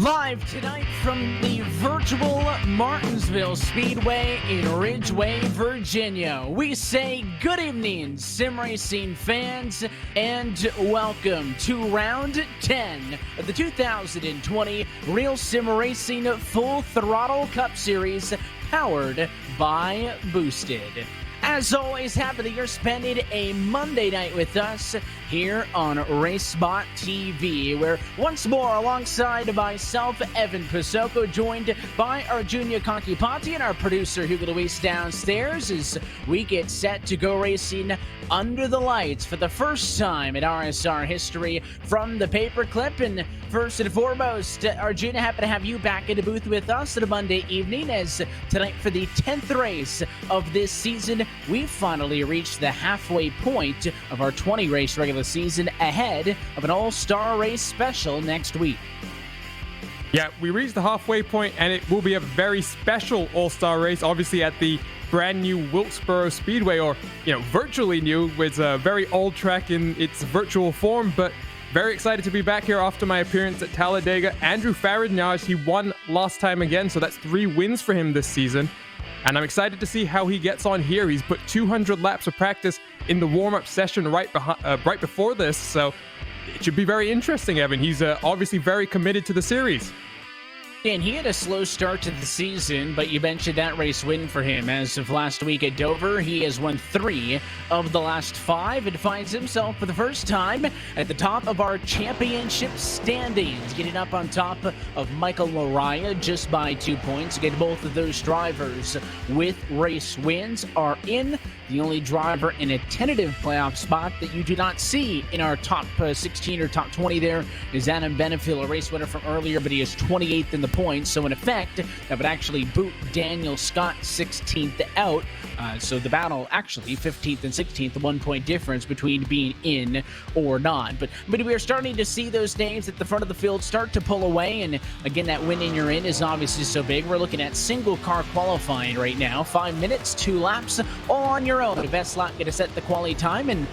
Live tonight from the virtual Martinsville Speedway in Ridgeway, Virginia. We say good evening, sim racing fans, and welcome to round 10 of the 2020 Real Sim Racing Full Throttle Cup Series, powered by Boosted. As always, happy that you're spending a Monday night with us here on RacespotTV, where once more, alongside myself, Evan Pasoko, joined by our Junior Conkipati and our producer Hugo Luis downstairs, as we get set to go racing under the lights for the first time in RSR history from the paperclip. And first and foremost, Arjuna, happy to have you back in the booth with us on a Monday evening, as tonight for the 10th race of this season, we finally reached the halfway point of our 20-race regular season ahead of an all-star race special next week. Yeah, we reached the halfway point, and it will be a very special all-star race, obviously at the brand new Wilkesboro Speedway, or, virtually new. It's a very old track in its virtual form, but very excited to be back here after my appearance at Talladega. Andrew Faradnage, he won last time again, so that's 3 wins for him this season. And I'm excited to see how he gets on here. He's put 200 laps of practice in the warm-up session right before this, so it should be very interesting, Evan. He's obviously very committed to the series. And he had a slow start to the season, but you mentioned that race win for him. As of last week at Dover, he has won 3 of the last 5 and finds himself for the first time at the top of our championship standings, getting up on top of Michael Laraya just by 2 points. Again, both of those drivers with race wins are in. The only driver in a tentative playoff spot that you do not see in our top 16 or top 20 there is Adam Benefiel, a race winner from earlier, but he is 28th in the points. So in effect, that would actually boot Daniel Scott 16th out. So the battle actually 15th and 16th, the 1 point difference between being in or not. But we are starting to see those names at the front of the field start to pull away. And again, that win in you're in is obviously so big. We're looking at single car qualifying right now. 5 minutes, 2 laps, all on your own. The best lap going to set the quality time. And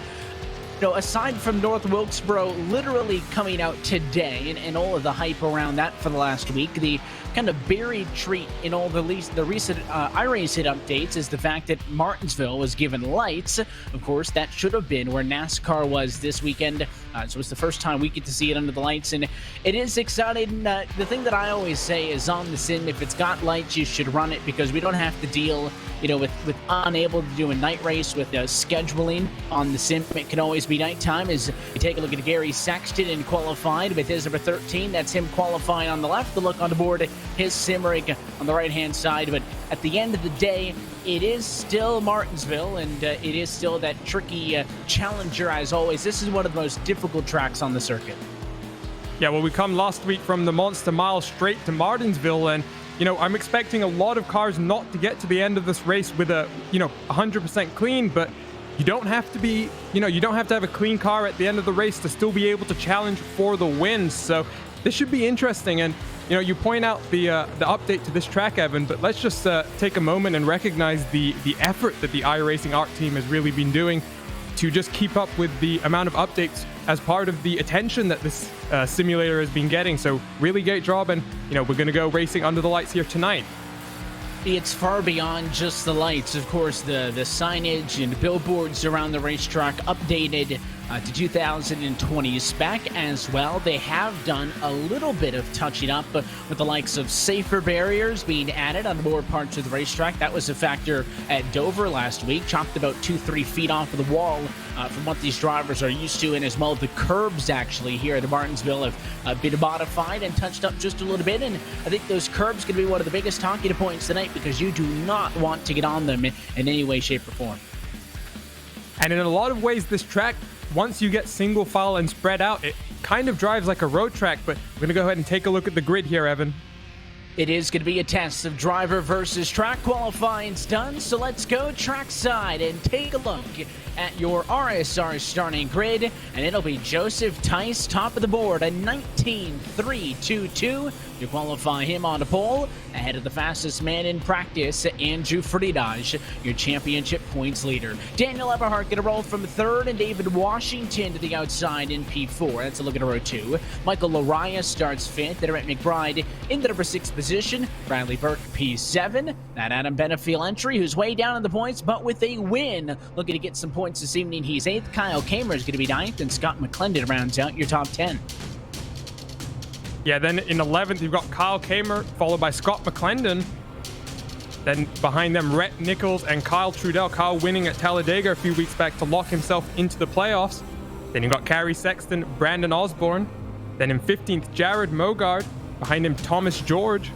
aside from North Wilkesboro literally coming out today and all of the hype around that for the last week, the kind of buried treat in all the recent iRacing updates is the fact that Martinsville was given lights. Of course, that should have been where NASCAR was this weekend. So it's the first time we get to see it under the lights, and it is exciting. The thing that I always say is on the sim, if it's got lights, you should run it, because we don't have to deal with unable to do a night race with scheduling on the sim. It can always be nighttime. As you take a look at Gary Sexton in qualified with his number 13, that's him qualifying on the left. The look on the board, his sim rig on the right-hand side. But at the end of the day, it is still Martinsville, and it is still that tricky challenger as always. This is one of the most difficult tracks on the circuit. Yeah, well, we come last week from the Monster Mile straight to Martinsville, and I'm expecting a lot of cars not to get to the end of this race with a 100% clean, but you don't have to be, you don't have to have a clean car at the end of the race to still be able to challenge for the wins. So this should be interesting. And you point out the update to this track, Evan, but let's just take a moment and recognize the effort that the iRacing ARC team has really been doing to just keep up with the amount of updates as part of the attention that this simulator has been getting. So really great job, and we're going to go racing under the lights here tonight. It's far beyond just the lights. Of course, the signage and billboards around the racetrack updated to 2020 spec as well. They have done a little bit of touching up with the likes of safer barriers being added on more parts of the racetrack. That was a factor at Dover last week. Chopped about 2-3 feet off of the wall from what these drivers are used to. And as well, the curbs actually here at Martinsville have been modified and touched up just a little bit. And I think those curbs can be one of the biggest talking points tonight, because you do not want to get on them in any way, shape, or form. And in a lot of ways, this track, once you get single file and spread out, it kind of drives like a road track. But we're going to go ahead and take a look at the grid here, Evan. It is going to be a test of driver versus track. Qualifying's done, so let's go trackside and take a look at your RSR starting grid. And it'll be Joseph Tice, top of the board, a 19.322. You qualify him on the pole, ahead of the fastest man in practice, Andrew Faradnage, your championship points leader. Daniel Eberhardt going to roll from third, and David Washington to the outside in P4. That's a look at row 2. Michael Laraya starts 5th. Derek McBride in the number 6 position. Bradley Burke, P7. That Adam Benefiel entry, who's way down in the points, but with a win. Looking to get some points this evening. He's 8th. Kyle Kamer is going to be 9th, and Scott McClendon rounds out your top 10. Yeah, then in 11th, you've got Kyle Kamer, followed by Scott McClendon. Then behind them, Rhett Nichols and Kyle Trudell. Kyle winning at Talladega a few weeks back to lock himself into the playoffs. Then you've got Carrie Sexton, Brandon Osborne. Then in 15th, Jared Mogard. Behind him, Thomas George.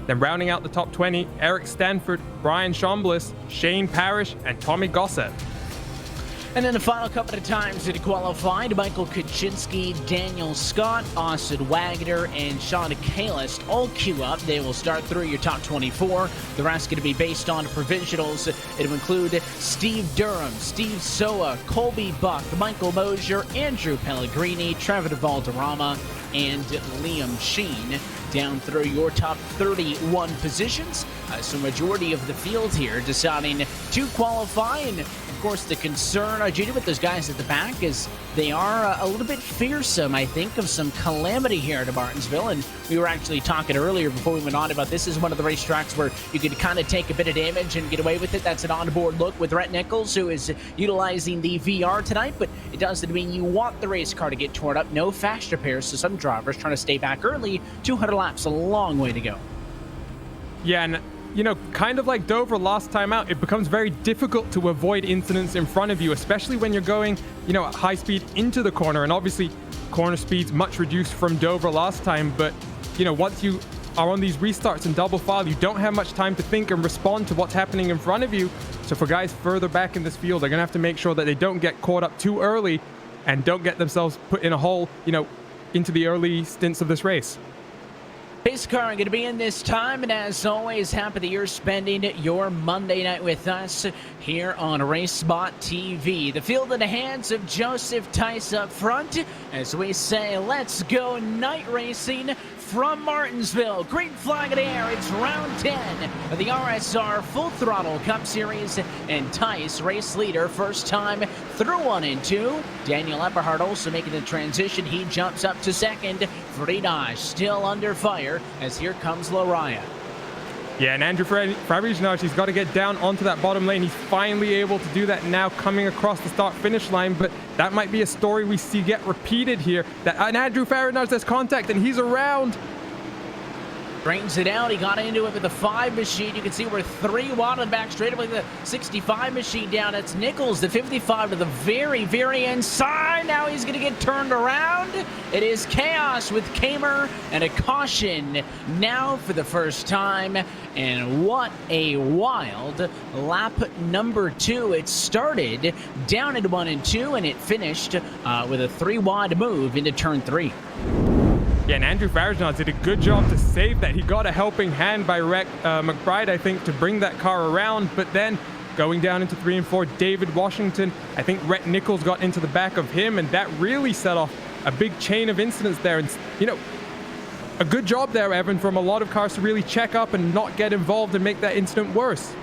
Then rounding out the top 20, Eric Stanford, Brian Chambliss, Shane Parrish, and Tommy Gossett. And then the final couple of times that he qualified, Michael Kaczynski, Daniel Scott, Austin Wagner, and Sean Kalis all queue up. They will start through your top 24. The rest going to be based on provisionals. It will include Steve Durham, Steve Soa, Colby Buck, Michael Mosier, Andrew Pellegrini, Trevor Valderrama, and Liam Sheen down through your top 31 positions. So majority of the field here deciding to qualify. And of course the concern, Judy, with those guys at the back is they are a little bit fearsome, I think, of some calamity here at Martinsville. And we were actually talking earlier before we went on about this is one of the racetracks where you could kind of take a bit of damage and get away with it. That's an onboard look with Rhett Nichols, who is utilizing the VR tonight, but it doesn't mean you want the race car to get torn up. No fast repairs, so some drivers trying to stay back early. 200 laps, a long way to go. Yeah, and you know, kind of like Dover last time out, it becomes very difficult to avoid incidents in front of you, especially when you're going, you know, at high speed into the corner. And obviously, corner speed's much reduced from Dover last time. But, you know, once you are on these restarts in double file, you don't have much time to think and respond to what's happening in front of you. So for guys further back in this field, they're going to have to make sure that they don't get caught up too early and don't get themselves put in a hole, you know, into the early stints of this race. Pace car going to be in this time, and as always, happy that you're spending your Monday night with us here on RacespotTV. The field in the hands of Joseph Tice up front as we say, let's go night racing from Martinsville. Green flag in the air. It's round 10 of the RSR Full Throttle Cup Series, and Tice, race leader, first time through 1 and 2. Daniel Eberhardt also making the transition. He jumps up to second. Friedage still under fire as here comes Lariah. Yeah, and Andrew Fabrignage, he's got to get down onto that bottom lane. He's finally able to do that now, coming across the start-finish line, but that might be a story we see get repeated here. And Andrew Fabrignage has contact, and he's around. Straightens it out. He got into it with the 5 machine. You can see we're 3 wide on the back straight away. The 65 machine down. It's Nichols, the 55 to the very, very inside. Now he's going to get turned around. It is chaos with Kamer and a caution now for the first time. And what a wild lap number 2. It started down at 1 and 2, and it finished with a 3 wide move into turn 3. Yeah, and Andrew Fabrignage did a good job to save that. He got a helping hand by McBride, I think, to bring that car around. But then going down into 3 and 4, David Washington, I think Rhett Nichols got into the back of him, and that really set off a big chain of incidents there. And, you know, a good job there, Evan, from a lot of cars to really check up and not get involved and make that incident worse.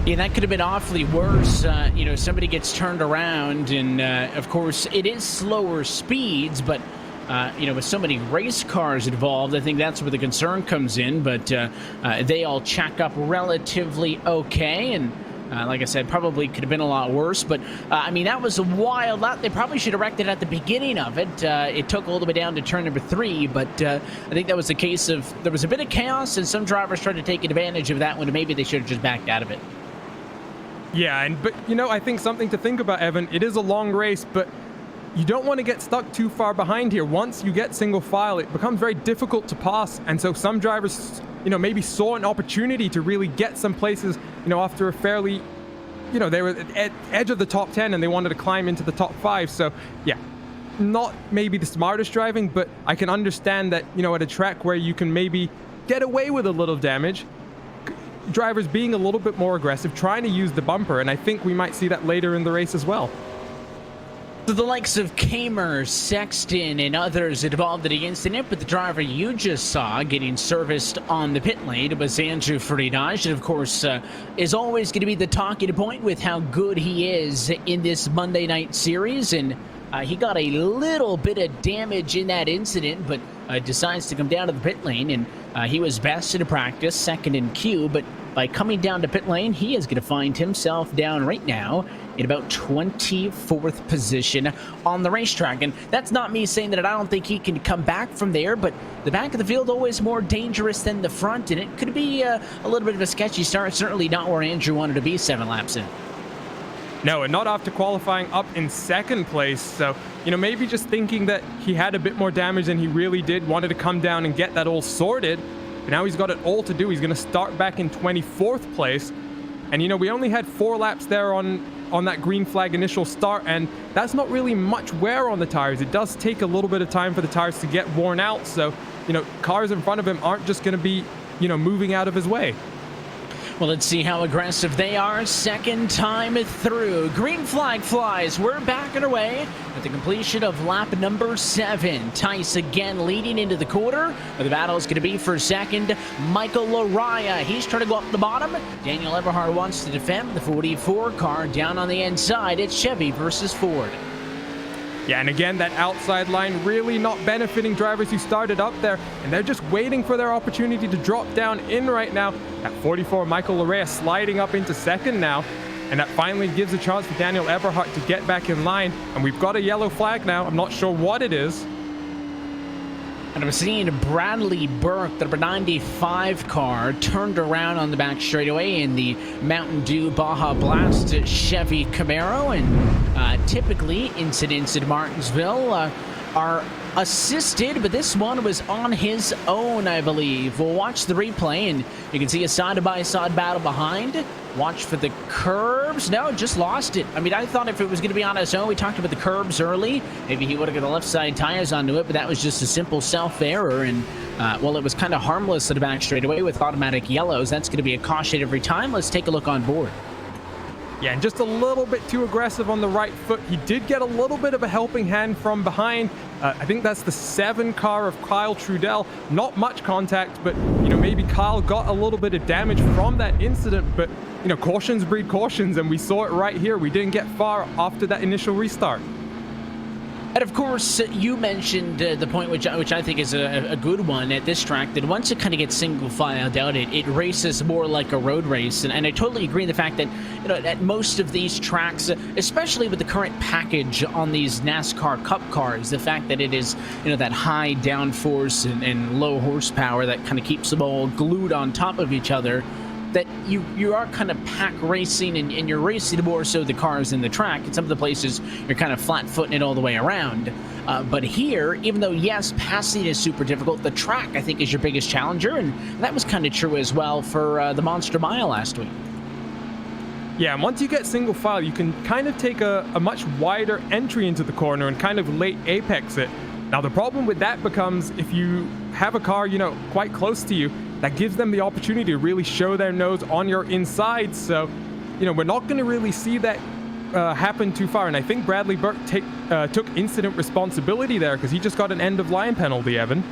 Yeah, that could have been awfully worse. You know, somebody gets turned around, and of course, it is slower speeds, but you know, with so many race cars involved, I think that's where the concern comes in. But they all check up relatively okay, and like I said, probably could have been a lot worse. But I mean, that was a wild lap. They probably should have wrecked it at the beginning of it. It took all the way down to turn number 3, but I think that was a case of there was a bit of chaos, and some drivers tried to take advantage of that one, and maybe they should have just backed out of it. Yeah, but you know, I think something to think about, Evan. It is a long race, but you don't want to get stuck too far behind here. Once you get single file, it becomes very difficult to pass. And so some drivers, you know, maybe saw an opportunity to really get some places, you know, after a fairly, you know, they were at edge of the top 10 and they wanted to climb into the top 5. So yeah, not maybe the smartest driving, but I can understand that, you know, at a track where you can maybe get away with a little damage, drivers being a little bit more aggressive, trying to use the bumper. And I think we might see that later in the race as well. So the likes of Kamer, Sexton, and others involved in the incident, but the driver you just saw getting serviced on the pit lane was Andrew Friedage, and of course is always going to be the talking point with how good he is in this Monday night series. And he got a little bit of damage in that incident, but decides to come down to the pit lane, and he was best in practice, second in queue, but by coming down to pit lane, he is going to find himself down right now in about 24th position on the racetrack. And that's not me saying that I don't think he can come back from there, but the back of the field always more dangerous than the front, and it could be a little bit of a sketchy start. Certainly not where Andrew wanted to be 7 laps in. No, and not after qualifying up in second place. So, maybe just thinking that he had a bit more damage than he really did, wanted to come down and get that all sorted. But now he's got it all to do. He's going to start back in 24th place. And, we only had 4 laps there on that green flag initial start, and that's not really much wear on the tires. It does take a little bit of time for the tires to get worn out. So, cars in front of him aren't just going to be, moving out of his way. Well, let's see how aggressive they are. Second time through. Green flag flies. We're back underway at the completion of lap number 7. Tice again leading into the quarter. The battle is going to be for second. Michael Laraya. He's trying to go up the bottom. Daniel Eberhard wants to defend the 44 car down on the inside. It's Chevy versus Ford. Yeah, and again, that outside line really not benefiting drivers who started up there, and they're just waiting for their opportunity to drop down in right now. At 44, Michael Larrea sliding up into second now, and that finally gives a chance for Daniel Eberhard to get back in line. And we've got a yellow flag now. I'm not sure what it is. And I'm seeing Bradley Burke, the number 95 car, turned around on the back straightaway in the Mountain Dew Baja Blast Chevy Camaro. And typically, incidents in Martinsville are assisted, but this one was on his own, I believe. We'll watch the replay, and you can see a side-by-side battle behind. Watch for the curbs. No, just lost it. I mean, I thought if it was going to be on his own, we talked about the curbs early. Maybe he would have got the left side tires onto it, but that was just a simple self-error. And, well, it was kind of harmless at the back straightaway with automatic yellows. That's going to be a caution every time. Let's take a look on board. Yeah, and just a little bit too aggressive on the right foot. He did get a little bit of a helping hand from behind. I think that's the 7 car of Kyle Trudell. Not much contact, but, maybe Kyle got a little bit of damage from that incident. But, cautions breed cautions, and we saw it right here. We didn't get far after that initial restart. And of course, you mentioned the point which I think is a good one at this track, that once it kind of gets single filed out, it races more like a road race. And I totally agree in the fact that, at most of these tracks, especially with the current package on these NASCAR Cup cars, the fact that it is, that high downforce and low horsepower that kind of keeps them all glued on top of each other, that you are kind of pack racing, and you're racing more so the cars in the track. In some of the places, you're kind of flat-footing it all the way around. But here, even though, yes, passing is super difficult, the track, I think, is your biggest challenger, and that was kind of true as well for the Monster Mile last week. Yeah, and once you get single file, you can kind of take a much wider entry into the corner and kind of late apex it. Now, the problem with that becomes if you have a car, quite close to you, that gives them the opportunity to really show their nose on your inside. So, we're not going to really see that happen too far. And I think Bradley Burke took incident responsibility there because he just got an end-of-line penalty, Evan.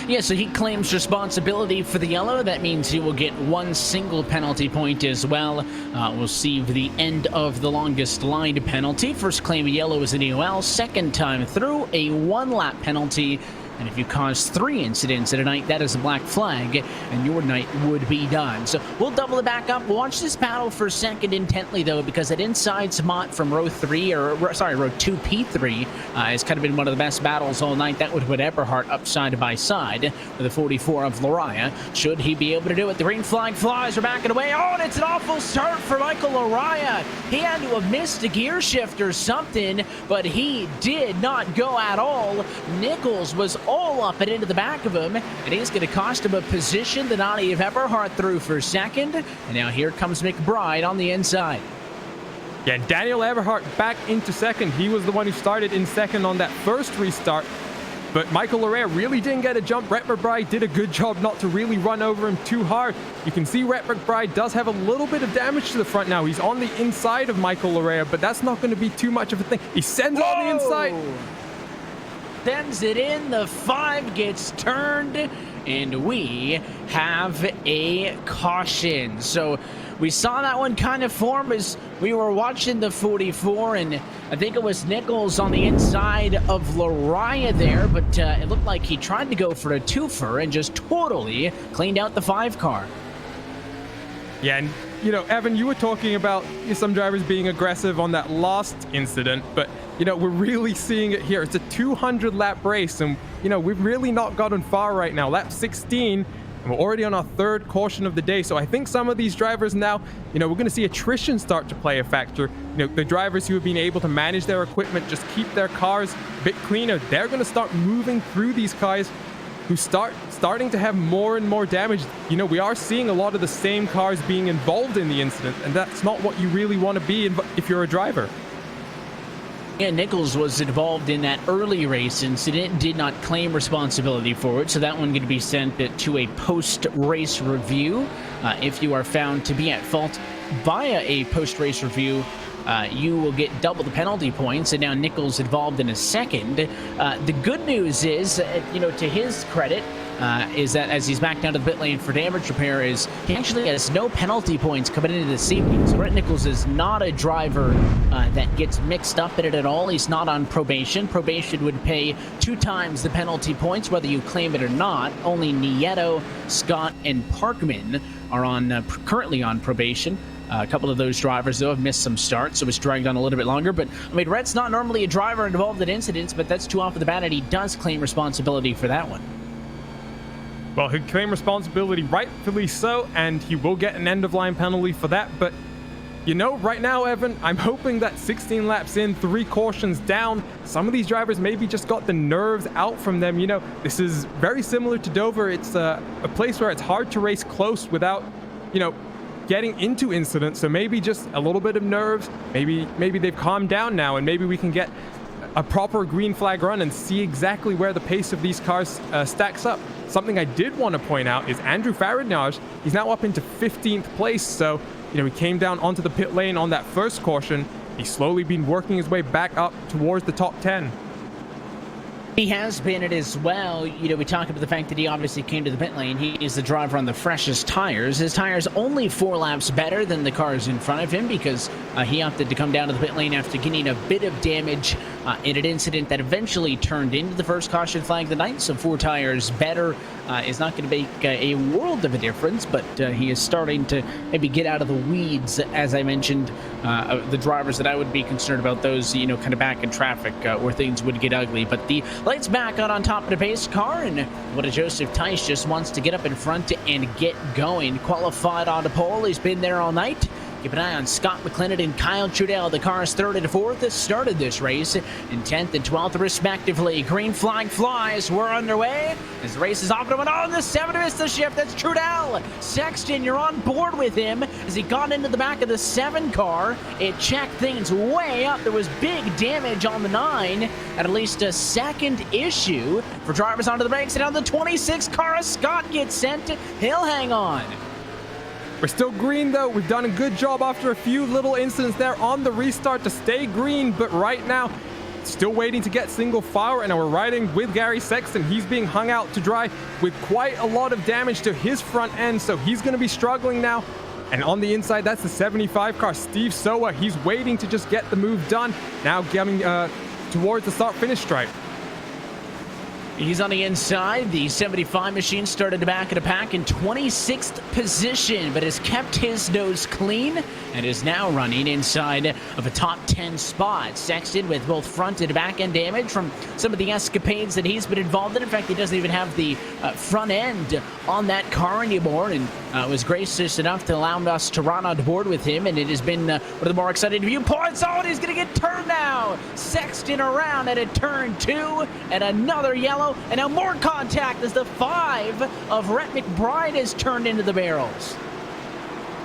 Yeah, so he claims responsibility for the yellow. That means he will get 1 single penalty point as well. We'll see the end of the longest line penalty. First claim of yellow is an EOL. Second time through, a 1-lap penalty. And if you cause 3 incidents in a night, that is a black flag, and your night would be done. So we'll double it back up. We'll watch this battle for a second intently, though, because that inside spot from row 2P3 has kind of been one of the best battles all night. That would put Eberhard up side by side with the 44 of Laraya. Should he be able to do it? The green flag flies. We're backing away. Oh, and it's an awful start for Michael Laraya. He had to have missed a gear shift or something, but he did not go at all. Nichols was all up and into the back of him, and he's going to cost him a position that Ani Eberhard threw for second. And now here comes McBride on the inside. Yeah, Daniel Eberhard back into second. He was the one who started in second on that first restart. But Michael Larrea really didn't get a jump. Rhett McBride did a good job not to really run over him too hard. You can see Rhett McBride does have a little bit of damage to the front now. He's on the inside of Michael Larrea, but that's not going to be too much of a thing. He sends it on the inside. Sends it in, the 5 gets turned, and we have a caution. So we saw that one kind of form as we were watching the 44, and I think it was Nichols on the inside of Laraya there, but it looked like he tried to go for a twofer and just totally cleaned out the 5 car. Yeah, and Evan, you were talking about some drivers being aggressive on that last incident, but we're really seeing it here. It's a 200 lap race, and we've really not gotten far right now. Lap 16, And we're already on our third caution of the day, so I think some of these drivers now, we're going to see attrition start to play a factor. The drivers who have been able to manage their equipment, just keep their cars a bit cleaner, they're going to start moving through these cars who starting to have more and more damage. We are seeing a lot of the same cars being involved in the incident, and that's not what you really want to be if you're a driver. Yeah, Nichols was involved in that early race incident, did not claim responsibility for it, so that one going to be sent to a post-race review. If you are found to be at fault via a post-race review, you will get double the penalty points, and now Nichols involved in a second. The good news is, to his credit, is that as he's back down to the pit lane for damage repair, is he actually has no penalty points coming into this evening. So Brett Nichols is not a driver that gets mixed up in it at all. He's not on probation. Probation would pay 2 times the penalty points, whether you claim it or not. Only Nieto, Scott, and Parkman are currently on probation. A couple of those drivers, though, have missed some starts, so it's dragged on a little bit longer. But, Rhett's not normally a driver involved in incidents, but that's 2 off of the bat, and he does claim responsibility for that one. Well, he'll claim responsibility, rightfully so, and he will get an end-of-line penalty for that. But, right now, Evan, I'm hoping that 16 laps in, 3 cautions down, some of these drivers maybe just got the nerves out from them. This is very similar to Dover. It's a place where it's hard to race close without, getting into incidents. So maybe just a little bit of nerves. Maybe they've calmed down now, and maybe we can get a proper green flag run and see exactly where the pace of these cars stacks up. Something I did want to point out is Andrew Farinage. He's now up into 15th place. So, he came down onto the pit lane on that first caution. He's slowly been working his way back up towards the top 10. He has been it as well. We talked about the fact that he obviously came to the pit lane. He is the driver on the freshest tires. His tires only 4 laps better than the cars in front of him because he opted to come down to the pit lane after getting a bit of damage in an incident that eventually turned into the first caution flag of the night. So 4 tires better is not going to make a world of a difference, but he is starting to maybe get out of the weeds, as I mentioned. The drivers that I would be concerned about, those, kind of back in traffic where things would get ugly. But the lights back on top of the pace car, and what a Joseph Tice just wants to get up in front and get going. Qualified on the pole. He's been there all night. Keep an eye on Scott McLennan and Kyle Trudell. The cars 3rd and 4th started this race in 10th and 12th respectively. Green flag flies. We're underway as the race is off and on. The 7 missed the shift. That's Trudell. Sexton, you're on board with him as he got into the back of the 7 car. It checked things way up. There was big damage on the 9, at least a second issue for drivers onto the brakes. And on the 26 car, Scott gets sent. He'll hang on. We're still green, though. We've done a good job after a few little incidents there on the restart to stay green, but right now, still waiting to get single file, and we're riding with Gary Sexton. He's being hung out to dry with quite a lot of damage to his front end, so he's going to be struggling now. And on the inside, that's the 75 car, Steve Sowa. He's waiting to just get the move done, now getting towards the start-finish stripe. He's on the inside. The 75 machine started to back of the pack in 26th position, but has kept his nose clean and is now running inside of a top 10 spot. Sexton with both front and back end damage from some of the escapades that he's been involved in. In fact, he doesn't even have the front end on that car anymore, and was gracious enough to allow us to run on board with him, and it has been one of the more exciting viewpoints. Oh, and he's going to get turned now. Sexton around at a turn 2, and another yellow. And now more contact as the 5 of Rhett McBride is turned into the barrels.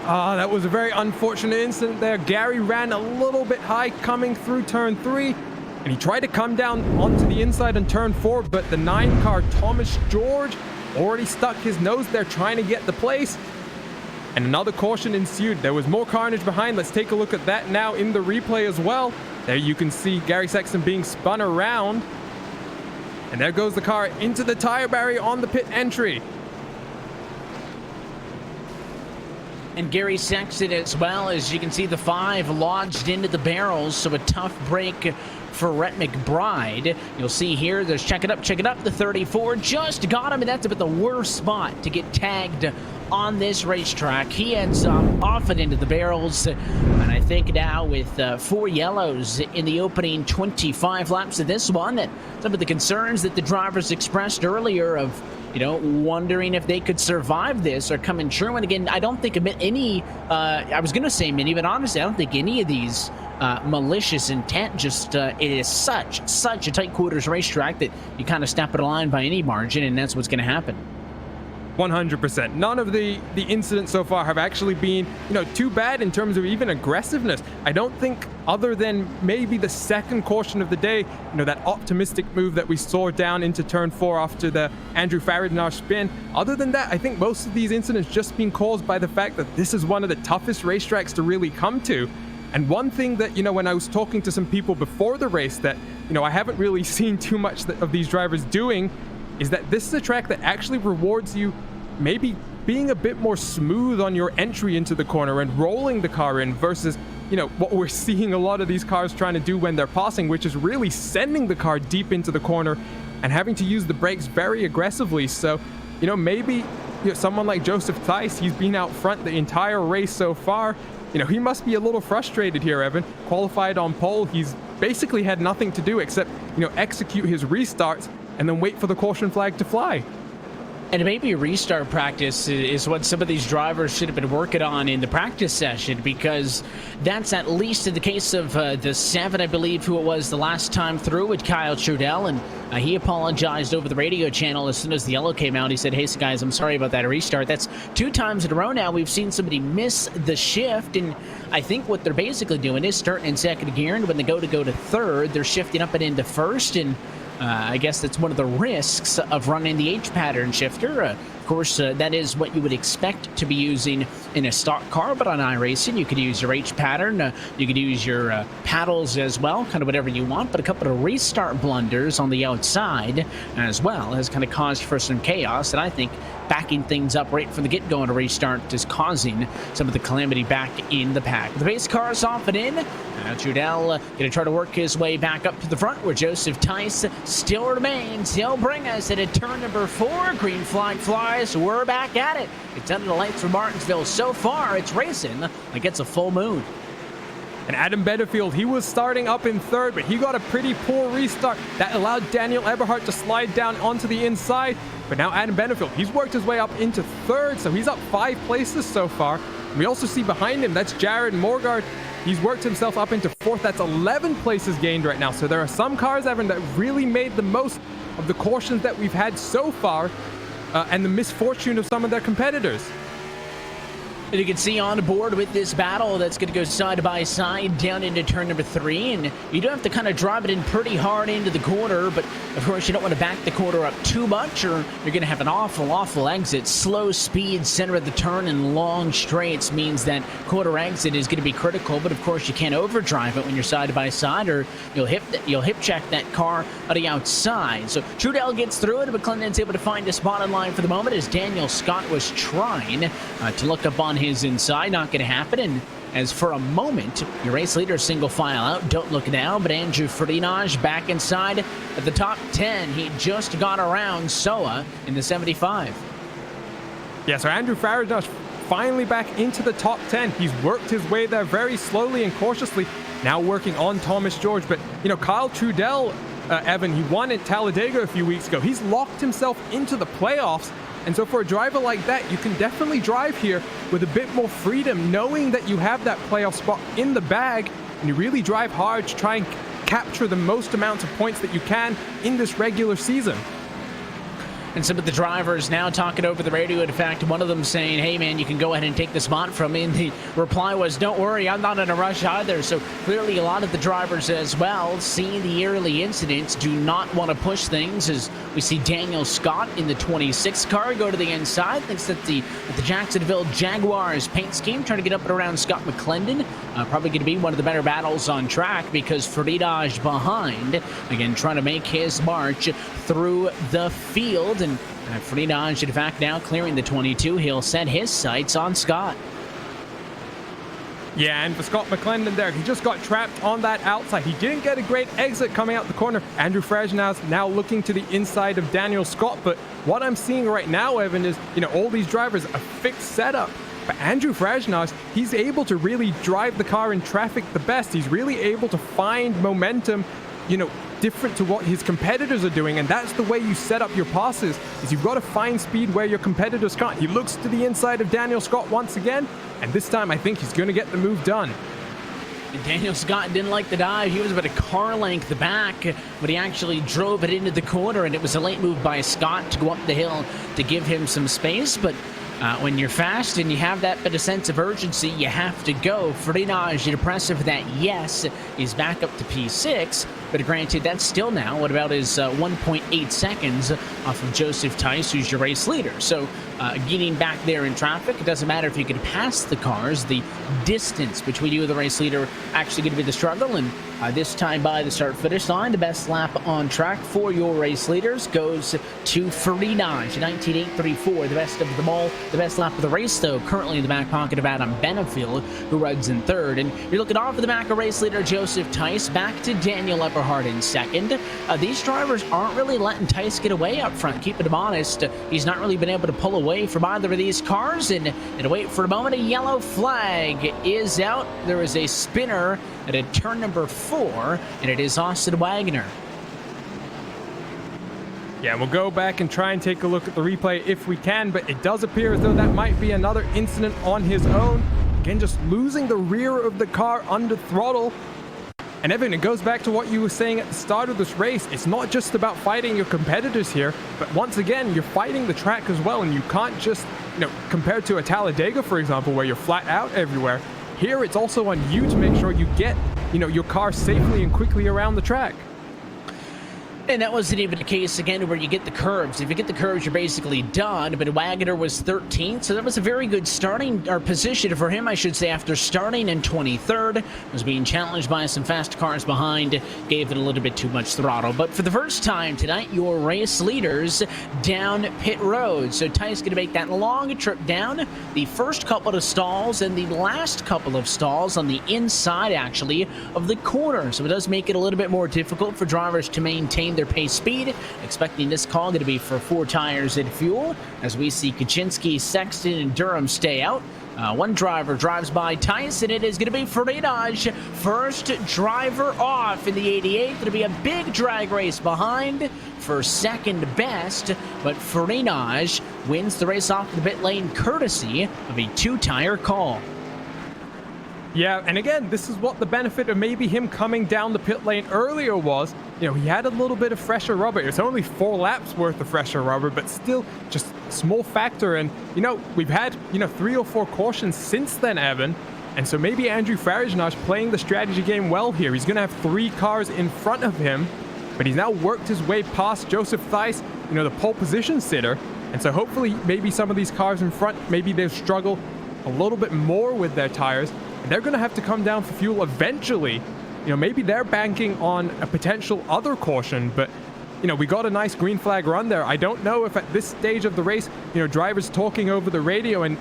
That was a very unfortunate incident there. Gary ran a little bit high coming through turn 3, and he tried to come down onto the inside on turn 4, but the 9 car, Thomas George, already stuck his nose there trying to get the place. And another caution ensued. There was more carnage behind. Let's take a look at that now in the replay as well. There you can see Gary Sexton being spun around. And there goes the car into the tire barrier on the pit entry. And Gary Sexton as well, as you can see the 5 lodged into the barrels, so a tough break for Rhett McBride. You'll see here, there's check it up, the 34 just got him, and that's about the worst spot to get tagged on this racetrack. He ends up off and into the barrels, and I think now with 4 yellows in the opening 25 laps of this one, that some of the concerns that the drivers expressed earlier of, wondering if they could survive this are coming true. And again, I don't think any, I was going to say many, but honestly, I don't think any of these malicious intent, just it is such a tight quarters racetrack that you kind of step at a line by any margin, and that's what's going to happen. 100%. None of the incidents so far have actually been, too bad in terms of even aggressiveness. I don't think, other than maybe the second caution of the day, that optimistic move that we saw down into turn 4 after the Andrew Faradnar spin. Other than that, I think most of these incidents just been caused by the fact that this is one of the toughest racetracks to really come to. And one thing that, when I was talking to some people before the race that, I haven't really seen too much of these drivers doing, is that this is a track that actually rewards you maybe being a bit more smooth on your entry into the corner and rolling the car in versus, what we're seeing a lot of these cars trying to do when they're passing, which is really sending the car deep into the corner and having to use the brakes very aggressively. So, maybe someone like Joseph Theis, he's been out front the entire race so far. He must be a little frustrated here, Evan. Qualified on pole, he's basically had nothing to do except, execute his restarts and then wait for the caution flag to fly. And maybe restart practice is what some of these drivers should have been working on in the practice session, because that's at least in the case of the 7, I believe, who it was the last time through with Kyle Trudell. And he apologized over the radio channel as soon as the yellow came out. He said, hey, guys, I'm sorry about that restart. That's 2 times in a row now we've seen somebody miss the shift. And I think what they're basically doing is starting in second gear, and when they go to third, they're shifting up and into first. And I guess that's one of the risks of running the H pattern shifter. Of course, that is what you would expect to be using in a stock car, but on iRacing, you could use your H pattern. You could use your paddles as well, kind of whatever you want, but a couple of restart blunders on the outside as well has kind of caused for some chaos, and I think backing things up right from the get-go on a restart is causing some of the calamity back in the pack. The base car is off and in. Trudell going to try to work his way back up to the front where Joseph Theis still remains. He'll bring us at turn number 4. Green flag flies. We're back at it. It's under the lights for Martinsville. So far, it's racing like it's a full moon. And Adam Benefield, he was starting up in third, but he got a pretty poor restart that allowed Daniel Eberhardt to slide down onto the inside. But now Adam Benefield, he's worked his way up into third, so he's up 5 places so far. And we also see behind him, that's Jared Morgard. He's worked himself up into 4th. That's 11 places gained right now. So there are some cars, Evan, that really made the most of the cautions that we've had so far and the misfortune of some of their competitors. And you can see on board with this battle that's going to go side by side down into turn number 3, and you do have to kind of drive it in pretty hard into the corner, but of course you don't want to back the corner up too much or you're going to have an awful exit. Slow speed, center of the turn, and long straights means that quarter exit is going to be critical, but of course you can't overdrive it when you're side by side or you'll hip check that car on the outside. So Trudell gets through it, but Clinton's able to find a spot in line for the moment as Daniel Scott was trying to look up on his inside. Not going to happen. And as for a moment, your race leader single file out. Don't look now, but Andrew Ferdinand back inside at the top 10. He just got around Soa in the 75. Yeah, so Andrew Ferdinand finally back into the top 10. He's worked his way there very slowly and cautiously, now working on Thomas George. But, Kyle Trudell, Evan, he won at Talladega a few weeks ago. He's locked himself into the playoffs. And so for a driver like that, you can definitely drive here with a bit more freedom, knowing that you have that playoff spot in the bag, and you really drive hard to try and capture the most amount of points that you can in this regular season. And some of the drivers now talking over the radio. In fact, one of them saying, hey, man, you can go ahead and take the spot from me. And the reply was, don't worry, I'm not in a rush either. So clearly a lot of the drivers as well, seeing the early incidents, do not want to push things. As we see Daniel Scott in the 26 car go to the inside. Thinks that the Jacksonville Jaguars paint scheme trying to get up and around Scott McClendon. Probably going to be one of the better battles on track because Ferdinand behind. Again, trying to make his march through the field. And Ferdinand, in fact, now clearing the 22. He'll set his sights on Scott. Yeah, and for Scott McClendon there, he just got trapped on that outside. He didn't get a great exit coming out the corner. Andrew Frejna's now looking to the inside of Daniel Scott, but what I'm seeing right now, Evan, is, all these drivers, a fixed setup. But Andrew Frejna, he's able to really drive the car in traffic the best. He's really able to find momentum, different to what his competitors are doing, and that's the way you set up your passes, is you've got to find speed where your competitors can't. He looks to the inside of Daniel Scott once again, and this time I think he's going to get the move done. And Daniel Scott didn't like the dive. He was about a car length back, but he actually drove it into the corner, and it was a late move by Scott to go up the hill to give him some space, but when you're fast and you have that bit of sense of urgency, you have to go. Frejna, impressive for that. Yes, he's back up to P6, but granted, that's still now what about is 1.8 seconds off of Joseph Tice, who's your race leader. So getting back there in traffic, it doesn't matter if you can pass the cars. The distance between you and the race leader actually going to be the struggle. And this time by the start-finish line, the best lap on track for your race leaders goes to Frejna, 19.834, the best of them all. The best lap of the race, though, currently in the back pocket of Adam Benefield, who runs in third. And you're looking off of the back of race leader Joseph Tice, back to Daniel Eberhard in second. These drivers aren't really letting Tice get away up front, keeping him honest. He's not really been able to pull away from either of these cars. And wait for a moment, a yellow flag is out. There is a spinner at turn number 4, and it is Austin Wagner. Yeah, we'll go back and try and take a look at the replay if we can, but it does appear as though that might be another incident on his own. Again, just losing the rear of the car under throttle. And Evan, it goes back to what you were saying at the start of this race. It's not just about fighting your competitors here, but once again, you're fighting the track as well, and you can't just, compared to a Talladega, for example, where you're flat out everywhere. Here, it's also on you to make sure you get, your car safely and quickly around the track. And that wasn't even the case, again, where you get the curves. If you get the curves, you're basically done. But Wagner was 13th, so that was a very good starting, or position for him, I should say, after starting in 23rd. Was being challenged by some fast cars behind, gave it a little bit too much throttle. But for the first time tonight, your race leaders down pit road. So Tice going to make that long trip down. The first couple of stalls and the last couple of stalls on the inside, actually, of the corner. So it does make it a little bit more difficult for drivers to maintain their pace speed. Expecting this call going to be for 4 tires and fuel, as we see Kaczynski, Sexton, and Durham stay out. One driver drives by Tice, and it is going to be Frejna, first driver off in the 88. Going to be a big drag race behind for second best, but Frejna wins the race off the pit lane courtesy of a 2-tire call. Yeah, and again, this is what the benefit of maybe him coming down the pit lane earlier was. He had a little bit of fresher rubber. It was only 4 laps worth of fresher rubber, but still just a small factor. And, we've had, 3 or 4 cautions since then, Evan. And so maybe Andrew Frejna playing the strategy game well here. He's going to have 3 cars in front of him, but he's now worked his way past Joseph Tice, the pole position sitter. And so hopefully maybe some of these cars in front, maybe they'll struggle a little bit more with their tires. And they're going to have to come down for fuel eventually. Maybe they're banking on a potential other caution, but, we got a nice green flag run there. I don't know if at this stage of the race, drivers talking over the radio and,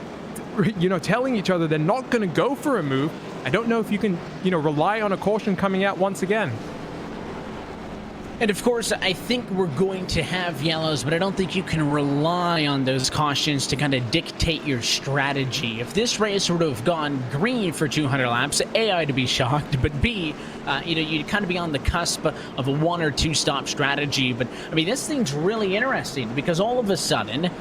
telling each other they're not going to go for a move. I don't know if you can, rely on a caution coming out once again. And of course, I think we're going to have yellows, but I don't think you can rely on those cautions to kind of dictate your strategy. If this race would have gone green for 200 laps, A, I'd be shocked, but B, you'd kind of be on the cusp of a 1 or 2 stop strategy. But I mean, this thing's really interesting because all of a sudden,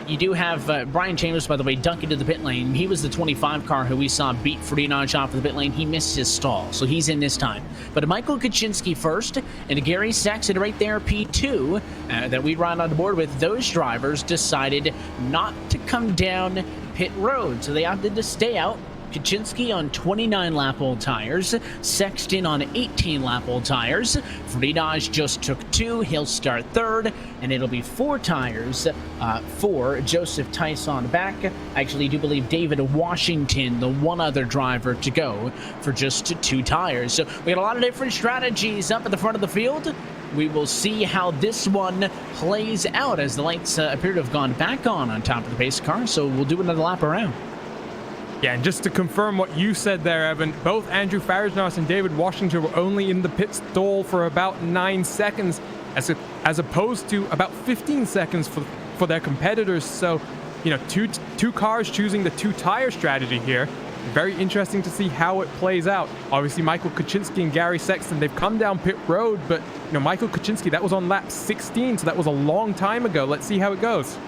you do have Brian Chambers, by the way, duck into the pit lane. He was the 25 car who we saw beat Frejna off of the pit lane. He missed his stall, so he's in this time. But Michael Kaczynski first, and Gary Sexton right there, P2, that we ride on the board with. Those drivers decided not to come down pit road, so they opted to stay out. Kaczynski on 29-lap-old tires, Sexton on 18-lap-old tires. Frejna just took 2, he'll start third, and it'll be 4 tires for Joseph Tice on back. I actually do believe David Washington, the one other driver to go for just 2 tires. So we got a lot of different strategies up at the front of the field. We will see how this one plays out as the lights appear to have gone back on top of the pace car, so we'll do another lap around. Yeah, and just to confirm what you said there, Evan, both Andrew Farajnas and David Washington were only in the pit stall for about 9 seconds, as opposed to about 15 seconds for their competitors. So, you know, two cars choosing the two-tire strategy here. Very interesting to see how it plays out. Obviously, Michael Kuczynski and Gary Sexton, they've come down pit road, but, you know, Michael Kuczynski, that was on lap 16, so that was a long time ago. Let's see how it goes.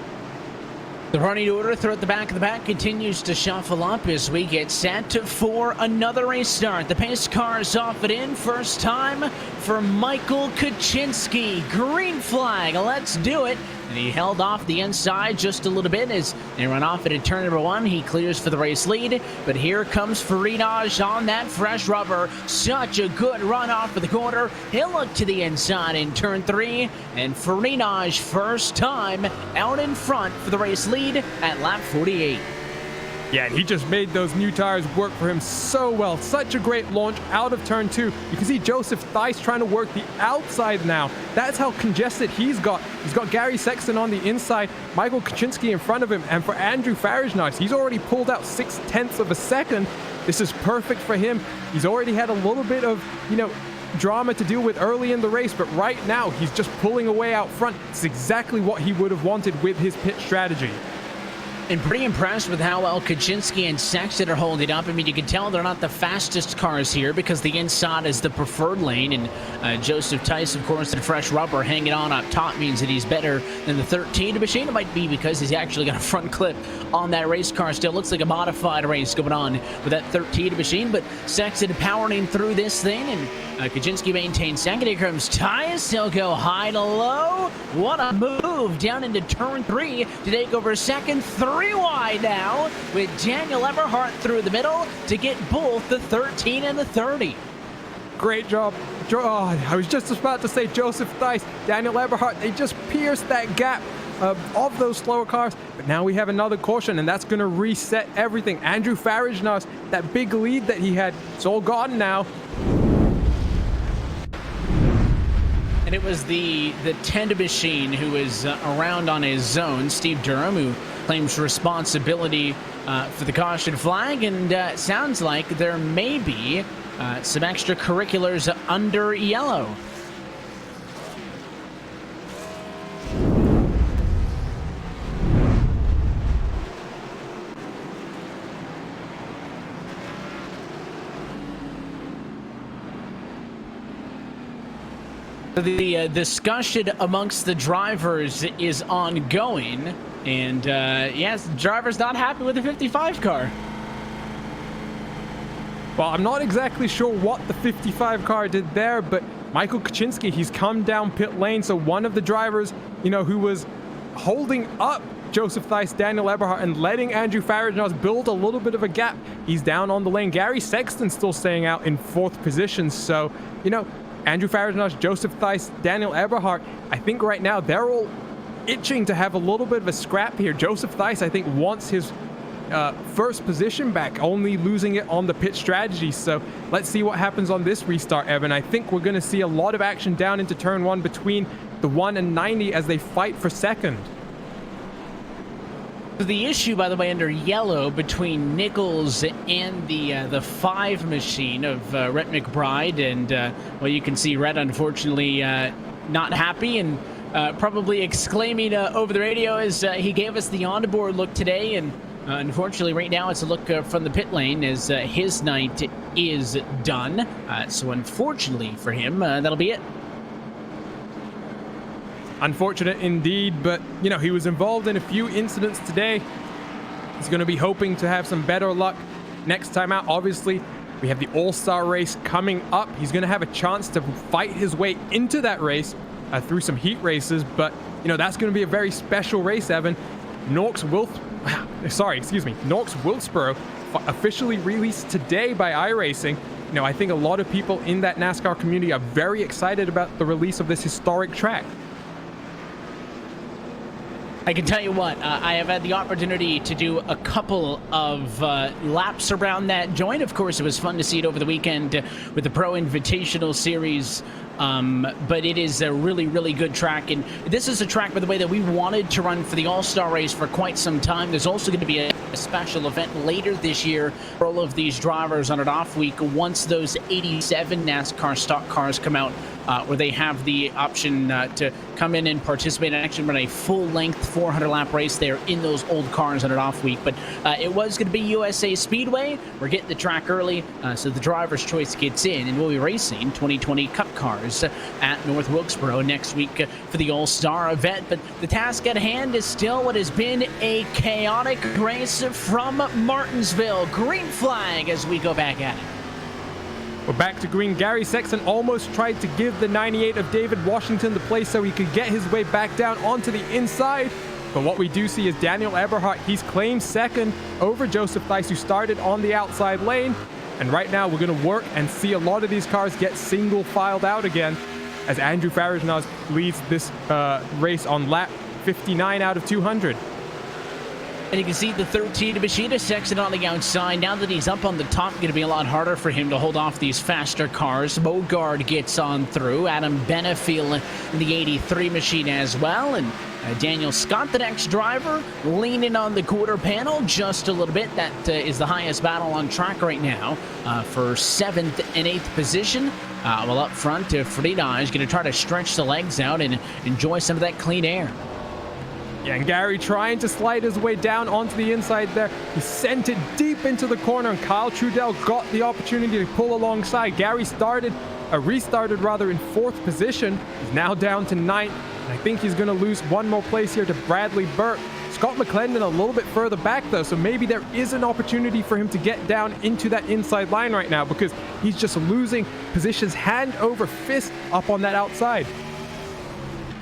The running order throughout the back of the pack continues to shuffle up as we get set for another race start. The pace car is off and in. First time for Michael Kuczynski. Green flag. Let's do it. And he held off the inside just a little bit as they run off into turn number 1. He clears for the race lead, but here comes Farinaj on that fresh rubber. Such a good run off of the corner. He'll look to the inside in turn 3, and Farinaj first time out in front for the race lead at lap 48. Yeah, and he just made those new tires work for him so well. Such a great launch out of turn 2. You can see Joseph Theis trying to work the outside now. That's how congested he's got. He's got Gary Sexton on the inside, Michael Kuczynski in front of him, and for Andrew Farajnas, he's already pulled out 0.6 of a second. This is perfect for him. He's already had a little bit of, you know, drama to deal with early in the race, but right now he's just pulling away out front. It's exactly what he would have wanted with his pit strategy. And pretty impressed with how well Kuczynski and Sexton are holding up. I mean, you can tell they're not the fastest cars here because the inside is the preferred lane. And Joseph Theis, of course, the fresh rubber hanging on up top means that he's better than the 13 machine. It might be because he's actually got a front clip on that race car. Still looks like a modified race going on with that 13 machine. But Sexton powering through this thing, and Kuczynski maintains second. Here comes Theis. He'll go high to low. What a move down into turn 3 to take over second. 3 wide now with Daniel Eberhardt through the middle to get both the 13 and the 30. Great job. Oh, I was just about to say Joseph Theis, Daniel Eberhardt, they just pierced that gap of those slower cars. But now we have another caution, and that's going to reset everything. Andrew Farajnas, that big lead that he had, it's all gone now. And it was the Tenda machine who was around on his zone, Steve Durham, who claims responsibility for the caution flag, and sounds like there may be some extracurriculars under yellow. The discussion amongst the drivers is ongoing, and yes, the driver's not happy with the 55 car. Well, I'm not exactly sure what the 55 car did there, but Michael Kuczynski, he's come down pit lane, so one of the drivers, you know, who was holding up Joseph Theis, Daniel Eberhardt, and letting Andrew Farajnas build a little bit of a gap, he's down on the lane. Gary Sexton still staying out in 4th position, so, you know, Andrew Farajnas, Joseph Theis, Daniel Eberhardt, I think right now they're all itching to have a little bit of a scrap here. Joseph Theis, I think, wants his first position back, only losing it on the pit strategy. So let's see what happens on this restart, Evan. I think we're going to see a lot of action down into turn 1 between the 1 and 90 as they fight for second. The issue, by the way, under yellow between Nichols and the 5 machine of Rhett McBride, and well, you can see Rhett, unfortunately, not happy and probably exclaiming over the radio as he gave us the onboard look today, and unfortunately right now it's a look from the pit lane as his night is done. So unfortunately for him, that'll be it. Unfortunate indeed, but, you know, he was involved in a few incidents today. He's going to be hoping to have some better luck next time out. Obviously, we have the All-Star race coming up. He's going to have a chance to fight his way into that race through some heat races, but, you know, that's going to be a very special race, Evan. Norks Wilkesboro officially released today by iRacing. You know, I think a lot of people in that NASCAR community are very excited about the release of this historic track. I can tell you what, I have had the opportunity to do a couple of laps around that joint. Of course, it was fun to see it over the weekend with the Pro Invitational Series but it is a really, really good track. And this is a track, by the way, that we wanted to run for the All-Star race for quite some time. There's also going to be a special event later this year for all of these drivers on an off week once those 87 NASCAR stock cars come out, where they have the option to come in and participate and actually run a full-length 400-lap race there in those old cars on an off week. But it was going to be USA Speedway. We're getting the track early, so the driver's choice gets in, and we'll be racing 2020 Cup cars at North Wilkesboro next week for the All-Star event. But the task at hand is still what has been a chaotic race from Martinsville. Green flag as we go back at it. We're back to green. Gary Sexton almost tried to give the 98 of David Washington the place so he could get his way back down onto the inside. But what we do see is Daniel Eberhardt. He's claimed second over Joseph Theis, who started on the outside lane. And right now we're going to work and see a lot of these cars get single filed out again as Andrew Farajnaz leads this race on lap 59 out of 200. And you can see the 13 Machida Sexton on the outside. Now that he's up on the top, going to be a lot harder for him to hold off these faster cars. Bogard gets on through. Adam Benefiel in the 83 machine as well. And Daniel Scott, the next driver, leaning on the quarter panel just a little bit. That is the highest battle on track right now for 7th and 8th position. Well, up front, Frida is going to try to stretch the legs out and enjoy some of that clean air. Yeah, and Gary trying to slide his way down onto the inside there. He sent it deep into the corner, and Kyle Trudell got the opportunity to pull alongside. Gary restarted in 4th position. He's now down to 9th, and I think he's going to lose one more place here to Bradley Burke. Scott McClendon a little bit further back, though, so maybe there is an opportunity for him to get down into that inside line right now because he's just losing positions hand over fist up on that outside.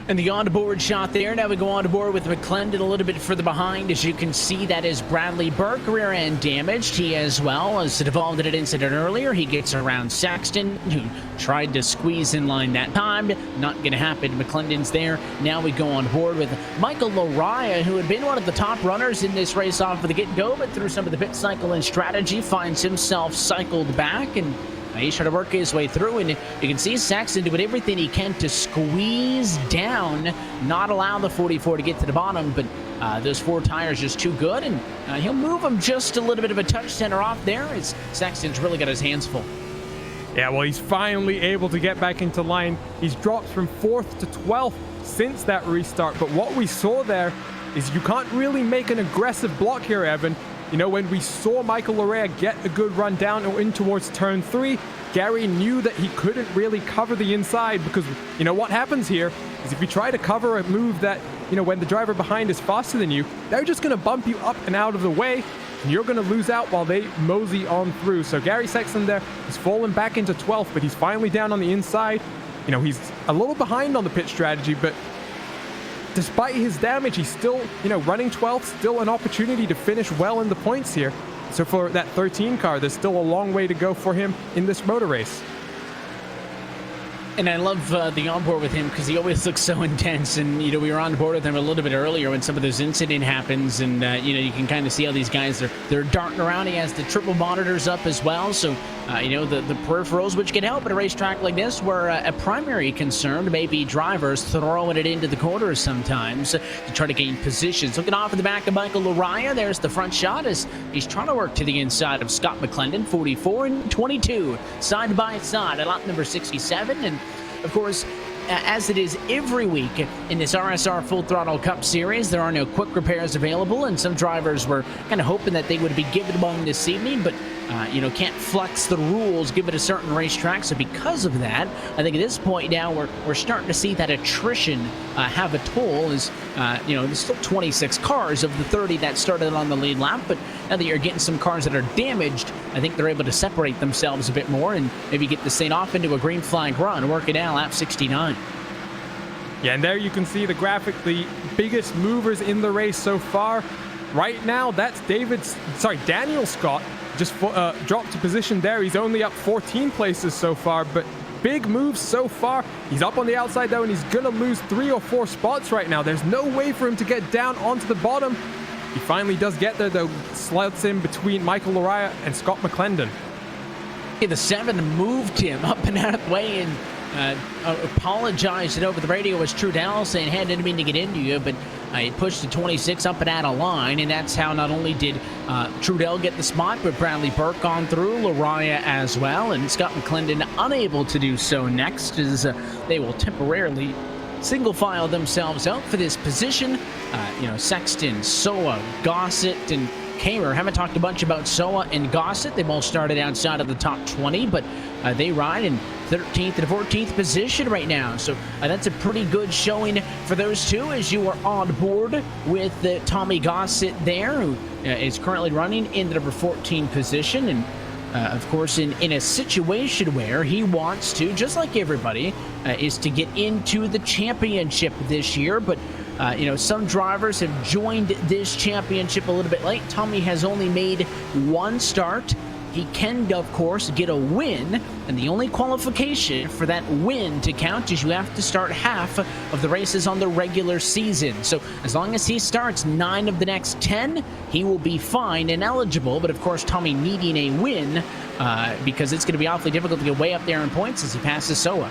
And the on-board shot there. Now we go on board with McClendon a little bit further behind. As you can see, that is Bradley Burke, rear end damaged. He as well, as involved in an incident earlier. He gets around Sexton, who tried to squeeze in line that time. Not going to happen. McClendon's there. Now we go on board with Michael Lariah, who had been one of the top runners in this race off of the get-go, but through some of the pit cycle and strategy, finds himself cycled back, and he's trying to work his way through, and you can see Sexton doing everything he can to squeeze down, not allow the 44 to get to the bottom, but those 4 tires just too good, and he'll move them just a little bit of a touch center off there as Sexton's really got his hands full. Yeah, well, he's finally able to get back into line. He's dropped from 4th to 12th since that restart, but what we saw there is you can't really make an aggressive block here, Evan. You know, when we saw Michael Larea get a good run down or in towards turn 3, Gary knew that he couldn't really cover the inside because, you know, what happens here is if you try to cover a move that, you know, when the driver behind is faster than you, they're just going to bump you up and out of the way, and you're going to lose out while they mosey on through. So Gary Sexton there has fallen back into 12th, but he's finally down on the inside. You know, he's a little behind on the pit strategy, but despite his damage, he's still, you know, running 12th, still an opportunity to finish well in the points here. So for that 13 car, there's still a long way to go for him in this motor race. And I love the onboard with him because he always looks so intense. And, you know, we were on board with him a little bit earlier when some of those incident happens. And, you know, you can kind of see how these guys, they're darting around. He has the triple monitors up as well. So, you know, the peripherals, which can help at a racetrack like this where a primary concern may be drivers throwing it into the corners sometimes to try to gain positions. Looking off in the back of Michael Lariah, there's the front shot as he's trying to work to the inside of Scott McClendon, 44 and 22, side by side at lap number 67. And of course, as it is every week in this RSR Full Throttle Cup Series, there are no quick repairs available, and some drivers were kind of hoping that they would be given one this evening, but you know, can't flex the rules, give it a certain racetrack. So because of that, I think at this point now we're starting to see that attrition have a toll. As you know, there's still 26 cars of the 30 that started on the lead lap, but now that you're getting some cars that are damaged, I think they're able to separate themselves a bit more and maybe get this thing off into a green flag run, working out lap 69. Yeah, and there you can see the graphic, the biggest movers in the race so far. Right now, that's Daniel Scott just dropped to position there. He's only up 14 places so far, but big moves so far. He's up on the outside though, and he's gonna lose 3 or 4 spots right now. There's no way for him to get down onto the bottom. He finally does get there though, slides in between Michael Lariah and Scott McClendon. The 7 moved him up and out of the way, and apologized over the radio as Trudell, saying, hey, I didn't mean to get into you, but he pushed the 26 up and out of line, and that's how not only did Trudell get the spot, but Bradley Burke on through, Lariah as well, and Scott McClendon unable to do so next as they will temporarily single file themselves out for this position. Sexton, Soa, Gossett, and Kamer. Haven't talked a bunch about Soa and Gossett. They both started outside of the top 20, but they ride in 13th and 14th position right now. So that's a pretty good showing for those two, as you are on board with Tommy Gossett there, who is currently running in the number 14 position. And of course, in a situation where he wants to, just like everybody, is to get into the championship this year. But some drivers have joined this championship a little bit late. Tommy has only made one start. He can, of course, get a win, and the only qualification for that win to count is you have to start half of the races on the regular season. So as long as he starts 9 of the next 10, he will be fine and eligible. But of course, Tommy needing a win because it's going to be awfully difficult to get way up there in points as he passes Soa.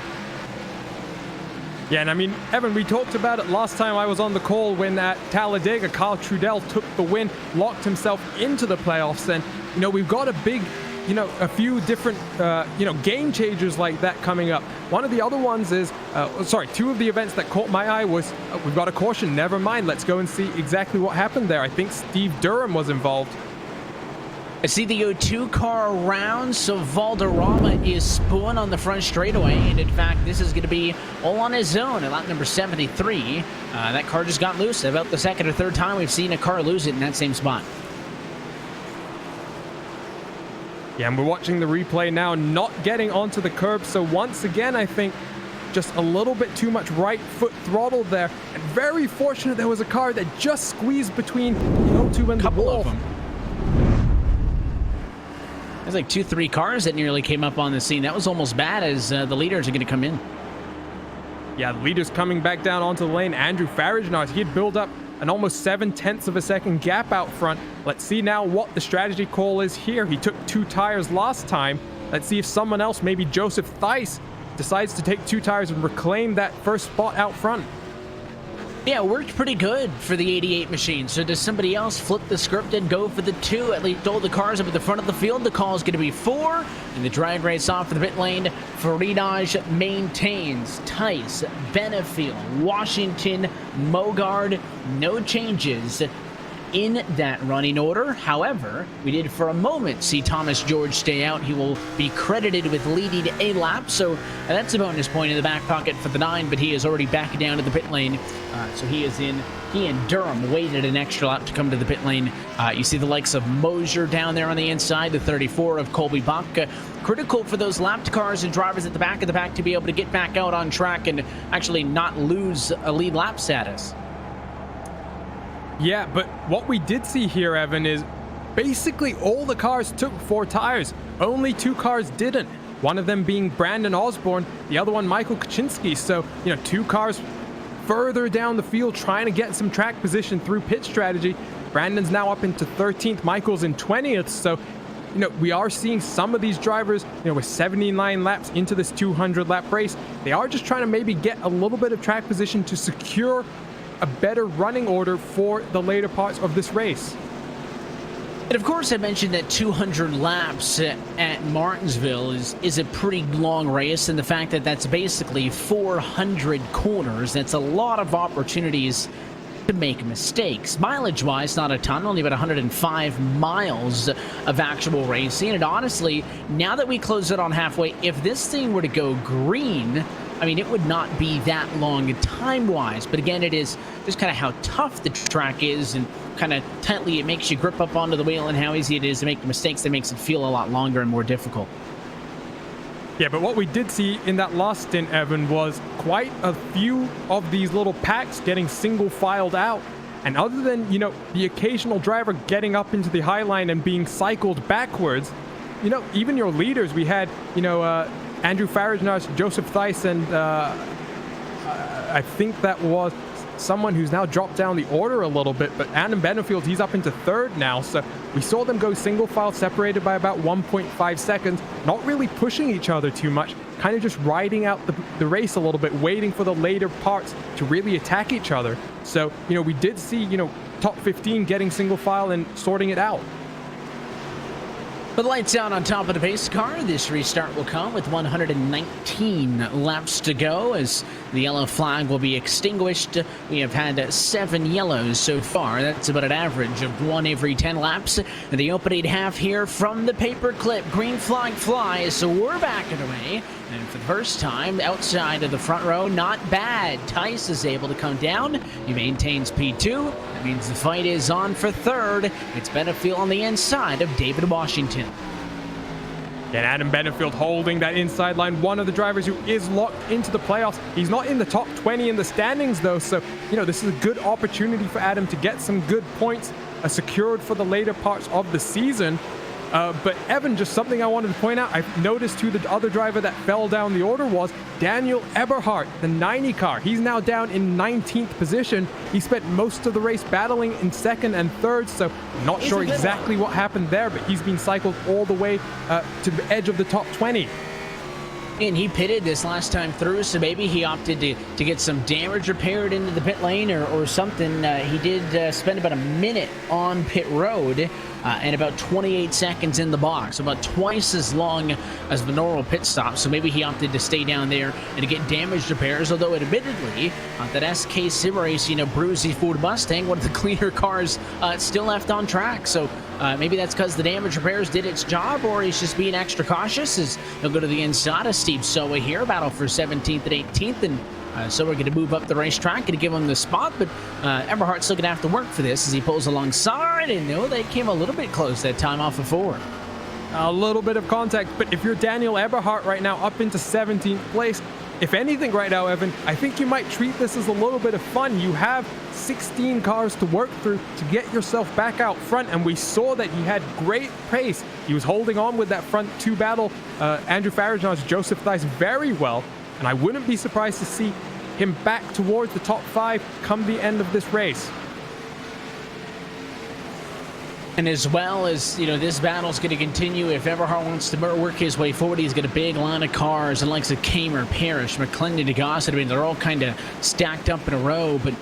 Yeah, and I mean, Evan, we talked about it last time I was on the call when at Talladega, Kyle Trudell took the win, locked himself into the playoffs. And, we've got a big, a few different, game changers like that coming up. One of the other ones is, two of the events that caught my eye was, we've got a caution, never mind. Let's go and see exactly what happened there. I think Steve Durham was involved. I see the O2 car around, so Valderrama is spun on the front straightaway, and in fact, this is going to be all on his own at lap number 73. That car just got loose. About the second or third time we've seen a car lose it in that same spot. Yeah, and we're watching the replay now, not getting onto the curb, so once again, I think just a little bit too much right foot throttle there, and very fortunate there was a car that just squeezed between the O2 and the wall. There's like 2-3 cars that nearly came up on the scene. That was almost bad, as the leaders are going to come in. Yeah, the leaders coming back down onto the lane. Andrew Farage, now he had built up an almost 0.7 of a second gap out front. Let's see now what the strategy call is here. He took 2 tires last time. Let's see if someone else, maybe Joseph Theis, decides to take 2 tires and reclaim that first spot out front. Yeah, it worked pretty good for the 88 machine. So does somebody else flip the script and go for the 2? At least all the cars up at the front of the field. The call is going to be 4. And the drag race off for the pit lane. Faridaj maintains. Tice, Benefield, Washington, Mogard. No changes in that running order. However, we did for a moment see Thomas George stay out. He will be credited with leading a lap, so that's a bonus point in the back pocket for the 9, but he is already back down to the pit lane. So he is in. He and Durham waited an extra lap to come to the pit lane. You see the likes of Mosier down there on the inside, the 34 of Colby Buck. Critical for those lapped cars and drivers at the back of the pack to be able to get back out on track and actually not lose a lead lap status. Yeah, but what we did see here, Evan, is basically all the cars took 4 tires. Only 2 cars didn't. One of them being Brandon Osborne, the other one Michael Kaczynski. So, 2 cars further down the field trying to get some track position through pit strategy. Brandon's now up into 13th, Michael's in 20th. So, we are seeing some of these drivers, with 79 laps into this 200 lap race. They are just trying to maybe get a little bit of track position to secure a better running order for the later parts of this race. And of course, I mentioned that 200 laps at Martinsville is a pretty long race, and the fact that that's basically 400 corners, that's a lot of opportunities to make mistakes. Mileage-wise, not a ton, only about 105 miles of actual racing. And honestly, now that we close it on halfway, if this thing were to go green, I mean, it would not be that long time-wise. But again, it is just kind of how tough the track is and kind of tightly it makes you grip up onto the wheel and how easy it is to make the mistakes that makes it feel a lot longer and more difficult. Yeah, but what we did see in that last stint, Evan, was quite a few of these little packs getting single-filed out. And other than, the occasional driver getting up into the high line and being cycled backwards, even your leaders, we had, Andrew Farage, Joseph Theis, and I think that was someone who's now dropped down the order a little bit, but Adam Benefield, he's up into 3rd now. So we saw them go single file, separated by about 1.5 seconds, not really pushing each other too much. kind of just riding out the race a little bit, waiting for the later parts to really attack each other. So, we did see, top 15 getting single file and sorting it out. But lights out on top of the pace car. This restart will come with 119 laps to go as the yellow flag will be extinguished. We have had 7 yellows so far. That's about an average of 1 every 10 laps. And the opening half here from the paperclip. Green flag flies, so we're backing away. And for the first time outside of the front row, not bad. Tice is able to come down. He maintains P2. That means the fight is on for third. It's Benefield on the inside of David Washington. And Adam Benefield holding that inside line, one of the drivers who is locked into the playoffs. He's not in the top 20 in the standings, though, so, this is a good opportunity for Adam to get some good points secured for the later parts of the season. But Evan, just something I wanted to point out, I've noticed who the other driver that fell down the order was, Daniel Eberhardt, the 90 car. He's now down in 19th position. He spent most of the race battling in second and third, so not sure exactly what happened there, but he's been cycled all the way to the edge of the top 20. And he pitted this last time through, so maybe he opted to get some damage repaired into the pit lane or something. He did spend about a minute on pit road and about 28 seconds in the box, about twice as long as the normal pit stop. So maybe he opted to stay down there and to get damage repairs, although admittedly, that SK Sim Racing, Bruzy Ford Mustang, one of the cleaner cars still left on track. So maybe that's because the damage repairs did its job, or he's just being extra cautious as he'll go to the inside of Steve Soa here, battle for 17th and 18th, and so we're going to move up the racetrack and give him the spot, but Eberhardt's still going to have to work for this as he pulls alongside, and they came a little bit close that time off of 4. A little bit of contact, but if you're Daniel Eberhardt right now up into 17th place, if anything right now, Evan, I think you might treat this as a little bit of fun. You have 16 cars to work through to get yourself back out front, and we saw that he had great pace. He was holding on with that front 2 battle, Andrew Farragon's Joseph Thies, very well, and I wouldn't be surprised to see him back towards the top 5 come the end of this race. And as well as, this battle's going to continue. If Eberhardt wants to work his way forward, he's got a big line of cars and likes of Kamer, Parrish, McClendon, DeGossett. They're all kind of stacked up in a row, but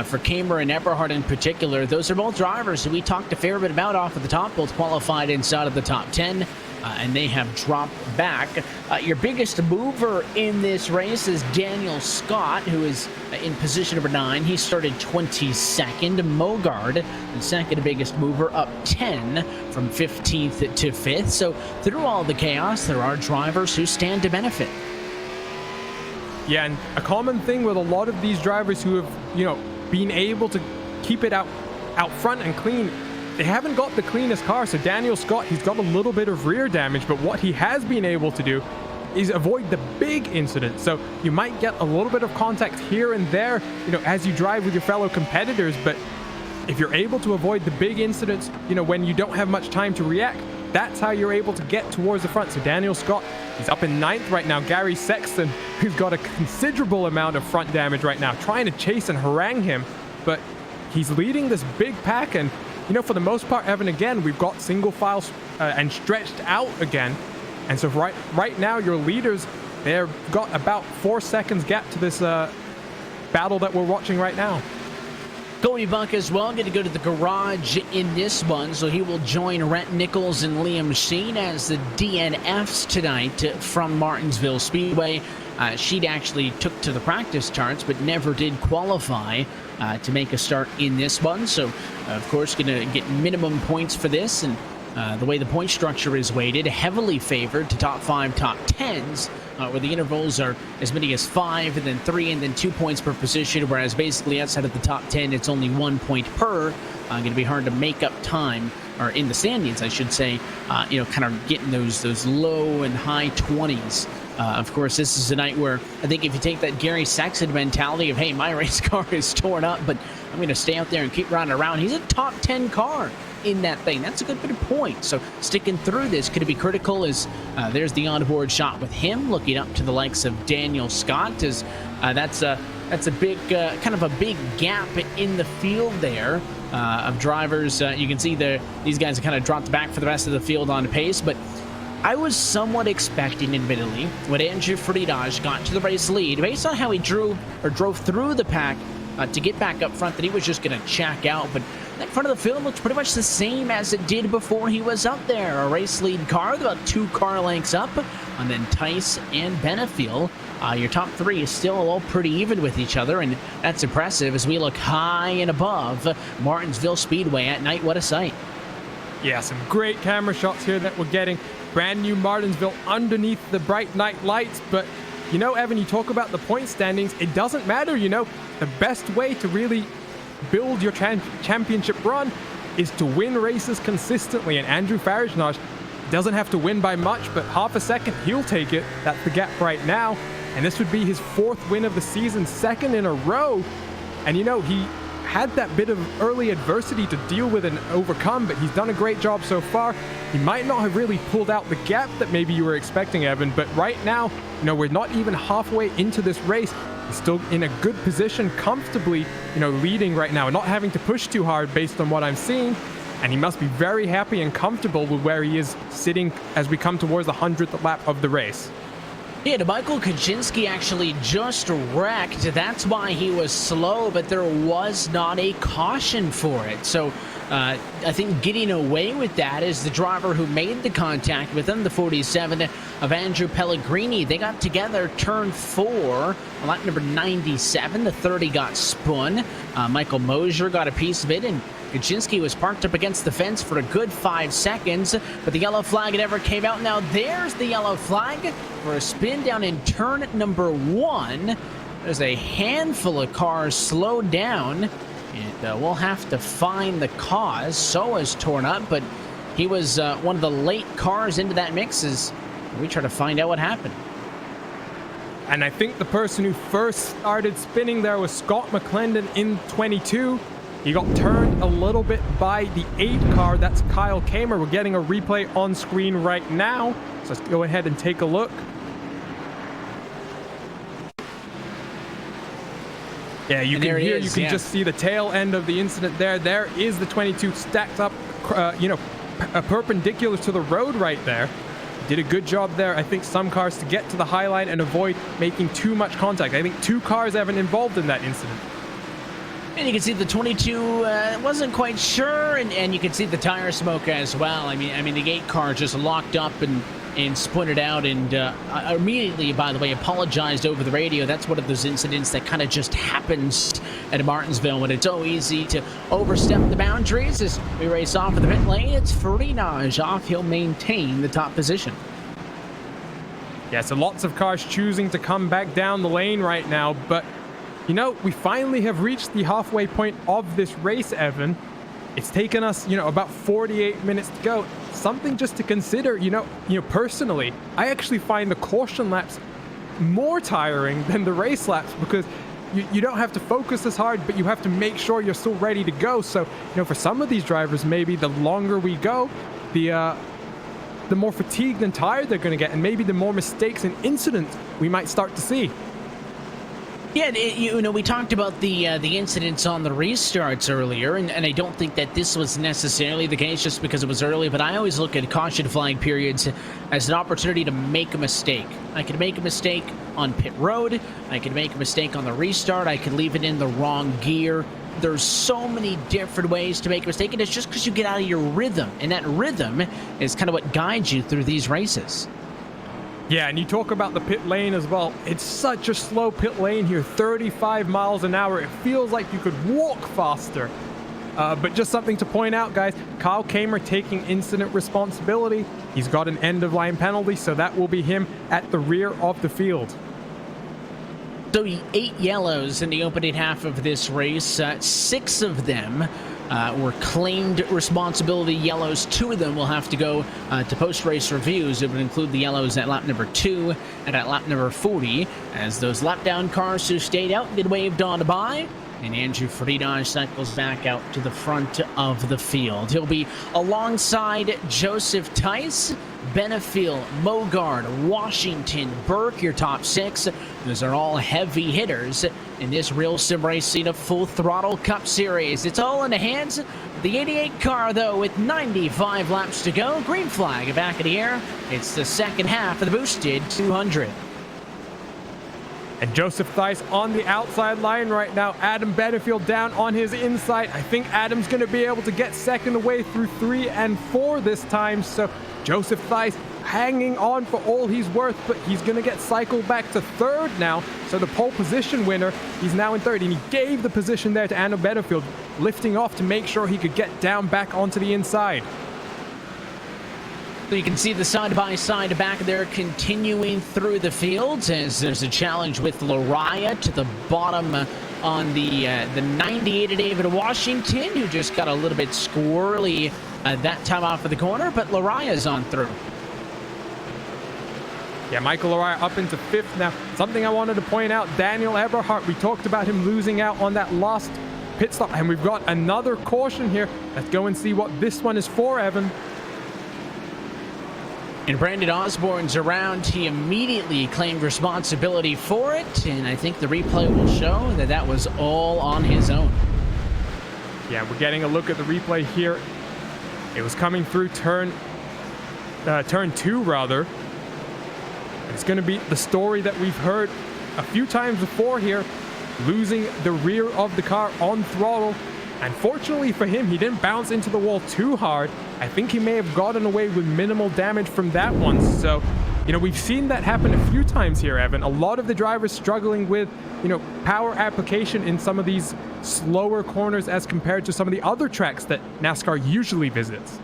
for Kamer and Eberhardt in particular, those are both drivers who we talked a fair bit about off of the top, both qualified inside of the top 10. And they have dropped back. Your biggest mover in this race is Daniel Scott, who is in position number 9. He started 22nd. Mogard, the second biggest mover, up 10 from 15th to 5th. So through all the chaos, there are drivers who stand to benefit. Yeah, and a common thing with a lot of these drivers who have, been able to keep it out front and clean, they haven't got the cleanest car. So Daniel Scott, he's got a little bit of rear damage, but what he has been able to do is avoid the big incidents. So you might get a little bit of contact here and there, as you drive with your fellow competitors, but if you're able to avoid the big incidents, when you don't have much time to react, that's how you're able to get towards the front. So Daniel Scott, he's up in 9th right now. Gary Sexton, who's got a considerable amount of front damage right now, trying to chase and harangue him, but he's leading this big pack. And for the most part, Evan, again, we've got single files and stretched out again. And so right now, your leaders, they've got about 4 seconds gap to this battle that we're watching right now. Cody Buck as well going to go to the garage in this one, so he will join Rhett Nichols and Liam Sheen as the DNFs tonight from Martinsville Speedway. She'd actually took to the practice charts, but never did qualify to make a start in this one. So, of course, going to get minimum points for this. And the way the point structure is weighted, heavily favored to top 5, top 10s, where the intervals are as many as 5 and then 3 and then 2 points per position, whereas basically outside of the top 10, it's only 1 point per. Going to be hard to make up time, or in the standings, I should say, kind of getting those low and high 20s. Of course, this is a night where I think if you take that Gary Sexton mentality of, hey, my race car is torn up, but I'm going to stay out there and keep riding around. He's a top 10 car in that thing. That's a good bit of points. So sticking through this could be critical as there's the onboard shot with him looking up to the likes of Daniel Scott. As that's a big kind of a big gap in the field there of drivers. You can see these guys have kind of dropped back for the rest of the field on pace, but I was somewhat expecting, admittedly, when Andrew Friedage got to the race lead, based on how he drove through the pack to get back up front, that he was just going to check out. But that front of the field looks pretty much the same as it did before he was up there. A race lead car, about 2 car lengths up, and then Tice and Benefiel. Your top 3 is still all pretty even with each other, and that's impressive as we look high and above Martinsville Speedway at night. What a sight. Yeah, some great camera shots here that we're getting. Brand new Martinsville underneath the bright night lights. But, you know, Evan, you talk about the point standings. It doesn't matter, you know. The best way to really build your championship run is to win races consistently. And Andrew Friedage doesn't have to win by much, but half a second, he'll take it. That's the gap right now. And this would be his 4th win of the season, 2nd in a row. And, you know, he had that bit of early adversity to deal with and overcome, but he's done a great job so far. He might not have really pulled out the gap that maybe you were expecting, Evan, but right now, you know, we're not even halfway into this race. He's still in a good position, comfortably, you know, leading right now and not having to push too hard based on what I'm seeing. And he must be very happy and comfortable with where he is sitting as we come towards the 100th lap of the race. Yeah, Michael Kaczynski actually just wrecked. That's why he was slow, but there was not a caution for it. So I think getting away with that is the driver who made the contact with him, the 47 of Andrew Pellegrini. They got together turn 4 on lap number 97. The 30 got spun. Michael Mosier got a piece of it, and Kaczynski was parked up against the fence for a good 5 seconds, but the yellow flag never came out. Now there's the yellow flag for a spin down in turn number 1. There's a handful of cars slowed down, and we'll have to find the cause. Soa's torn up, but he was one of the late cars into that mix as we try to find out what happened. And I think the person who first started spinning there was Scott McClendon in 22. He got turned a little bit by the 8 car. That's Kyle Kamer. We're getting a replay on screen right now. So let's go ahead and take a look. Yeah, you can just see the tail end of the incident there. There is the 22 stacked up, you know, perpendicular to the road right there. Did a good job there. I think some cars to get to the high line and avoid making too much contact. I think 2 cars have been involved in that incident. And you can see the 22 wasn't quite sure, and you can see the tire smoke as well. I mean, the 8 car just locked up and spun it out, and immediately, by the way, apologized over the radio. That's one of those incidents that kind of just happens at Martinsville when it's so easy to overstep the boundaries. As we race off of the pit lane, it's Friedage off. He'll maintain the top position. Yeah, so lots of cars choosing to come back down the lane right now, but you know, we finally have reached the halfway point of this race, Evan. It's taken us, you know, about 48 minutes to go. Something just to consider, you know, personally, I actually find the caution laps more tiring than the race laps because you don't have to focus as hard, but you have to make sure you're still ready to go. So, you know, for some of these drivers, maybe the longer we go, the more fatigued and tired they're going to get, and maybe the more mistakes and incidents we might start to see. Yeah, you know, we talked about the incidents on the restarts earlier, and I don't think that this was necessarily the case just because it was early, but I always look at caution flag periods as an opportunity to make a mistake. I could make a mistake on pit road, I could make a mistake on the restart, I could leave it in the wrong gear. There's so many different ways to make a mistake, and it's just because you get out of your rhythm, and that rhythm is kind of what guides you through these races. Yeah, and you talk about the pit lane as well. It's such a slow pit lane here, 35 miles an hour. It feels like you could walk faster. But just something to point out, guys, Kyle Kamer taking incident responsibility. He's got an end-of-line penalty, so that will be him at the rear of the field. So 8 yellows in the opening half of this race. 6 of them were claimed responsibility yellows. 2 of them will have to go to post-race reviews. It would include the yellows at lap number 2 and at lap number 40, as those lap-down cars who stayed out did waved on by. And Andrew Friedage cycles back out to the front of the field. He'll be alongside Joseph Tice, Benefiel, Mogard, Washington, Burke, your top 6. Those are all heavy hitters in this Real Sim Racing Full Throttle Cup Series. It's all in the hands of The 88 car, though, with 95 laps to go. Green flag back in the air. It's the second half of the boosted 200. And Joseph Theis on the outside line right now. Adam Benefield down on his inside. I think Adam's going to be able to get second away through 3 and 4 this time. So Joseph Theis hanging on for all he's worth, but he's going to get cycled back to third now. So the pole position winner, he's now in third, and he gave the position there to Adam Benefield, lifting off to make sure he could get down back onto the inside. So you can see the side-by-side back there continuing through the fields as there's a challenge with Lariah to the bottom on the 98 of David Washington, who just got a little bit squirrely that time off of the corner, but Lariah's on through. Yeah, Michael Lariah up into 5th now. Something I wanted to point out, Daniel Eberhardt, we talked about him losing out on that last pit stop, and we've got another caution here. Let's go and see what this one is for, Evan. And Brandon Osborne's around. He immediately claimed responsibility for it, and I think the replay will show that that was all on his own. Yeah, we're getting a look at the replay here. It was coming through turn 2, rather. It's going to be the story that we've heard a few times before here, losing the rear of the car on throttle. And fortunately for him, he didn't bounce into the wall too hard. I think he may have gotten away with minimal damage from that one. So, you know, we've seen that happen a few times here, Evan. A lot of the drivers struggling with, you know, power application in some of these slower corners as compared to some of the other tracks that NASCAR usually visits.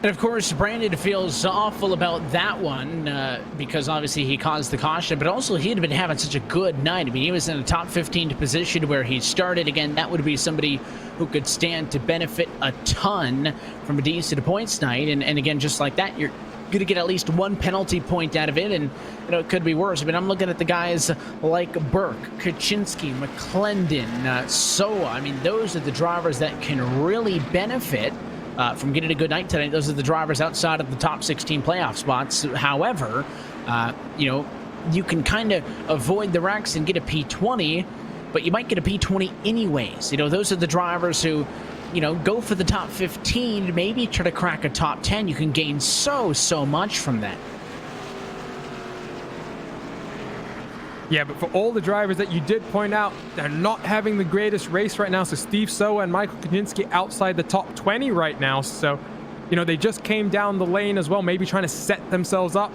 And of course, Brandon feels awful about that one because obviously he caused the caution, but also he had been having such a good night. I mean, he was in a top 15 position where he started. Again, that would be somebody who could stand to benefit a ton from a decent points night. And again, just like that, you're going to get at least 1 penalty point out of it, and you know it could be worse. I mean, I'm looking at the guys like Burke, Kaczynski, McClendon, Soa. I mean, those are the drivers that can really benefit from getting a good night tonight. Those are the drivers outside of the top 16 playoff spots. However, you know, you can kind of avoid the wrecks and get a P20, but you might get a P20 anyways. You know, those are the drivers who, you know, go for the top 15, maybe try to crack a top 10. You can gain so much from that. Yeah, but for all the drivers that you did point out, they're not having the greatest race right now. So Steve Soa and Michael Kaczynski outside the top 20 right now. So, you know, they just came down the lane as well, maybe trying to set themselves up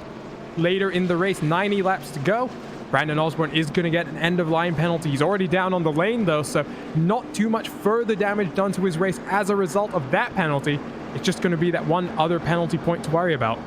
later in the race. 90 laps to go. Brandon Osborne is going to get an end-of-line penalty. He's already down on the lane, though, so not too much further damage done to his race as a result of that penalty. It's just going to be that one other penalty point to worry about.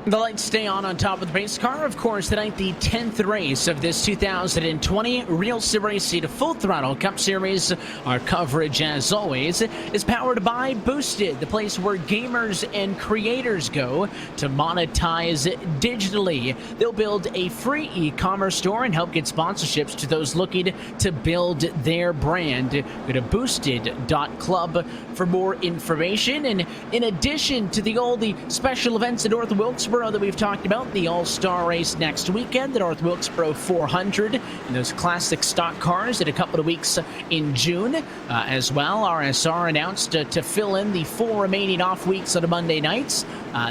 The lights stay on top of the pace car. Of course, tonight, the 10th race of this 2020 RealSimRacing Full Throttle Cup Series. Our coverage, as always, is powered by Boosted, the place where gamers and creators go to monetize digitally. They'll build a free e-commerce store and help get sponsorships to those looking to build their brand. Go to boosted.club for more information. And in addition to the special events in North Wilkesboro that we've talked about, the All-Star Race next weekend, the North Wilkesboro 400, and those classic stock cars in a couple of weeks in June. As well, RSR announced to fill in the 4 remaining off weeks on the Monday nights.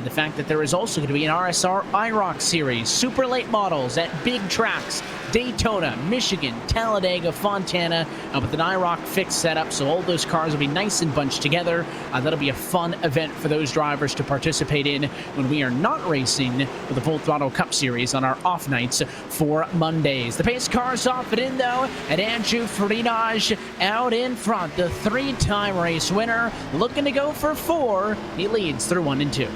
The fact that there is also going to be an RSR IROC series, super late models at big tracks, Daytona, Michigan, Talladega, Fontana, with an IROC fixed setup, so all those cars will be nice and bunched together. That'll be a fun event for those drivers to participate in when we are not racing with the Full Throttle Cup Series on our off nights for Mondays. The pace cars off and in, though, and Andrew Frinage out in front, the 3-time race winner, looking to go for 4. He leads through 1 and 2.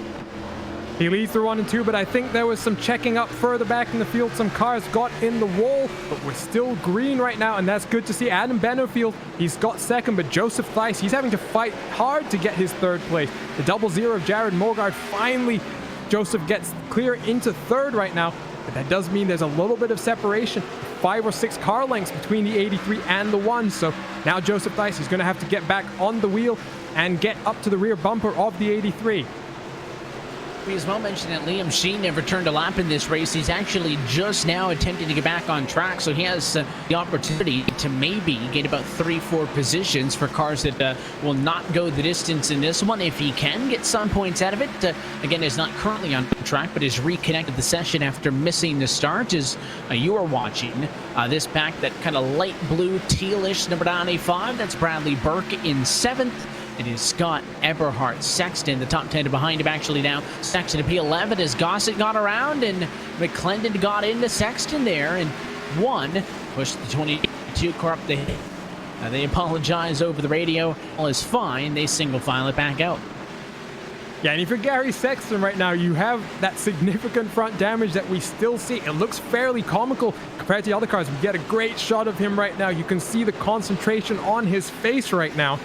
He leads through 1 and 2, but I think there was some checking up further back in the field. Some cars got in the wall, but we're still green right now, and that's good to see. Adam Benefield, he's got second, but Joseph Theis, he's having to fight hard to get his 3rd place. The 0-0 of Jared Morgard, finally, Joseph gets clear into 3rd right now, but that does mean there's a little bit of separation, 5 or 6 car lengths between the 83 and the 1, so now Joseph Theis, he's going to have to get back on the wheel and get up to the rear bumper of the 83. We as well mentioned that Liam Sheen never turned a lap in this race. He's actually just now attempting to get back on track, so he has the opportunity to maybe get about 3-4 positions for cars that will not go the distance in this one. If he can get some points out of it, again, is not currently on track, but has reconnected the session after missing the start. As you are watching this pack, that kind of light blue, tealish number 95, that's Bradley Burke in 7th. It is Scott Eberhardt, Sexton, the top 10 behind him actually now. Sexton to P11 as Gossett got around and McClendon got into Sexton there and won. Pushed the 22 car up the hill. They apologize over the radio. All is fine. They single file it back out. Yeah, and if you're Gary Sexton right now, you have that significant front damage that we still see. It looks fairly comical compared to the other cars. We get a great shot of him right now. You can see the concentration on his face right now.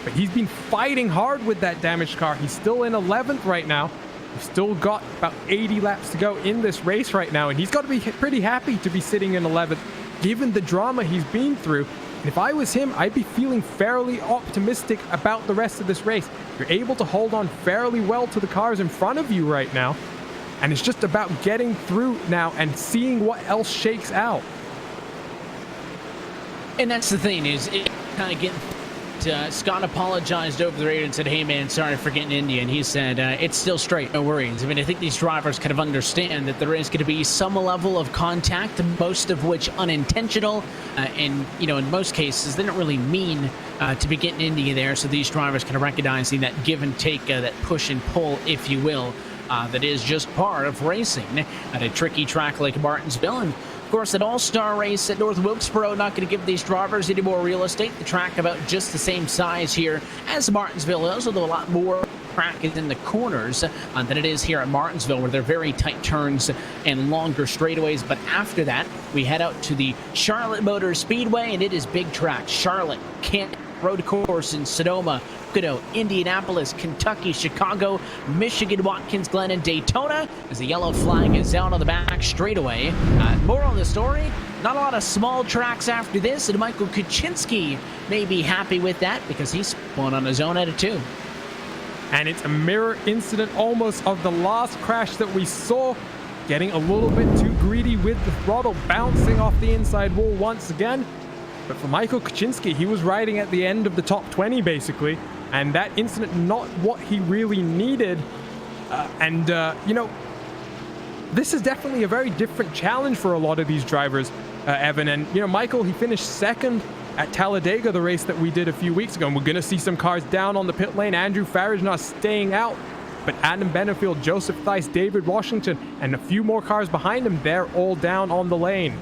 But he's been fighting hard with that damaged car. He's still in 11th right now. He's still got about 80 laps to go in this race right now. And he's got to be pretty happy to be sitting in 11th, given the drama he's been through. And if I was him, I'd be feeling fairly optimistic about the rest of this race. You're able to hold on fairly well to the cars in front of you right now. And it's just about getting through now and seeing what else shakes out. And that's the thing, is it kind of getting... Scott apologized over the radio and said, hey man, sorry for getting India, and he said it's still straight, no worries. I mean, I think these drivers kind of understand that there is going to be some level of contact, most of which unintentional, and you know, in most cases they don't really mean to be getting India there, so these drivers kind of recognizing that give and take, that push and pull, if you will, that is just part of racing at a tricky track like Martinsville. And of course, an all-star race at North Wilkesboro, not going to give these drivers any more real estate. The track about just the same size here as Martinsville is, although a lot more track is in the corners than it is here at Martinsville, where they're very tight turns and longer straightaways. But after that, we head out to the Charlotte Motor Speedway, and it is big track. Charlotte, Kent Road Course in Sonoma, Pocono, Indianapolis, Kentucky, Chicago, Michigan, Watkins Glen, and Daytona, as the yellow flag is out on the back straightaway. Moral of the story, not a lot of small tracks after this, and Michael Kuczynski may be happy with that because he's going on his own at it too. And it's a mirror incident almost of the last crash that we saw, getting a little bit too greedy with the throttle, bouncing off the inside wall once again. But for Michael Kuczynski, he was riding at the end of the top 20 basically, and that incident not what he really needed. You know, this is definitely a very different challenge for a lot of these drivers, Evan. And you know, Michael, he finished second at Talladega, the race that we did a few weeks ago, and we're going to see some cars down on the pit lane. Andrew Farage not staying out, but Adam Benefield, Joseph Theis, David Washington, and a few more cars behind him, they're all down on the lane.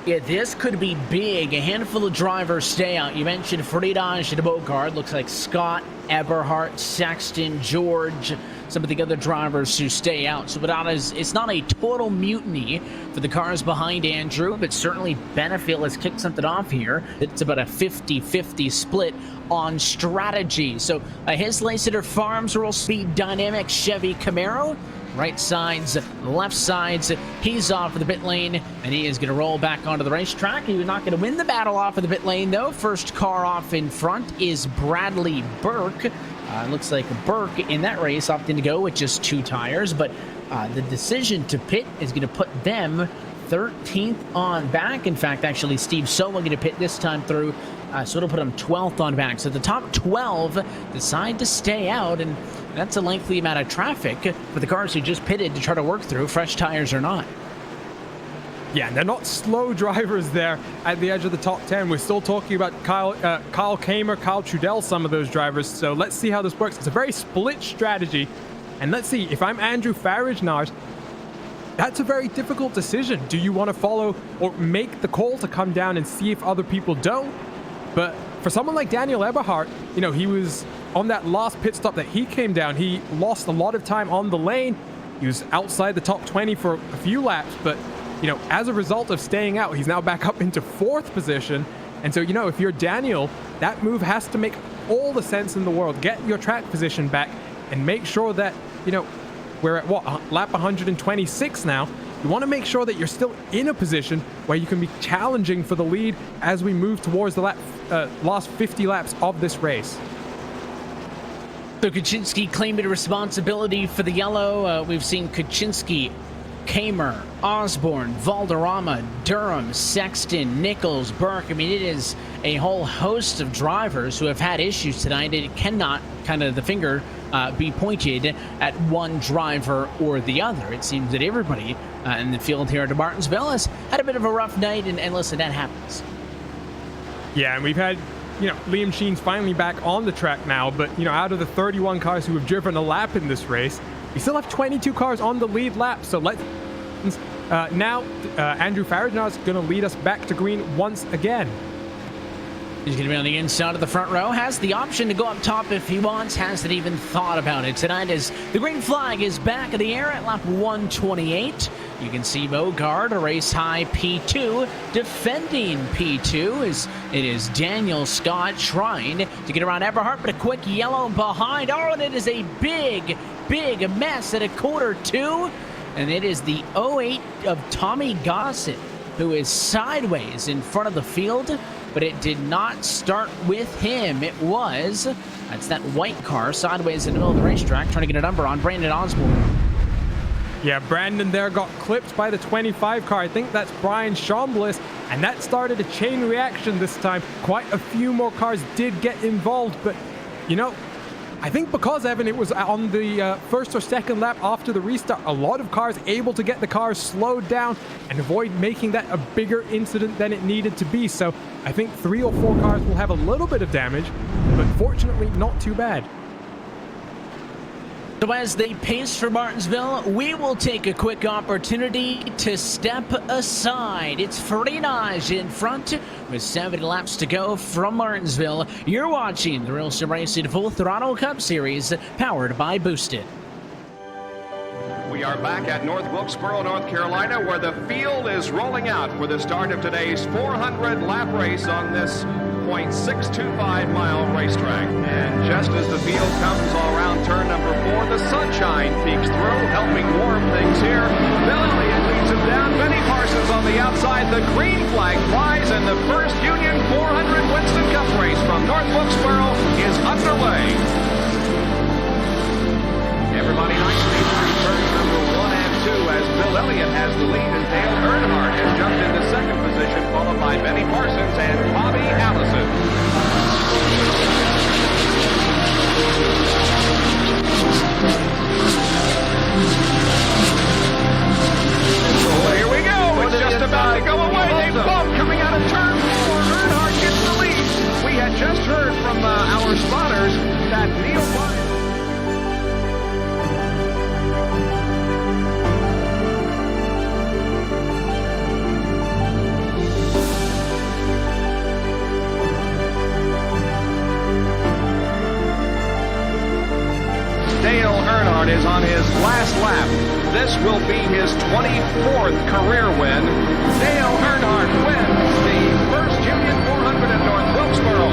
Yeah, this could be big. A handful of drivers stay out. You mentioned Friedage and Bogard. Looks like Scott, Eberhardt, Sexton, George, some of the other drivers who stay out. So it's not a total mutiny for the cars behind Andrew, but certainly Benefield has kicked something off here. It's about a 50-50 split on strategy. So his Layseter Farms Roll Speed Dynamic Chevy Camaro. Right sides, left sides, he's off of the pit lane, and he is going to roll back onto the racetrack. He's not going to win the battle off of the pit lane, though. First car off in front is Bradley Burke. Looks like Burke in that race opting to go with just 2 tires, but the decision to pit is going to put them 13th on back. In fact, actually, Steve Soma going to pit this time through, so it'll put him 12th on back. So the top 12 decide to stay out, and that's a lengthy amount of traffic for the cars who just pitted to try to work through, fresh tires or not. Yeah, and they're not slow drivers there at the edge of the top 10. We're still talking about Kyle Kamer, Kyle Trudell, some of those drivers. So let's see how this works. It's a very split strategy. And let's see, if I'm Andrew Farage now, that's a very difficult decision. Do you want to follow or make the call to come down and see if other people don't? But for someone like Daniel Eberhardt, you know, he was on that last pit stop that he came down. He lost a lot of time on the lane. He was outside the top 20 for a few laps, but you know, as a result of staying out, he's now back up into 4th position. And so, you know, if you're Daniel, that move has to make all the sense in the world. Get your track position back and make sure that, you know, we're at what, lap 126 now. You want to make sure that you're still in a position where you can be challenging for the lead as we move towards the last 50 laps of this race. So Kuczynski claiming responsibility for the yellow. We've seen Kuczynski, Kamer, Osborne, Valderrama, Durham, Sexton, Nichols, Burke. I mean, it is a whole host of drivers who have had issues tonight. It cannot the finger be pointed at one driver or the other. It seems that everybody in the field here at Martinsville has had a bit of a rough night, and listen, that happens. Yeah, and we've had, Liam Sheen's finally back on the track now, but, out of the 31 cars who have driven a lap in this race, we still have 22 cars on the lead lap. So now Andrew Faragna's going to lead us back to green once again. He's going to be on the inside of the front row. Has the option to go up top if he wants. Hasn't even thought about it tonight as the green flag is back in the air at lap 128. You can see Bogard, a race high P2. Defending P2 it is Daniel Scott trying to get around Eberhardt, but a quick yellow behind. Oh, and it is a big mess at a quarter two. And it is the 08 of Tommy Gossett who is sideways in front of the field. But it did not start with him. That's that white car sideways in the middle of the racetrack trying to get a number on Brandon Osborne. Yeah, Brandon there got clipped by the 25 car. I think that's Brian Chambliss, and that started a chain reaction this time. Quite a few more cars did get involved, but, I think because, Evan, it was on the first or second lap after the restart, a lot of cars able to get the cars slowed down and avoid making that a bigger incident than it needed to be. So I think 3 or 4 cars will have a little bit of damage, but fortunately not too bad. So as they pace for Martinsville, we will take a quick opportunity to step aside. It's Freenage in front with 70 laps to go from Martinsville. You're watching the RealSimRacing Full Throttle Cup Series, powered by Boosted. We are back at North Wilkesboro, North Carolina, where the field is rolling out for the start of today's 400-lap race on this .625-mile racetrack. And just as the field comes all around turn number 4, the sunshine peeks through, helping warm things here. Bill Elliott leads him down. Benny Parsons on the outside. The green flag flies, and the first Union 400 Winston Cup race from North Wilkesboro is underway. Everybody nicely through turns number 1 and 2 as Bill Elliott has the lead and Dale Earnhardt has jumped into second position, followed by Benny Parsons and Bobby Allison. So here we go. It's just about to go away. They bump coming out of turn 4. Earnhardt gets the lead. We had just heard from our spotters that Neil Bynum. Dale Earnhardt is on his last lap. This will be his 24th career win. Dale Earnhardt wins the first Union 400 at North Wilkesboro.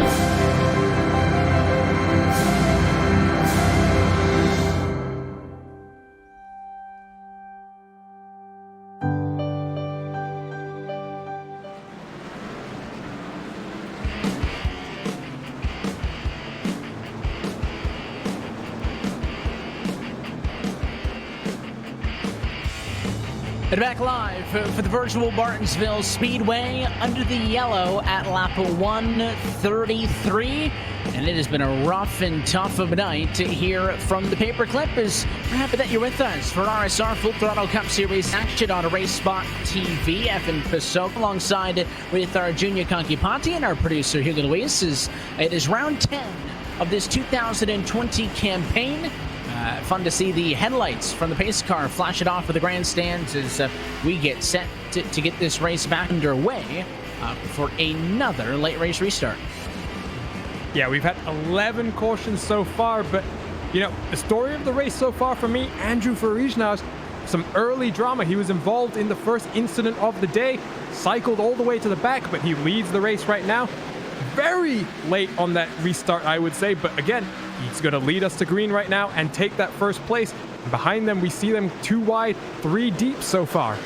And back live for the virtual Martinsville Speedway under the yellow at lap 133. And it has been a rough and tough of a night here from the paperclip. We're happy that you're with us for RSR Full Throttle Cup Series action on RacespotTV. Evan Pasok alongside with our Junior Kankipati and our producer Hugo Luis. It is round 10 of this 2020 campaign. Fun to see the headlights from the pace car flash it off of the grandstands as we get set to get this race back underway for another late race restart. Yeah, we've had 11 cautions so far, but, the story of the race so far for me, Andrew Faragna's some early drama. He was involved in the first incident of the day, cycled all the way to the back, but he leads the race right now. Very late on that restart, I would say, but again, he's going to lead us to green right now and take that first place. And behind them, we see them 2 wide, 3 deep so far.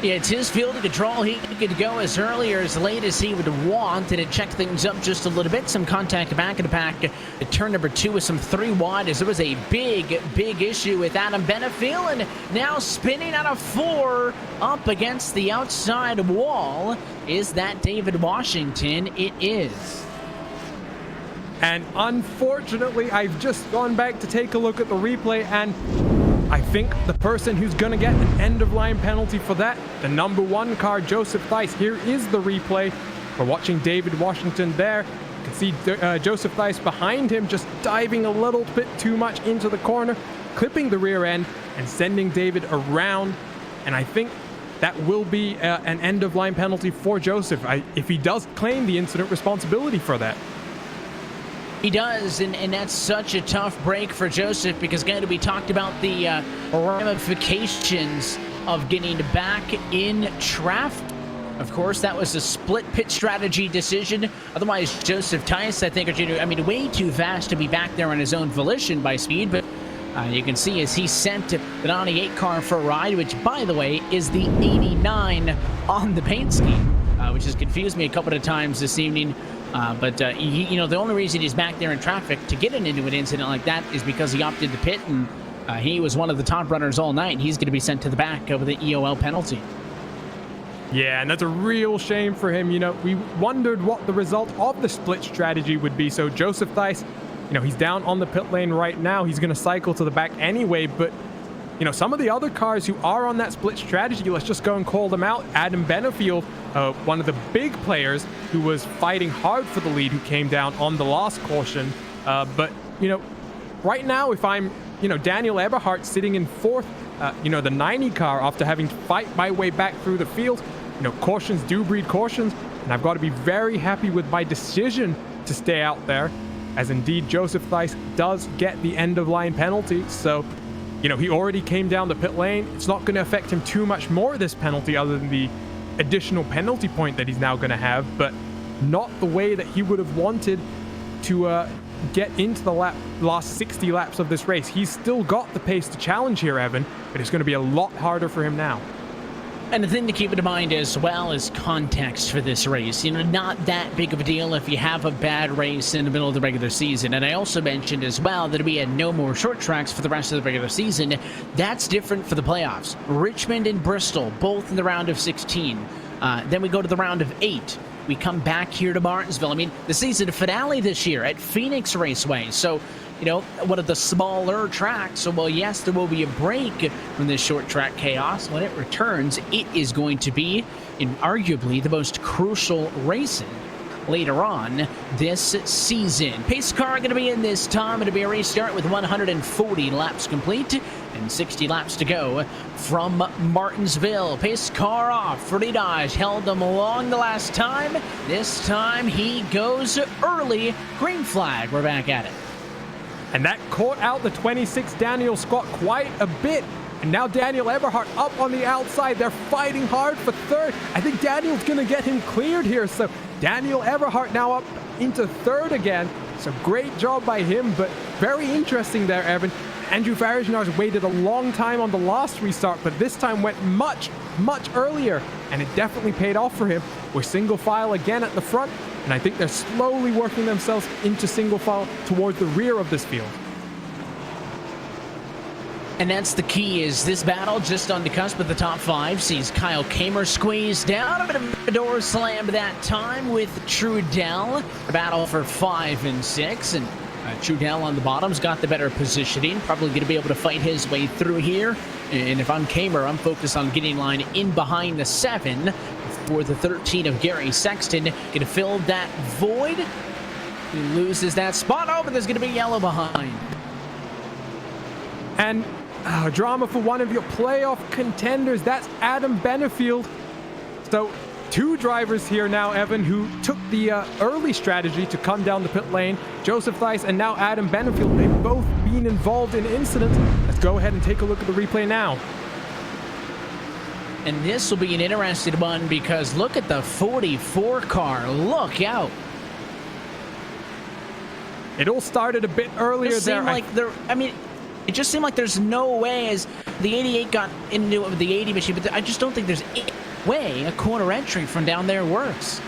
Yeah, it's his field of control. He could go as early or as late as he would want, and it checked things up just a little bit. Some contact back in the pack at turn number 2 with some 3 wide, as there was a big issue with Adam Benefield, and now spinning out of 4 up against the outside wall. Is that David Washington? It is. And unfortunately, I've just gone back to take a look at the replay, and I think the person who's going to get an end-of-line penalty for that, the number 1 car, Joseph Theis. Here is the replay. We're watching David Washington there. You can see Joseph Theis behind him, just diving a little bit too much into the corner, clipping the rear end and sending David around. And I think that will be an end-of-line penalty for Joseph, if he does claim the incident responsibility for that. He does, and that's such a tough break for Joseph, because again, we talked about the ramifications of getting back in traffic. Of course, that was a split pit strategy decision. Otherwise, Joseph Theis, I think, are way too fast to be back there on his own volition by speed. But you can see as he sent the 98 car for a ride, which, by the way, is the 89 on the paint scheme, which has confused me a couple of times this evening. But the only reason he's back there in traffic to get into an incident like that is because he opted to pit, and he was one of the top runners all night. He's going to be sent to the back over the EOL penalty. Yeah, and that's a real shame for him. We wondered what the result of the split strategy would be. So Joseph Theis, he's down on the pit lane right now. He's going to cycle to the back anyway, but some of the other cars who are on that split strategy, let's just go and call them out. Adam Benefield, one of the big players who was fighting hard for the lead, who came down on the last caution. But right now, if I'm, Daniel Eberhardt sitting in 4th, the 90 car, after having to fight my way back through the field, cautions do breed cautions, and I've got to be very happy with my decision to stay out there, as indeed Joseph Theis does get the end-of-line penalty. So, he already came down the pit lane. It's not going to affect him too much more, this penalty, other than the additional penalty point that he's now going to have, but not the way that he would have wanted to get into the last 60 laps of this race. He's still got the pace to challenge here, Evan, but it's going to be a lot harder for him now. And the thing to keep in mind as well is context for this race. Not that big of a deal if you have a bad race in the middle of the regular season. And I also mentioned as well that we had no more short tracks for the rest of the regular season. That's different for the playoffs. Richmond and Bristol, both in the round of 16. Then we go to the round of 8. We come back here to Martinsville. The season finale this year at Phoenix Raceway. So, one of the smaller tracks. So, well, yes, there will be a break from this short track chaos. When it returns, it is going to be, arguably, the most crucial racing later on this season. Pace car going to be in this time. It'll be a restart with 140 laps complete and 60 laps to go from Martinsville. Pace car off. Freddie Dodge held them along the last time. This time he goes early. Green flag. We're back at it. And that caught out the 26 Daniel Scott quite a bit. And now Daniel Eberhardt up on the outside. They're fighting hard for 3rd. I think Daniel's going to get him cleared here. So Daniel Eberhardt now up into 3rd again. So great job by him, but very interesting there, Evan. Andrew Farajnar's waited a long time on the last restart, but this time went much earlier, and it definitely paid off for him. We're single file again at the front, and I think they're slowly working themselves into single file towards the rear of this field. And that's the key, is this battle just on the cusp of the top 5 sees Kyle Kamer squeeze down. A bit of a door slam that time with Trudell. A battle for 5 and 6, and Trudell on the bottom's got the better positioning. Probably going to be able to fight his way through here. And if I'm Kamer, I'm focused on getting line in behind the 7 for the 13 of Gary Sexton. Going to fill that void. He loses that spot. Oh, but there's going to be yellow behind. And drama for one of your playoff contenders. That's Adam Benefield. So 2 drivers here now, Evan, who took the early strategy to come down the pit lane. Joseph Theis and now Adam Benefield. They've both been involved in incidents. Let's go ahead and take a look at the replay now. And this will be an interesting one, because look at the 44 car. Look out. It all started a bit earlier there. It just seemed like there's no way, as the 88 got into the 80 machine, but I just don't think there's any way a corner entry from down there works.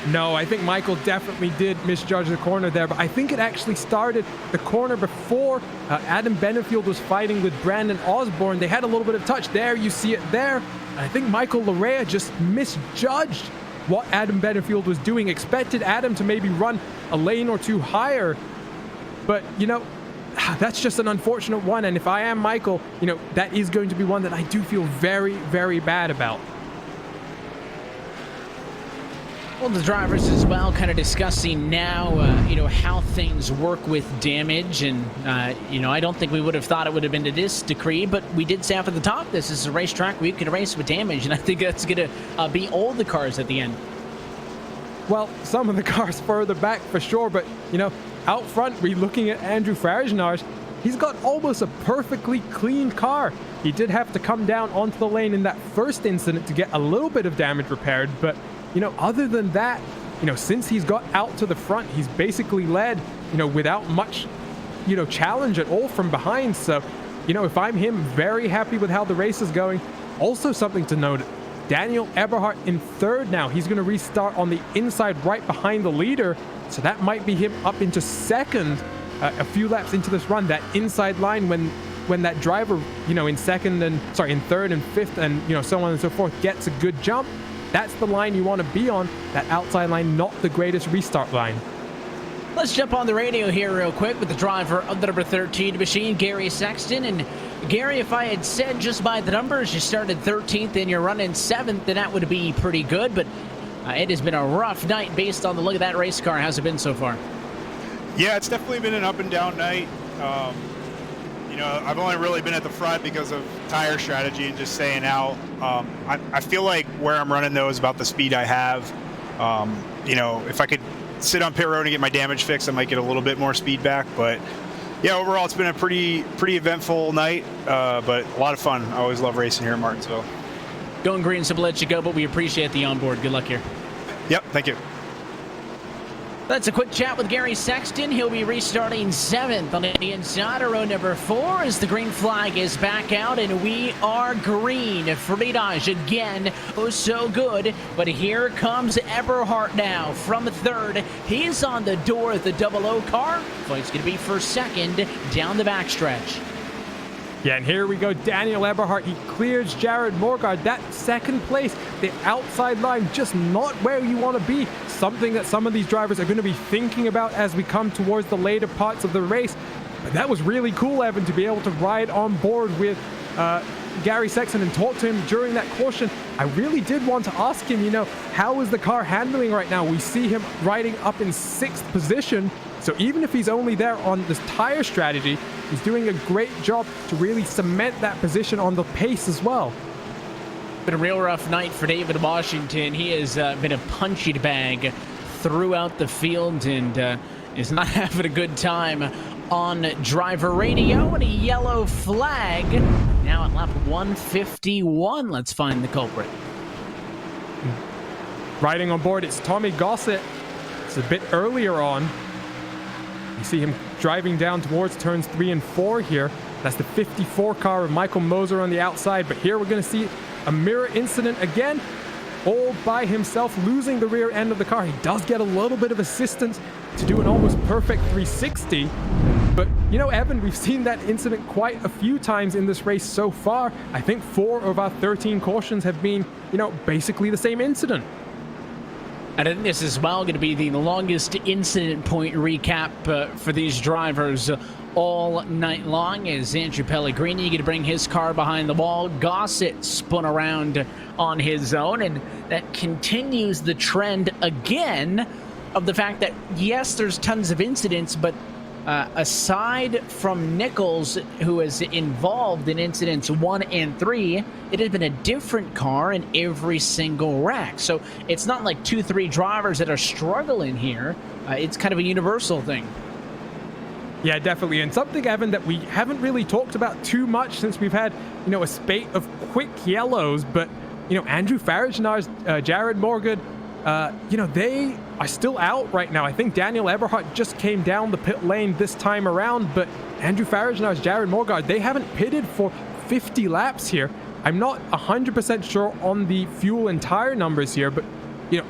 No, I think Michael definitely did misjudge the corner there, but I think it actually started the corner before Adam Benefield was fighting with Brandon Osborne. They had a little bit of touch there. You see it there. And I think Michael Larea just misjudged what Adam Benefield was doing. Expected Adam to maybe run a lane or two higher, but, you know, that's just an unfortunate one. And if I am Michael, you know, that is going to be one that I do feel very, very bad about. Well, the drivers as well kind of discussing now, you know, how things work with damage. And, you know, I don't think we would have thought it would have been to this degree, but we did say off at the top, this is a racetrack where you can race with damage. And I think that's going to be all the cars at the end. Well, some of the cars further back for sure, but, you know, out front, we're looking at Andrew Farajnars. He's got almost a perfectly clean car. He did have to come down onto the lane in that first incident to get a little bit of damage repaired, but you know, other than that, you know, since he's got out to the front, he's basically led, you know, without much, you know, challenge at all from behind. So, you know, if I'm him, very happy with how the race is going. Also something to note, Daniel Eberhardt in third now. He's going to restart on the inside right behind the leader. So that might be him up into second a few laps into this run. That inside line when that driver, you know, in third and fifth and, you know, so on and so forth gets a good jump. That's the line you want to be on, that outside line, not the greatest restart line. Let's jump on the radio here real quick with the driver of the number 13 machine, Gary Sexton. And Gary, if I had said just by the numbers you started 13th and you're running 7th, then that would be pretty good. But it has been a rough night based on the look of that race car. How's it been so far? Yeah, it's definitely been an up and down night. You know, I've only really been at the front because of tire strategy and just staying out. I feel like where I'm running, though, is about the speed I have. You know, if I could sit on pit road and get my damage fixed, I might get a little bit more speed back. But, yeah, overall, it's been a pretty eventful night, but a lot of fun. I always love racing here at Martinsville. Going green, so we'll let you go, but we appreciate the onboard. Good luck here. Yep, thank you. That's a quick chat with Gary Sexton. He'll be restarting 7th on the inside of row number 4 as the green flag is back out, and we are green. Friedage again, oh so good, but here comes Eberhardt now from 3rd. He's on the door of the 00 car. Fight's going to be for 2nd down the backstretch. Yeah, and here we go. Daniel Eberhardt, he clears Jared Morgard. That 2nd place, the outside line, just not where you want to be. Something that some of these drivers are going to be thinking about as we come towards the later parts of the race. But that was really cool, Evan, to be able to ride on board with Gary Sexton and talk to him during that caution. I really did want to ask him, you know, how is the car handling right now? We see him riding up in 6th position. So even if he's only there on this tire strategy, he's doing a great job to really cement that position on the pace as well. Been a real rough night for David Washington. He has been a punching bag throughout the field and is not having a good time on driver radio. And a yellow flag now at lap 151. Let's find the culprit. Riding on board, it's Tommy Gossett. It's a bit earlier on. You see him driving down towards turns 3 and 4 here. That's the 54 car of Michael Moser on the outside. But here we're going to see a mirror incident again, all by himself, losing the rear end of the car. He does get a little bit of assistance to do an almost perfect 360. But, you know, Evan, we've seen that incident quite a few times in this race so far. I think 4 of our 13 cautions have been, you know, basically the same incident. And I think this is well going to be the longest incident point recap for these drivers all night long, as Andrew Pellegrini going to bring his car behind the wall. Gossett spun around on his own, and that continues the trend again of the fact that, yes, there's tons of incidents, but aside from Nichols, who is involved in incidents 1 and 3, it has been a different car in every single wreck. So it's not like 2-3 drivers that are struggling here. It's kind of a universal thing. Yeah, definitely. And something, Evan, that we haven't really talked about too much since we've had, you know, a spate of quick yellows. But, you know, Andrew Farajnars, Jared Morgan, you know, they are still out right now. I think Daniel Eberhardt just came down the pit lane this time around, but Andrew Farajnars, Jared Morgard, they haven't pitted for 50 laps here. I'm not 100% sure on the fuel and tire numbers here, but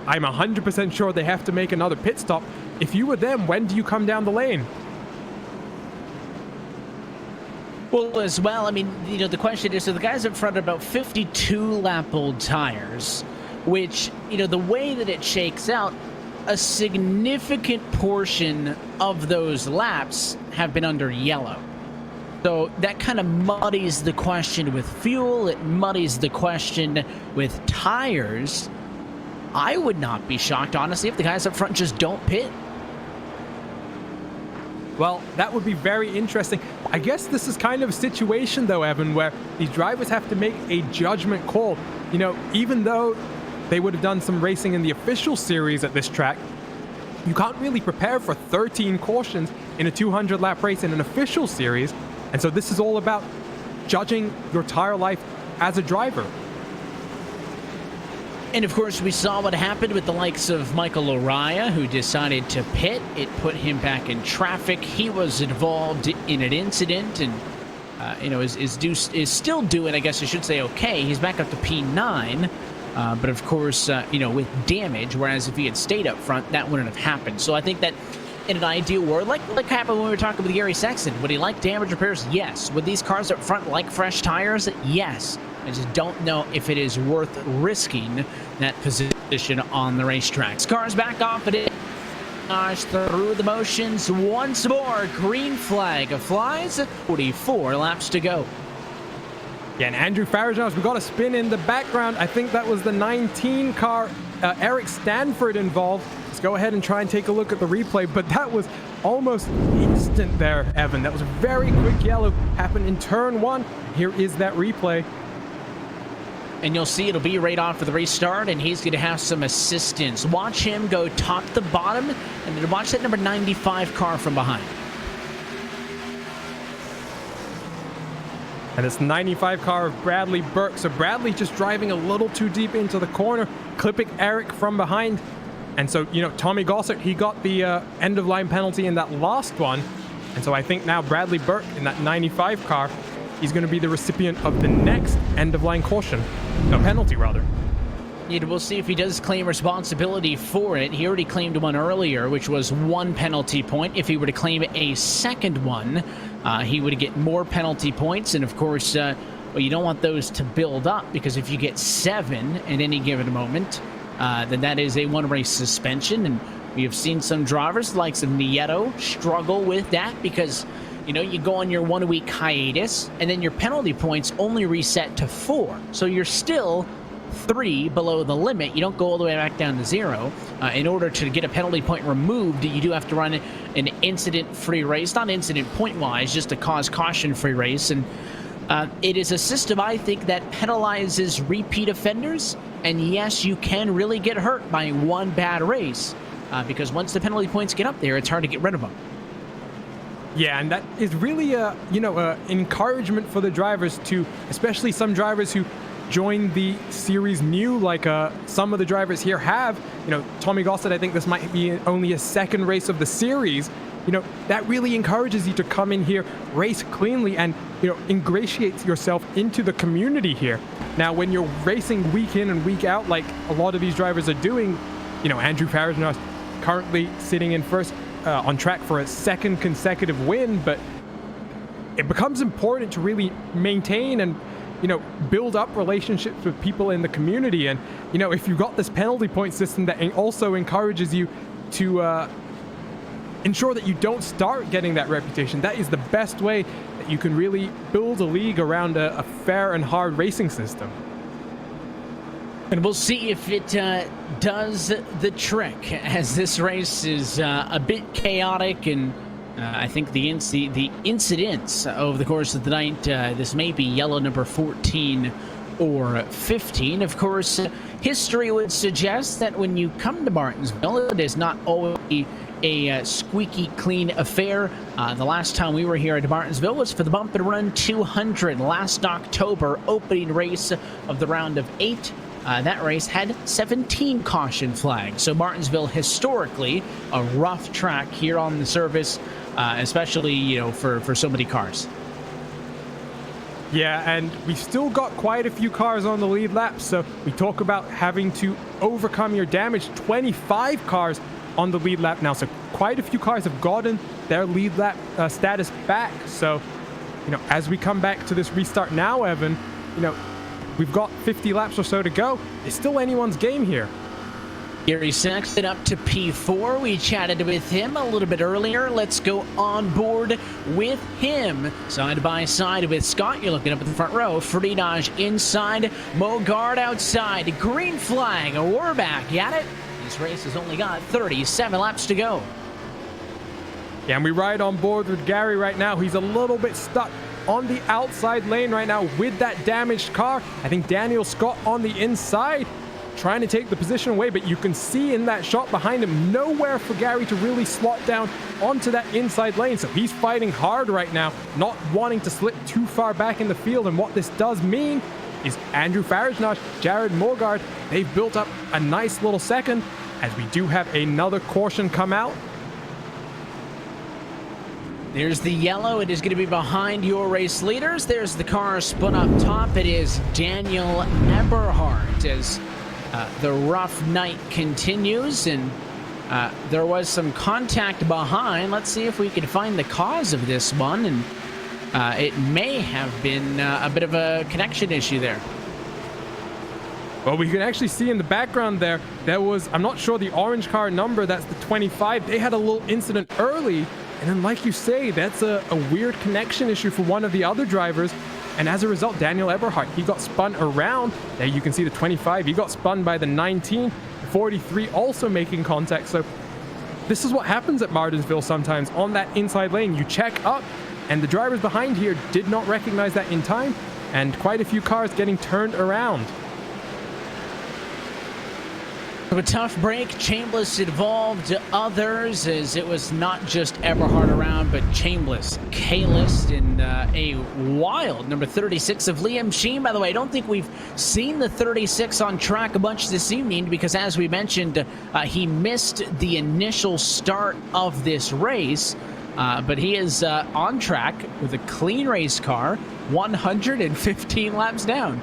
I'm 100% sure they have to make another pit stop. If you were them, when do you come down the lane? Well, as well, I mean, the question is, so the guys up front are about 52-lap-old tires, which, the way that it shakes out, a significant portion of those laps have been under yellow. So that kind of muddies the question with fuel. It muddies the question with tires. I would not be shocked, honestly, if the guys up front just don't pit. Well, that would be very interesting. I guess this is kind of a situation, though, Evan, where these drivers have to make a judgment call. Even though they would have done some racing in the official series at this track, you can't really prepare for 13 cautions in a 200-lap race in an official series. And so this is all about judging your tire life as a driver. And of course, we saw what happened with the likes of Michael Araya, who decided to pit. It put him back in traffic. He was involved in an incident and, is still doing, I guess I should say, okay. He's back up to P9, but of course, with damage, whereas if he had stayed up front, that wouldn't have happened. So I think that in an ideal world, like happened when we were talking with Gary Sexton, would he like damage repairs? Yes. Would these cars up front like fresh tires? Yes. I just don't know if it is worth risking that position on the racetrack. Cars back off at it. Through the motions once more. Green flag flies. 44 laps to go. Yeah, and Andrew Faragnos, we got a spin in the background. I think that was the 19 car, Eric Stanford involved. Let's go ahead and try and take a look at the replay, but that was almost instant there, Evan. That was a very quick yellow. Happened in turn 1. Here is that replay. And you'll see it'll be right off for the restart, and he's going to have some assistance. Watch him go top to bottom, and then watch that number 95 car from behind. And it's 95 car of Bradley Burke. So Bradley just driving a little too deep into the corner, clipping Eric from behind. And so, Tommy Gossett, he got the end-of-line penalty in that last one. And so I think now Bradley Burke in that 95 car, he's going to be the recipient of the next end-of-line caution. No, penalty, rather. Yeah, we'll see if he does claim responsibility for it. He already claimed one earlier, which was 1 penalty point. If he were to claim a second one, he would get more penalty points. And, of course, well, you don't want those to build up, because if you get 7 at any given moment, then that is a 1-race suspension. And we have seen some drivers, like some Nieto, struggle with that because you go on your 1-week hiatus, and then your penalty points only reset to 4. So you're still 3 below the limit. You don't go all the way back down to 0. In order to get a penalty point removed, you do have to run an incident-free race. Not incident point-wise, just a cause caution-free race. And it is a system, I think, that penalizes repeat offenders. And yes, you can really get hurt by one bad race, because once the penalty points get up there, it's hard to get rid of them. Yeah, and that is really encouragement for the drivers to, especially some drivers who join the series new, like some of the drivers here have. Tommy Gossett, I think this might be only a second race of the series. That really encourages you to come in here, race cleanly, and ingratiate yourself into the community here. Now, when you're racing week in and week out, like a lot of these drivers are doing, Andrew Faragnos currently sitting in first, on track for a second consecutive win, but it becomes important to really maintain and build up relationships with people in the community. And if you've got this penalty point system that also encourages you to ensure that you don't start getting that reputation, that is the best way that you can really build a league around a fair and hard racing system. And we'll see if it does the trick, as this race is a bit chaotic, and I think the incidents over the course of the night, this may be yellow number 14 or 15. Of course, history would suggest that when you come to Martinsville, it is not always a squeaky clean affair. The last time we were here at Martinsville was for the Bump and Run 200 last October, opening race of the round of 8. That race had 17 caution flags. So Martinsville, historically, a rough track here on the service, especially, for so many cars. Yeah, and we still got quite a few cars on the lead lap, so we talk about having to overcome your damage. 25 cars on the lead lap now, so quite a few cars have gotten their lead lap status back. So, as we come back to this restart now, Evan, we've got 50 laps or so to go. It's still anyone's game here. Gary Sexton up to P4. We chatted with him a little bit earlier. Let's go on board with him. Side by side with Scott. You're looking up at the front row. Freenage inside. Mogard outside. Green flag. We're back at it. This race has only got 37 laps to go. Yeah, and we ride on board with Gary right now. He's a little bit stuck on the outside lane right now with that damaged car. I think Daniel Scott on the inside trying to take the position away, but you can see in that shot behind him, nowhere for Gary to really slot down onto that inside lane. So he's fighting hard right now, not wanting to slip too far back in the field. And what this does mean is Andrew Farajnaj, Jared Morgard, they've built up a nice little second as we do have another caution come out. There's the yellow. It is going to be behind your race leaders. There's the car spun up top. It is Daniel Eberhardt as the rough night continues, and there was some contact behind. Let's see if we can find the cause of this one, and it may have been a bit of a connection issue there. Well, we can actually see in the background there was, I'm not sure the orange car number, that's the 25. They had a little incident early, and then like you say, that's a weird connection issue for one of the other drivers. And as a result, Daniel Eberhardt, he got spun around. There you can see the 25. He got spun by the 19. 43 also making contact. So this is what happens at Martinsville sometimes on that inside lane. You check up, and the drivers behind here did not recognize that in time, and quite a few cars getting turned around. A tough break. Chambliss involved others, as it was not just Eberhardt around, but Chambliss, Kalis, and a wild number 36 of Liam Sheen. By the way, I don't think we've seen the 36 on track a bunch this evening because, as we mentioned, he missed the initial start of this race. But he is on track with a clean race car, 115 laps down.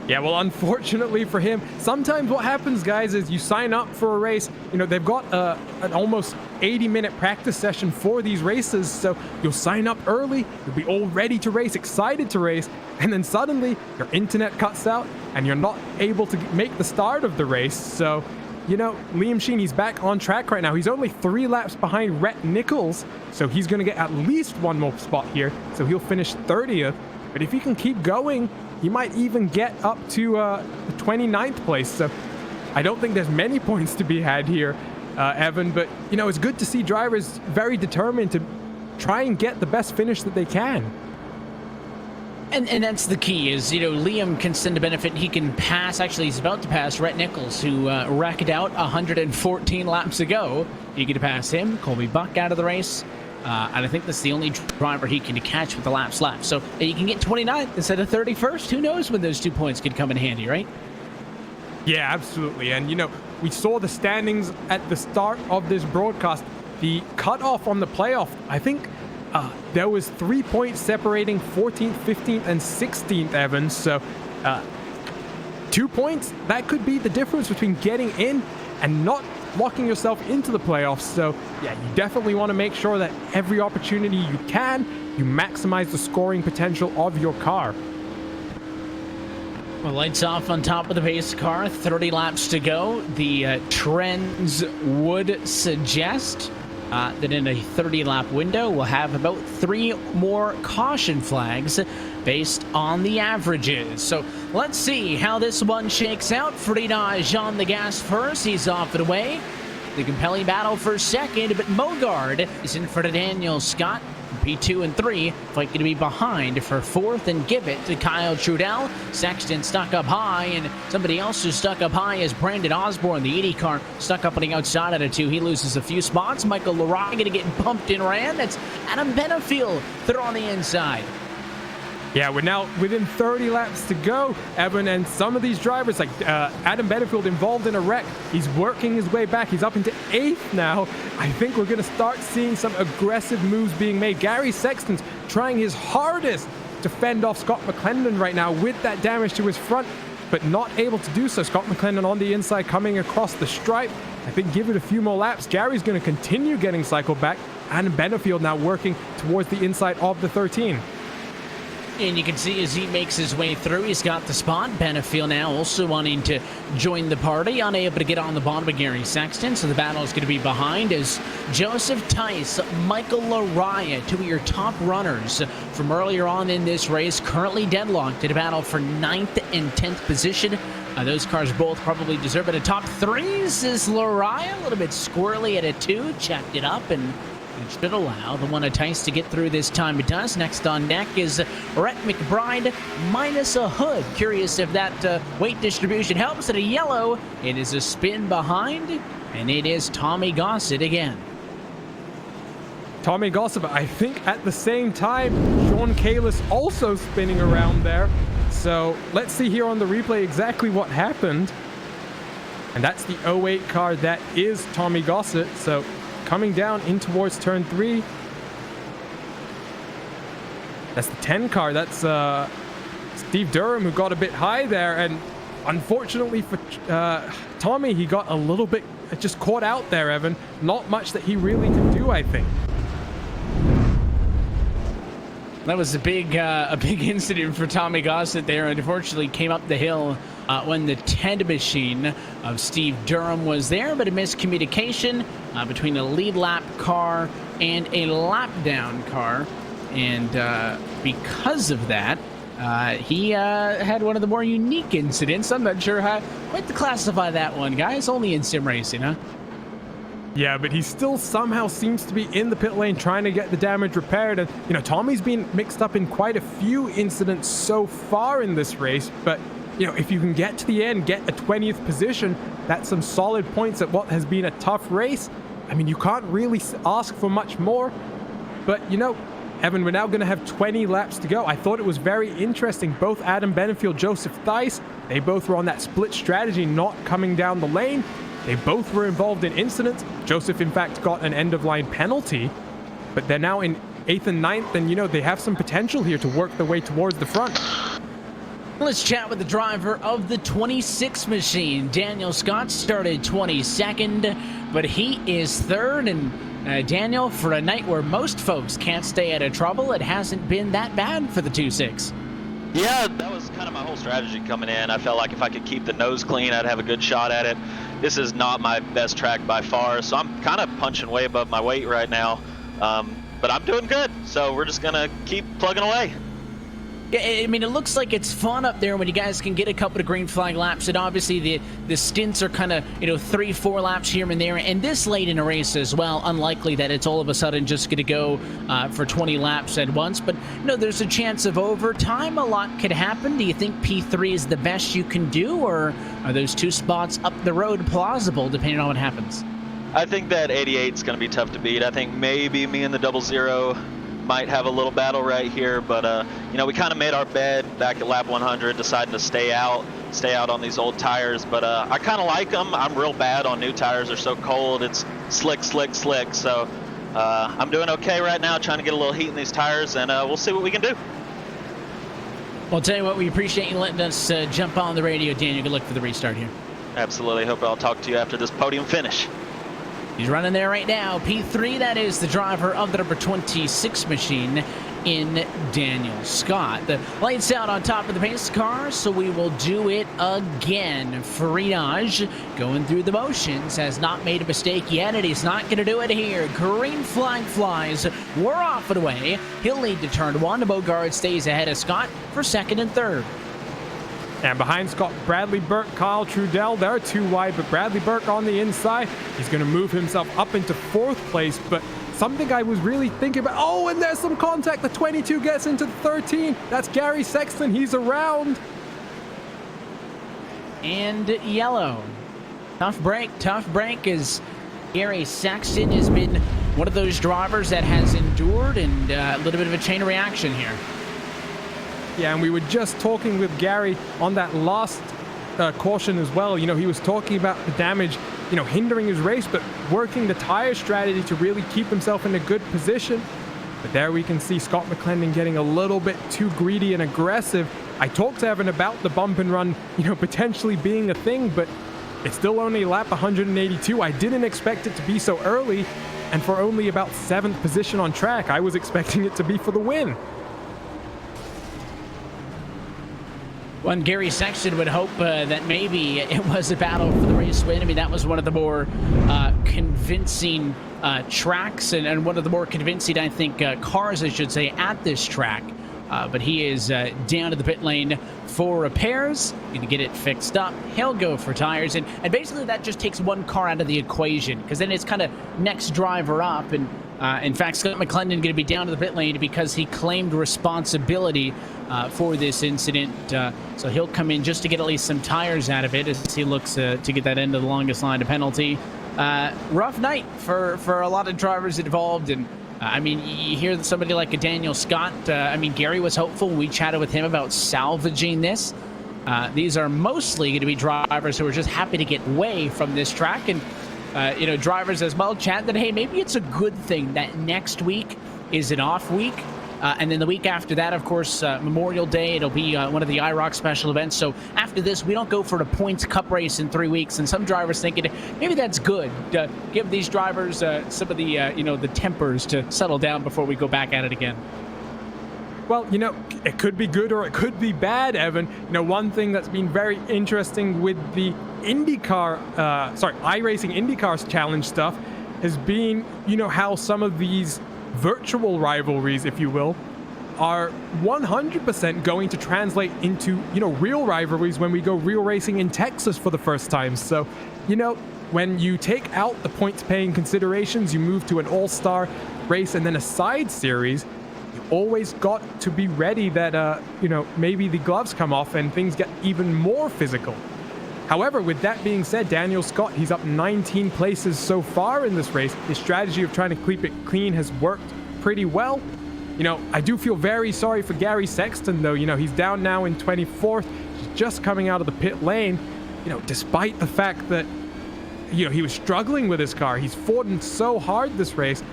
Yeah, well, unfortunately for him, sometimes what happens, guys, is you sign up for a race. They've got an almost 80-minute practice session for these races. So you'll sign up early, you'll be all ready to race, excited to race, and then suddenly your internet cuts out and you're not able to make the start of the race. So, Liam Sheen, he's back on track right now. He's only 3 laps behind Rhett Nichols, so he's going to get at least one more spot here. So he'll finish 30th. But if he can keep going, he might even get up to the 29th place. So I don't think there's many points to be had here, Evan. But, it's good to see drivers very determined to try and get the best finish that they can. And that's the key is, Liam can stand to benefit. He can pass. Actually, he's about to pass Rhett Nichols, who racked out 114 laps ago. You get to pass him. Colby Buck out of the race. And I think that's the only driver he can catch with the laps left. So you can get 29th instead of 31st. Who knows when those 2 points could come in handy, right? Yeah, absolutely. And, we saw the standings at the start of this broadcast. The cutoff on the playoff, I think there was 3 points separating 14th, 15th, and 16th, Evan. So 2 points, that could be the difference between getting in and not locking yourself into the playoffs. So yeah, you definitely want to make sure that every opportunity you can, you maximize the scoring potential of your car. Well, lights off on top of the pace car, 30 laps to go. The trends would suggest that in a 30-lap window, we'll have about 3 more caution flags based on the averages. So let's see how this one shakes out. Freenage on the gas first. He's off and away. The compelling battle for second, but Mogard is in front of Daniel Scott. P2 and 3, fight going to be behind for 4th, and give it to Kyle Trudell. Sexton stuck up high, and somebody else who's stuck up high is Brandon Osborne, the 80 car, stuck up on the outside of the 2. He loses a few spots. Michael Leroy going to get bumped and ran. That's Adam Benefield. They're on the inside. Yeah, we're now within 30 laps to go, Evan, and some of these drivers, like Adam Benefield, involved in a wreck. He's working his way back. He's up into 8th now. I think we're going to start seeing some aggressive moves being made. Gary Sexton's trying his hardest to fend off Scott McClendon right now with that damage to his front, but not able to do so. Scott McClendon on the inside coming across the stripe. I think give it a few more laps. Gary's going to continue getting cycled back. And Benefield now working towards the inside of the 13. And you can see as he makes his way through, he's got the spot. Benefield now also wanting to join the party, unable to get on the bottom of Gary Sexton, so the battle is going to be behind as Joseph Tice, Michael Laraya, two of your top runners from earlier on in this race, currently deadlocked in a battle for 9th and 10th position. Those cars both probably deserve it. A top 3s is Laraya, a little bit squirrely at a 2, checked it up, and it should allow the one of Tice to get through this time. It does. Next on deck is Rhett McBride minus a hood. Curious if that weight distribution helps. At a yellow, it is a spin behind, and it is Tommy Gossett again. Tommy Gossett, I think at the same time, Sean Kalis also spinning around there. So let's see here on the replay exactly what happened. And that's the 08 car. That is Tommy Gossett. So coming down in towards turn 3. That's the 10 car. That's Steve Durham, who got a bit high there. And unfortunately for Tommy, he got a little bit just caught out there, Evan. Not much that he really could do, I think. That was a big incident for Tommy Gossett there. Unfortunately, came up the hill when the 10 machine of Steve Durham was there, but a miscommunication between a lead lap car and a lap down car, and because of that, he had one of the more unique incidents. I'm not sure how quite to classify that one, guys. Only in sim racing, huh? Yeah, but he still somehow seems to be in the pit lane trying to get the damage repaired. And, you know, Tommy's been mixed up in quite a few incidents so far in this race. But, you know, if you can get to the end, get a 20th position, that's some solid points at what has been a tough race. I mean, you can't really ask for much more. But, you know, Evan, we're now going to have 20 laps to go. I thought it was very interesting. Both Adam Benefield, Joseph Thies, they both were on that split strategy, not coming down the lane. They both were involved in incidents. Joseph, in fact, got an end-of-line penalty, but they're now in 8th and 9th, and, you know, they have some potential here to work their way towards the front. Let's chat with the driver of the 26 machine. Daniel Scott started 22nd, but he is 3rd, and Daniel, for a night where most folks can't stay out of trouble, it hasn't been that bad for the 2-6. Yeah, that was kind of my whole strategy coming in. I felt like if I could keep the nose clean, I'd have a good shot at it. This is not my best track by far, so I'm kind of punching way above my weight right now. But I'm doing good, so we're just going to keep plugging away. Yeah, I mean, it looks like it's fun up there when you guys can get a couple of green flag laps, and obviously the stints are kind of, you know, 3-4 laps here and there, and this late in a race as well. Unlikely that it's all of a sudden just going to go for 20 laps at once, but, you know, there's a chance of overtime. A lot could happen. Do you think P3 is the best you can do, or are those 2 spots up the road plausible, depending on what happens? I think that 88 is going to be tough to beat. I think maybe me and the 00 might have a little battle right here, but you know, we kind of made our bed back at lap 100, deciding to stay out on these old tires, but I kind of like them. I'm real bad on new tires. They're so cold. It's slick, so I'm doing okay right now, trying to get a little heat in these tires, and we'll see what we can do. Well, I'll tell you what, we appreciate you letting us jump on the radio, Daniel. Good luck for the restart here. Absolutely. Hope I'll talk to you after this podium finish. He's running there right now. P3, that is the driver of the number 26 machine in Daniel Scott. The lights out on top of the pace car, so we will do it again. Freenage going through the motions, has not made a mistake yet, and he's not going to do it here. Green flag flies. We're off and away. He'll lead to turn 1. Bogard stays ahead of Scott for 2nd and 3rd. And behind Scott, Bradley Burke, Kyle Trudell. They're 2 wide, but Bradley Burke on the inside. He's going to move himself up into 4th place, but something I was really thinking about. Oh, and there's some contact. The 22 gets into the 13. That's Gary Sexton. He's around. And yellow. Tough break as Gary Sexton has been one of those drivers that has endured, and a little bit of a chain reaction here. Yeah, and we were just talking with Gary on that last caution as well. You know, he was talking about the damage, you know, hindering his race, but working the tire strategy to really keep himself in a good position. But there we can see Scott McClendon getting a little bit too greedy and aggressive. I talked to Evan about the bump and run, potentially being a thing, but it's still only lap 182. I didn't expect it to be so early, and for only about 7th position on track. I was expecting it to be for the win. Well, and Gary Sexton would hope that maybe it was a battle for the race win. I mean, that was one of the more convincing tracks and one of the more convincing, I think, cars, I should say, at this track. But he is down to the pit lane for repairs, going to get it fixed up. He'll go for tires, and basically that just takes one car out of the equation, because then it's kind of next driver up. And in fact, Scott McClendon going to be down to the pit lane because he claimed responsibility for this incident. So he'll come in just to get at least some tires out of it as he looks to get that end of the longest line of penalty. Rough night for a lot of drivers involved, and I mean, you hear somebody like a Daniel Scott. I mean, Gary was hopeful. We chatted with him about salvaging this. These are mostly going to be drivers who are just happy to get away from this track. And, drivers as well chat that, hey, maybe it's a good thing that next week is an off week. And then the week after that, of course, Memorial Day, it'll be one of the iRock special events. So after this, we don't go for the points cup race in 3 weeks. And some drivers thinking maybe that's good. Give these drivers some of the, the tempers to settle down before we go back at it again. Well, it could be good or it could be bad, Evan. One thing that's been very interesting with the iRacing IndyCar challenge stuff has been, how some of these virtual rivalries, if you will, are 100% going to translate into, real rivalries when we go real racing in Texas for the first time. So, when you take out the points paying considerations, you move to an all-star race and then a side series, you always got to be ready that, maybe the gloves come off and things get even more physical. However, with that being said, Daniel Scott, he's up 19 places so far in this race. His strategy of trying to keep it clean has worked pretty well. I do feel very sorry for Gary Sexton, though. He's down now in 24th. He's just coming out of the pit lane, despite the fact that, he was struggling with his car. He's fought so hard this race.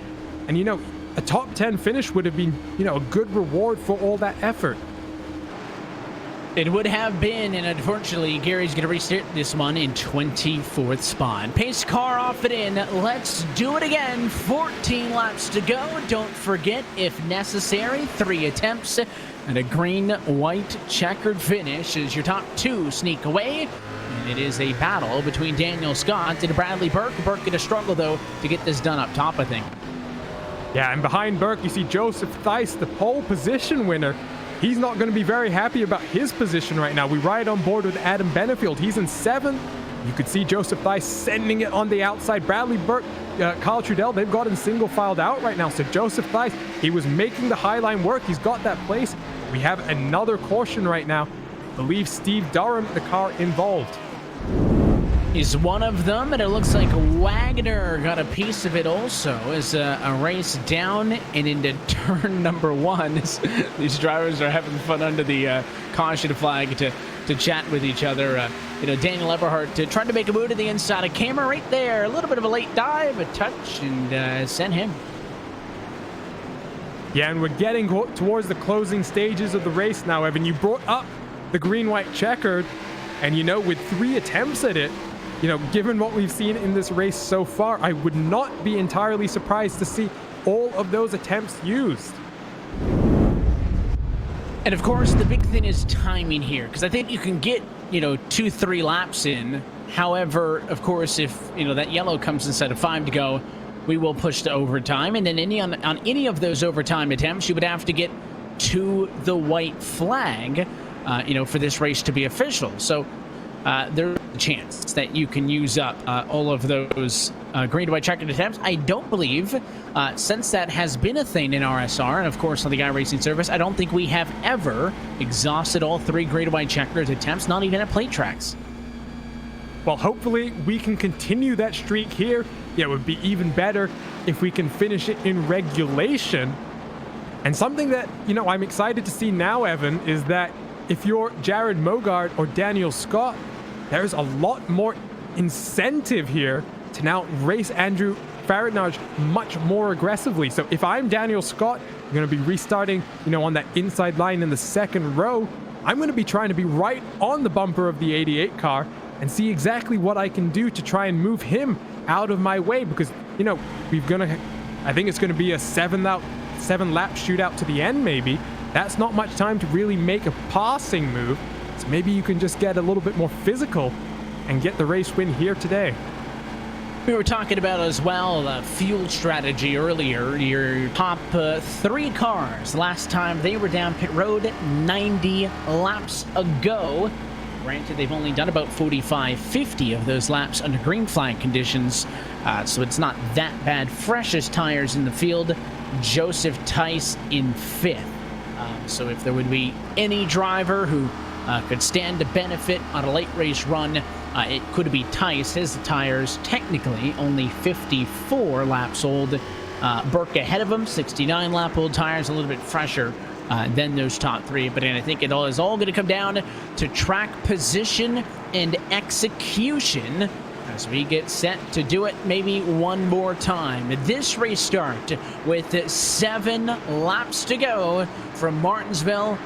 And, a top 10 finish would have been, a good reward for all that effort. It would have been, and unfortunately, Gary's going to restart this one in 24th spot. Pace car off and in. Let's do it again. 14 laps to go. Don't forget, if necessary, 3 attempts and a green-white checkered finish as your top 2 sneak away. And it is a battle between Daniel Scott and Bradley Burke. Burke going to struggle, though, to get this done up top, I think. Yeah, and behind Burke, you see Joseph Theis, the pole position winner. He's not going to be very happy about his position right now. We ride on board with Adam Benefield. He's in 7th. You could see Joseph Theis sending it on the outside. Bradley Burke, Kyle Trudell, they've gotten single filed out right now. So Joseph Theis, he was making the high line work. He's got that place. We have another caution right now. I believe Steve Durham, the car involved, is one of them, and it looks like Wagner got a piece of it also as a race down and into turn number 1. These drivers are having fun under the caution flag to chat with each other. Daniel Eberhardt trying to make a move to the inside of camera right there. A little bit of a late dive, a touch, and sent him. Yeah, and we're getting towards the closing stages of the race now, Evan. You brought up the green-white checkered, and with 3 attempts at it, given what we've seen in this race so far, I would not be entirely surprised to see all of those attempts used. And of course, the big thing is timing here, because I think you can get, 2-3 laps in. However, of course, if, that yellow comes instead of 5 to go, we will push to overtime. And then on any of those overtime attempts, you would have to get to the white flag, for this race to be official. So there's a chance that you can use up all of those green to white checkered attempts. I don't believe, since that has been a thing in RSR, and of course on the iRacing service, I don't think we have ever exhausted all 3 green to white checkered attempts, not even at plate tracks. Well, hopefully we can continue that streak here. Yeah, it would be even better if we can finish it in regulation. And something that, I'm excited to see now, Evan, is that if you're Jared Mogard or Daniel Scott, there's a lot more incentive here to now race Andrew Farinage much more aggressively. So if I'm Daniel Scott, I'm going to be restarting, on that inside line in the second row. I'm going to be trying to be right on the bumper of the 88 car and see exactly what I can do to try and move him out of my way, because, I think it's going to be a 7-lap shootout to the end, maybe. That's not much time to really make a passing move. So maybe you can just get a little bit more physical and get the race win here today. We were talking about as well fuel strategy earlier. Your top 3 cars last time they were down pit road 90 laps ago. Granted, they've only done about 50 of those laps under green flag conditions, so it's not that bad. Freshest tires in the field, Joseph Tice in 5th. So if there would be any driver who could stand to benefit on a late race run, it could be Tice. His tires technically only 54 laps old. Burke ahead of him, 69 lap old tires, a little bit fresher than those top 3. But I think it all is all going to come down to track position and execution as we get set to do it maybe one more time. This race start with 7 laps to go from Martinsville.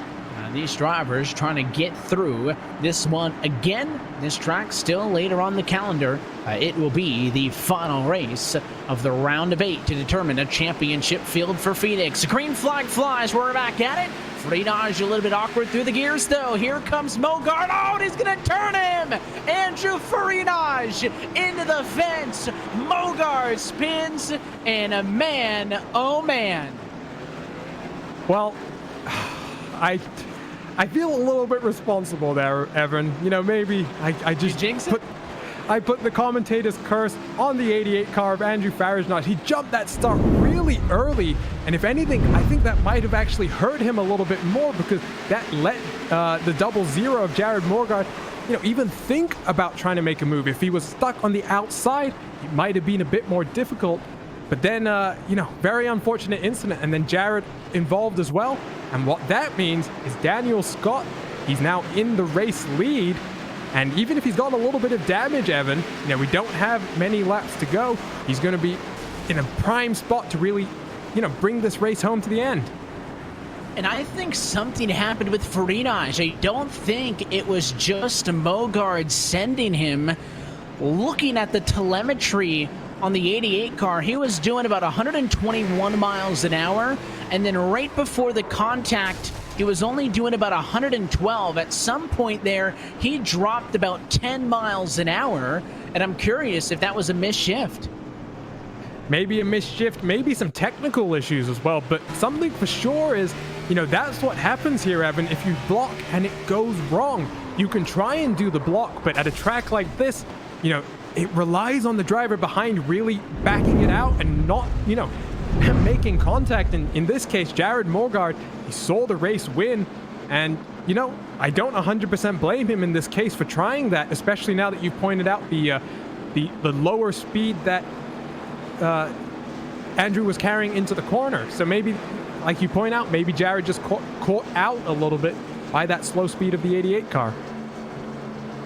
These drivers trying to get through this one again. This track still later on the calendar. It will be the final race of the round of 8 to determine a championship field for Phoenix. Green flag flies. We're back at it. Freinage a little bit awkward through the gears, though. Here comes Mogard. Oh, and he's going to turn him. Andrew Freinage into the fence. Mogard spins, and oh man. Well, I feel a little bit responsible there, Evan. Maybe I just put the commentator's curse on the 88 car of Andrew Farinage. He jumped that start really early, and if anything, I think that might have actually hurt him a little bit more, because that let the 00 of Jared Morgard, even think about trying to make a move. If he was stuck on the outside, it might have been a bit more difficult. But then, very unfortunate incident, and then Jared involved as well. And what that means is Daniel Scott, he's now in the race lead. And even if he's got a little bit of damage, Evan, we don't have many laps to go. He's going to be in a prime spot to really, bring this race home to the end. And I think something happened with Freinage. I don't think it was just Mogard sending him. Looking at the telemetry on the 88 car, he was doing about 121 miles an hour, and then right before the contact, he was only doing about 112. At some point there, he dropped about 10 miles an hour, and I'm curious if that was a misshift. Maybe a misshift, maybe some technical issues as well, but something for sure is, that's what happens here, Evan. If you block and it goes wrong, you can try and do the block, but at a track like this, it relies on the driver behind really backing it out and not, making contact. And in this case, Jared Morgard, he saw the race win. And, I don't 100% blame him in this case for trying that, especially now that you've pointed out the lower speed that Andrew was carrying into the corner. So maybe, like you point out, maybe Jared just caught out a little bit by that slow speed of the 88 car.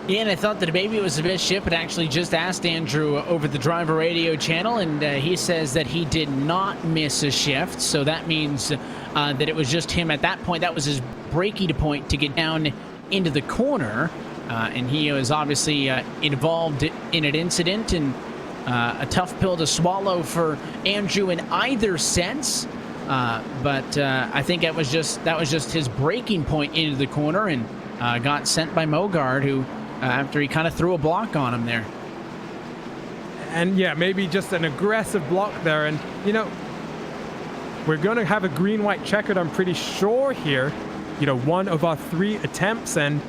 Yeah, and I thought that maybe it was a misshift, but actually just asked Andrew over the driver radio channel, and he says that he did not miss a shift. So that means that it was just him at that point. That was his braking point to get down into the corner. And he was obviously involved in an incident, and a tough pill to swallow for Andrew in either sense. But I think that was just his braking point into the corner, and got sent by Mogard, who after he kind of threw a block on him there. And yeah, maybe just an aggressive block there. And, we're going to have a green-white checkered, I'm pretty sure here. One of our 3 attempts. And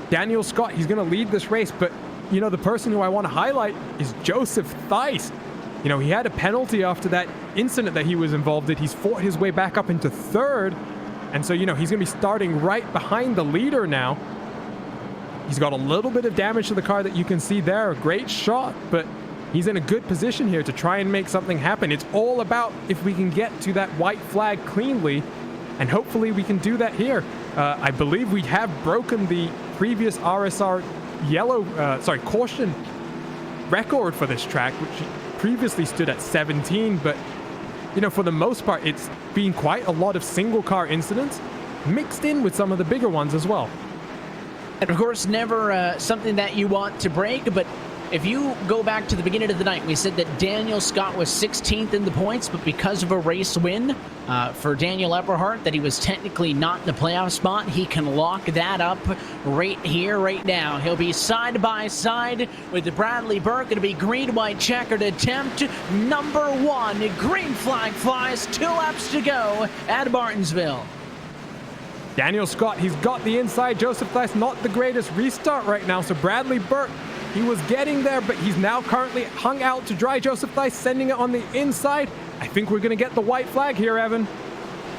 Daniel Scott, he's going to lead this race. But, the person who I want to highlight is Joseph Theis. He had a penalty after that incident that he was involved in. He's fought his way back up into 3rd. And so, he's going to be starting right behind the leader now. He's got a little bit of damage to the car that you can see there. A great shot, but he's in a good position here to try and make something happen. It's all about if we can get to that white flag cleanly, and hopefully we can do that here. I believe we have broken the previous RSR caution record for this track, which previously stood at 17, but you know, for the most part, it's been quite a lot of single car incidents mixed in with some of the bigger ones as well. And of course, never something that you want to break, but if you go back to the beginning of the night, we said that Daniel Scott was 16th in the points, but because of a race win for Daniel Eberhardt, that he was technically not in the playoff spot, he can lock that up right here, right now. He'll be side by side with Bradley Burke. It'll be green-white checkered attempt number 1. Green flag flies, 2 laps to go at Martinsville. Daniel Scott, he's got the inside. Joseph Theis, not the greatest restart right now, so Bradley Burke, he was getting there, but he's now currently hung out to dry. Joseph Theis sending it on the inside. I think we're going to get the white flag here, Evan.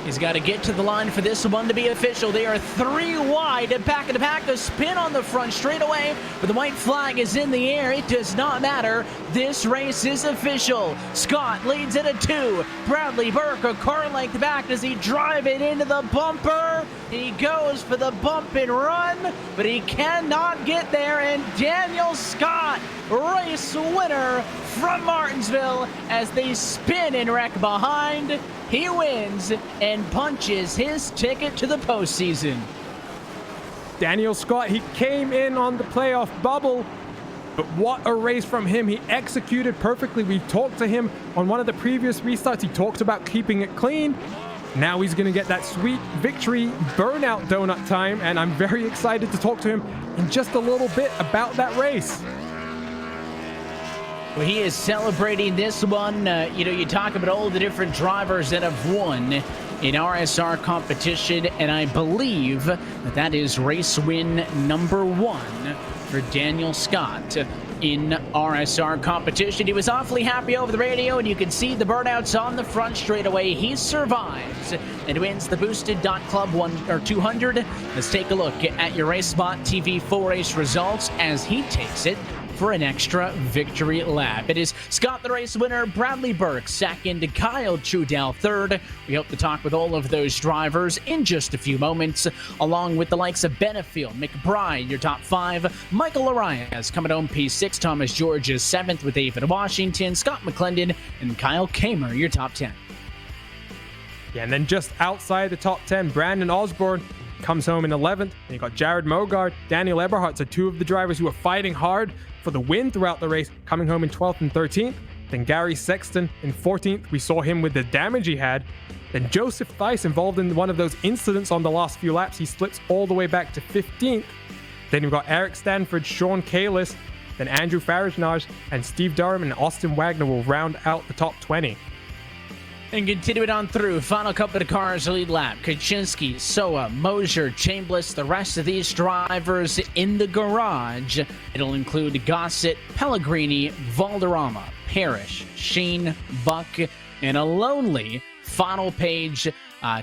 He's got to get to the line for this one to be official. They are 3 wide and back in the pack. A spin on the front straightaway, but the white flag is in the air. It does not matter. This race is official. Scott leads it at 2. Bradley Burke a car length back. Does he drive it into the bumper? He goes for the bump and run, but he cannot get there. And Daniel Scott, race winner from Martinsville, as they spin and wreck behind. He wins and punches his ticket to the postseason. Daniel Scott, he came in on the playoff bubble, but what a race from him. He executed perfectly. We talked to him on one of the previous restarts. He talked about keeping it clean. Now he's going to get that sweet victory burnout donut time, and I'm very excited to talk to him in just a little bit about that race. Well, he is celebrating this one. You talk about all the different drivers that have won in RSR competition, and I believe that is race win number 1 for Daniel Scott in RSR competition. He was awfully happy over the radio, and you can see the burnouts on the front straightaway. He survives and wins the Boosted.Club 200. Let's take a look at your RacespotTV full race results as he takes it for an extra victory lap. It is Scott the race winner, Bradley Burke second, Kyle Trudell third. We hope to talk with all of those drivers in just a few moments, along with the likes of Benefield, McBride, your top 5, Michael Arias coming home P6, Thomas George is 7th with David Washington, Scott McClendon, and Kyle Kamer, your top 10. Yeah, and then just outside the top 10, Brandon Osborne comes home in 11th. And you got Jared Mogard, Daniel Eberhardt, so 2 of the drivers who are fighting hard for the win throughout the race, coming home in 12th and 13th. Then Gary Sexton in 14th. We saw him with the damage he had. Then Joseph Theis involved in one of those incidents on the last few laps. He slips all the way back to 15th. Then you've got Eric Stanford, Sean Kalis, then Andrew Farajnaj, and Steve Durham and Austin Wagner will round out the top 20. And continue it on through. Final couple of cars lead lap. Kaczynski, Soa, Mosier, Chambliss, the rest of these drivers in the garage. It'll include Gossett, Pellegrini, Valderrama, Parrish, Sheen, Buck, and a lonely final page.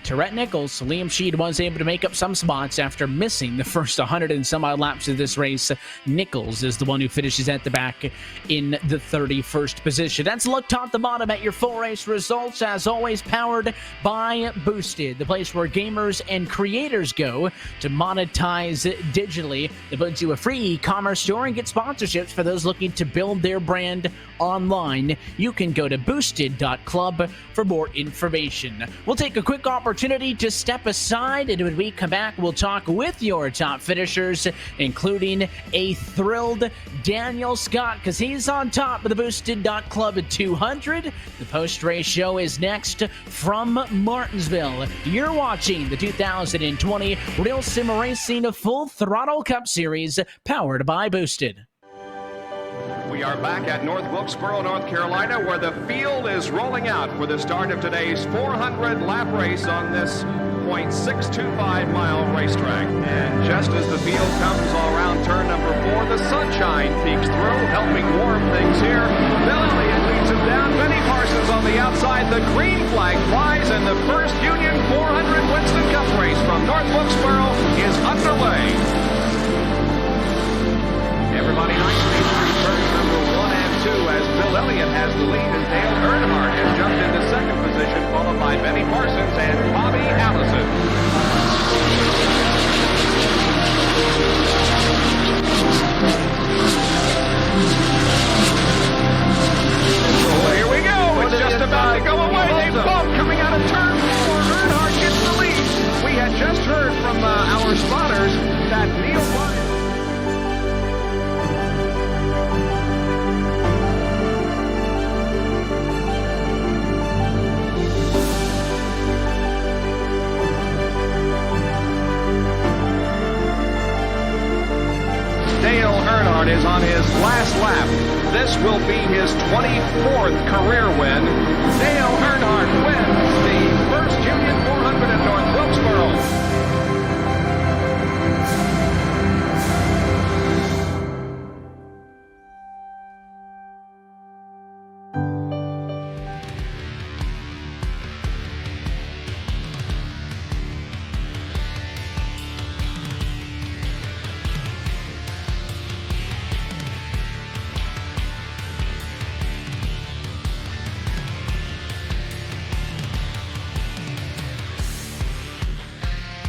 Tourette Nichols, Liam Sheed was able to make up some spots after missing the first 100 and some odd laps of this race. Nichols is the one who finishes at the back in the 31st position. That's a look top to bottom at your full race results, as always powered by Boosted, the place where gamers and creators go to monetize digitally. It puts you a free e-commerce store and get sponsorships for those looking to build their brand online. You can go to boosted.club for more information. We'll take a quick opportunity to step aside, and when we come back, we'll talk with your top finishers, including a thrilled Daniel Scott, because he's on top of the Boosted.Club 200. The post-race show is next from Martinsville. You're watching the 2020 Real Sim Racing Full Throttle Cup Series, powered by Boosted. We are back at North Wilkesboro, North Carolina, where the field is rolling out for the start of today's 400-lap race on this 0.625-mile racetrack. And just as the field comes all around turn number 4, the sunshine peeks through, helping warm things here. Bill Elliott leads him down. Benny Parsons on the outside. The green flag flies, and the first Union 400 Winston Cup race from North Wilkesboro is underway. Everybody nicely through turns number 1 and 2 as Bill Elliott has the lead, and Dale Earnhardt has jumped into second position, followed by Benny Parsons and Bobby Allison. They both coming out of turn 4. Earnhardt gets the lead. We had just heard from our spotters that Neil Ryan. Dale Earnhardt is on his last lap. This will be his 24th career win. Dale Earnhardt wins the first Union 400 at North Wilkesboro.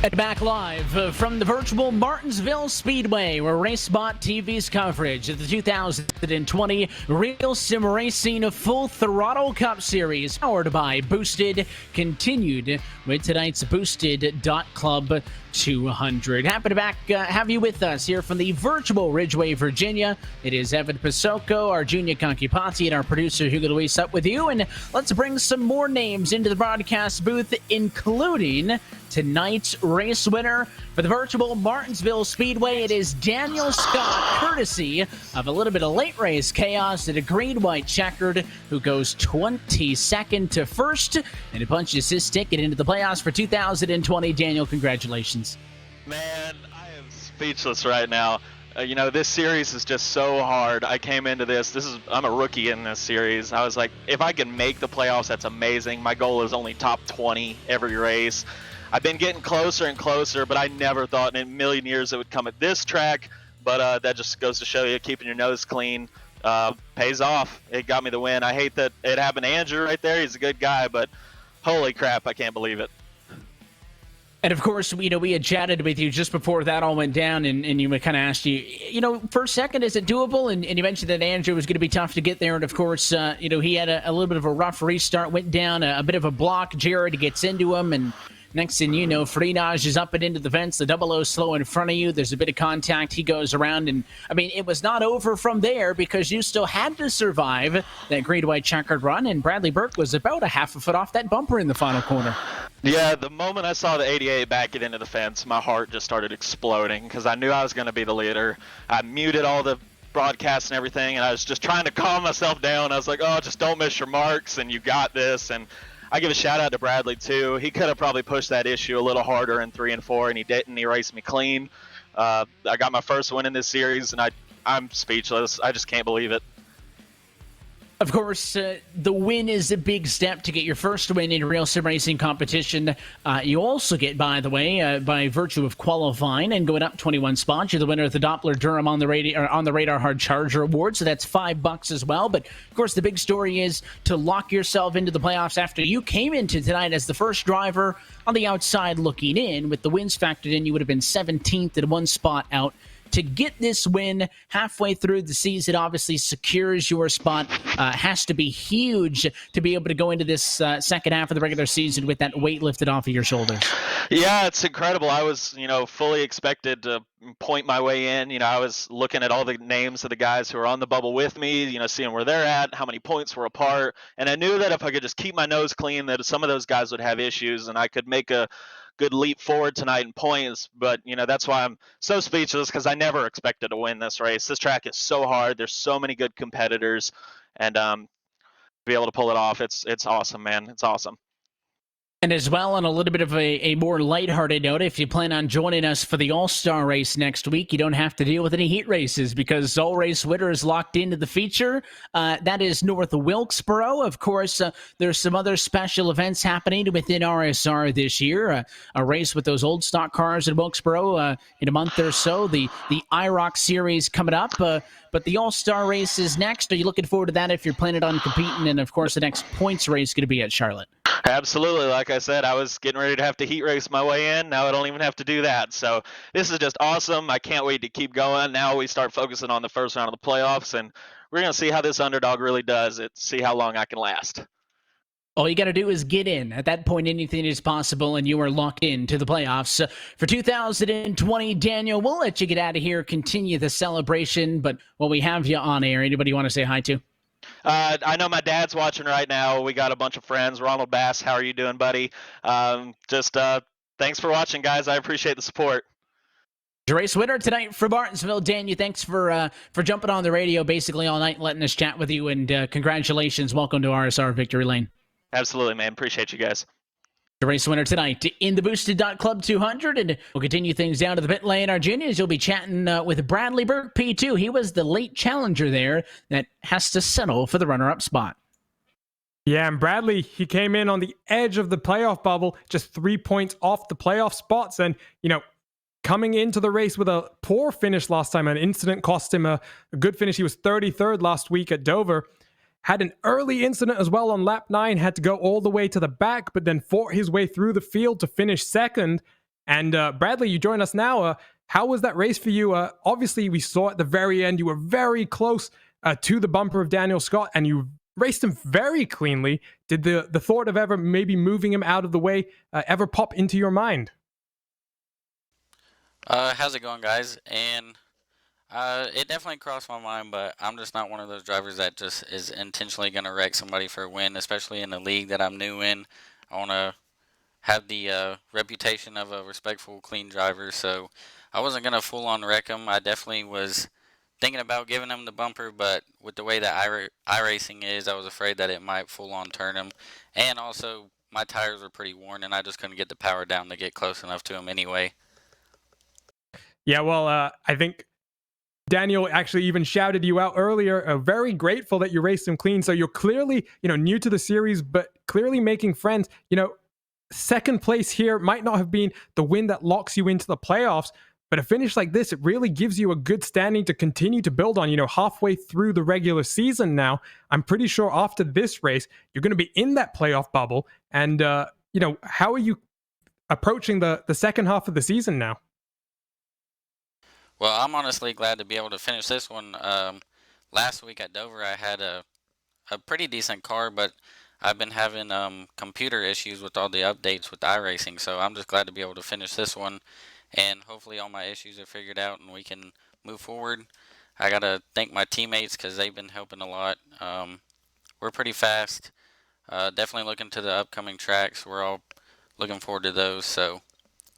And back live from the virtual Martinsville Speedway, where RacespotTV's coverage of the 2020 Real Sim Racing Full Throttle Cup Series, powered by Boosted, continued with tonight's Boosted Club 200. Happy to have you with us here from the virtual Ridgeway, Virginia. It is Evan Pasoko, our junior Concupati, and our producer Hugo Luis up with you. And let's bring some more names into the broadcast booth, including tonight's race winner for the virtual Martinsville Speedway. It is Daniel Scott, courtesy of a little bit of late race chaos at a green-white checkered, who goes 22nd to first, and it punches his ticket into the playoffs for 2020. Daniel, congratulations. Man, I am speechless right now. This series is just so hard. I came into I'm a rookie in this series. I was like, if I can make the playoffs, that's amazing. My goal is only top 20 every race. I've been getting closer and closer, but I never thought in a million years it would come at this track. But that just goes to show you, keeping your nose clean pays off. It got me the win. I hate that it happened to Andrew right there. He's a good guy, but holy crap, I can't believe it. And of course, we had chatted with you just before that all went down, and you kind of asked you, for a second, is it doable? And you mentioned that Andrew was going to be tough to get there. And of course, he had a little bit of a rough restart, went down a bit of a block. Jared gets into him, and next thing you know, Freenage is up and into the fence. The 00 slow in front of you. There's a bit of contact. He goes around, and it was not over from there, because you still had to survive that green-white checkered run, and Bradley Burke was about a half a foot off that bumper in the final corner. Yeah, the moment I saw the 88 back it into the fence, my heart just started exploding, because I knew I was going to be the leader. I muted all the broadcasts and everything, and I was just trying to calm myself down. I was like, oh, just don't miss your marks, and you got this. And I give a shout out to Bradley too. He could have probably pushed that issue a little harder in 3 and 4, and he didn't. He raced me clean. I got my first win in this series, and I'm speechless. I just can't believe it. Of course, the win is a big step to get your first win in real sim racing competition. You also get, by the way, by virtue of qualifying and going up 21 spots, you're the winner of the Doppler Durham on the Radar Hard Charger Award, so that's $5 as well. But of course, the big story is to lock yourself into the playoffs after you came into tonight as the first driver on the outside looking in. With the wins factored in, you would have been 17th and 1 spot out. To get this win halfway through the season obviously secures your spot. Has to be huge to be able to go into this second half of the regular season with that weight lifted off of your shoulders. Yeah, it's incredible. I was, fully expected to point my way in. I was looking at all the names of the guys who are on the bubble with me, seeing where they're at, how many points were apart. And I knew that if I could just keep my nose clean, that some of those guys would have issues, and I could make a good leap forward tonight in points. But that's why I'm so speechless, because I never expected to win this race. This track is so hard. There's so many good competitors, and be able to pull it off, it's awesome, man. It's awesome. And as well, on a little bit of a more lighthearted note, if you plan on joining us for the All-Star race next week, you don't have to deal with any heat races, because all race winner is locked into the feature. That is North Wilkesboro. Of course, there's some other special events happening within RSR this year. A race with those old stock cars in Wilkesboro in a month or so. The iRock series coming up. But the All-Star race is next. Are you looking forward to that if you're planning on competing? And, of course, the next points race is going to be at Charlotte. Absolutely. Like I said, I was getting ready to have to heat race my way in. Now I don't even have to do that. So this is just awesome. I can't wait to keep going. Now we start focusing on the first round of the playoffs, and we're going to see how this underdog really does. See how long I can last. All you got to do is get in. At that point, anything is possible, and you are locked into the playoffs. For 2020, Daniel, we'll let you get out of here, continue the celebration, but while we have you on air, anybody you want to say hi to? I know my dad's watching right now. We got a bunch of friends. Ronald Bass, how are you doing, buddy? Thanks for watching, guys. I appreciate the support. Race winner tonight for Martinsville. Daniel, thanks for jumping on the radio basically all night and letting us chat with you, and congratulations. Welcome to RSR Victory Lane. Absolutely, man. Appreciate you guys. The race winner tonight in the Boosted Club 200, and we'll continue things down to the pit lane. Our juniors, you'll be chatting with Bradley Burke, P2. He was the late challenger there that has to settle for the runner-up spot. Yeah, and Bradley, he came in on the edge of the playoff bubble, just 3 points off the playoff spots, and, coming into the race with a poor finish last time. An incident cost him a good finish. He was 33rd last week at Dover. Had an early incident as well on lap 9, had to go all the way to the back, but then fought his way through the field to finish second. And Bradley, you join us now. How was that race for you? Obviously, we saw at the very end, you were very close to the bumper of Daniel Scott, and you raced him very cleanly. Did the thought of ever maybe moving him out of the way ever pop into your mind? How's it going, guys? And it definitely crossed my mind, but I'm just not one of those drivers that just is intentionally going to wreck somebody for a win, especially in the league that I'm new in. I want to have the reputation of a respectful, clean driver, so I wasn't going to full-on wreck him. I definitely was thinking about giving him the bumper, but with the way that iRacing is, I was afraid that it might full-on turn him. And also, my tires were pretty worn, and I just couldn't get the power down to get close enough to him anyway. Yeah, well, I think Daniel actually even shouted you out earlier. Very grateful that you raced him clean. So you're clearly, new to the series, but clearly making friends. Second place here might not have been the win that locks you into the playoffs, but a finish like this, it really gives you a good standing to continue to build on. Halfway through the regular season now, I'm pretty sure after this race, you're going to be in that playoff bubble. And, how are you approaching the second half of the season now? Well, I'm honestly glad to be able to finish this one. Last week at Dover, I had a pretty decent car, but I've been having computer issues with all the updates with iRacing, so I'm just glad to be able to finish this one, and hopefully all my issues are figured out and we can move forward. I got to thank my teammates because they've been helping a lot. We're pretty fast. Definitely looking to the upcoming tracks. We're all looking forward to those, so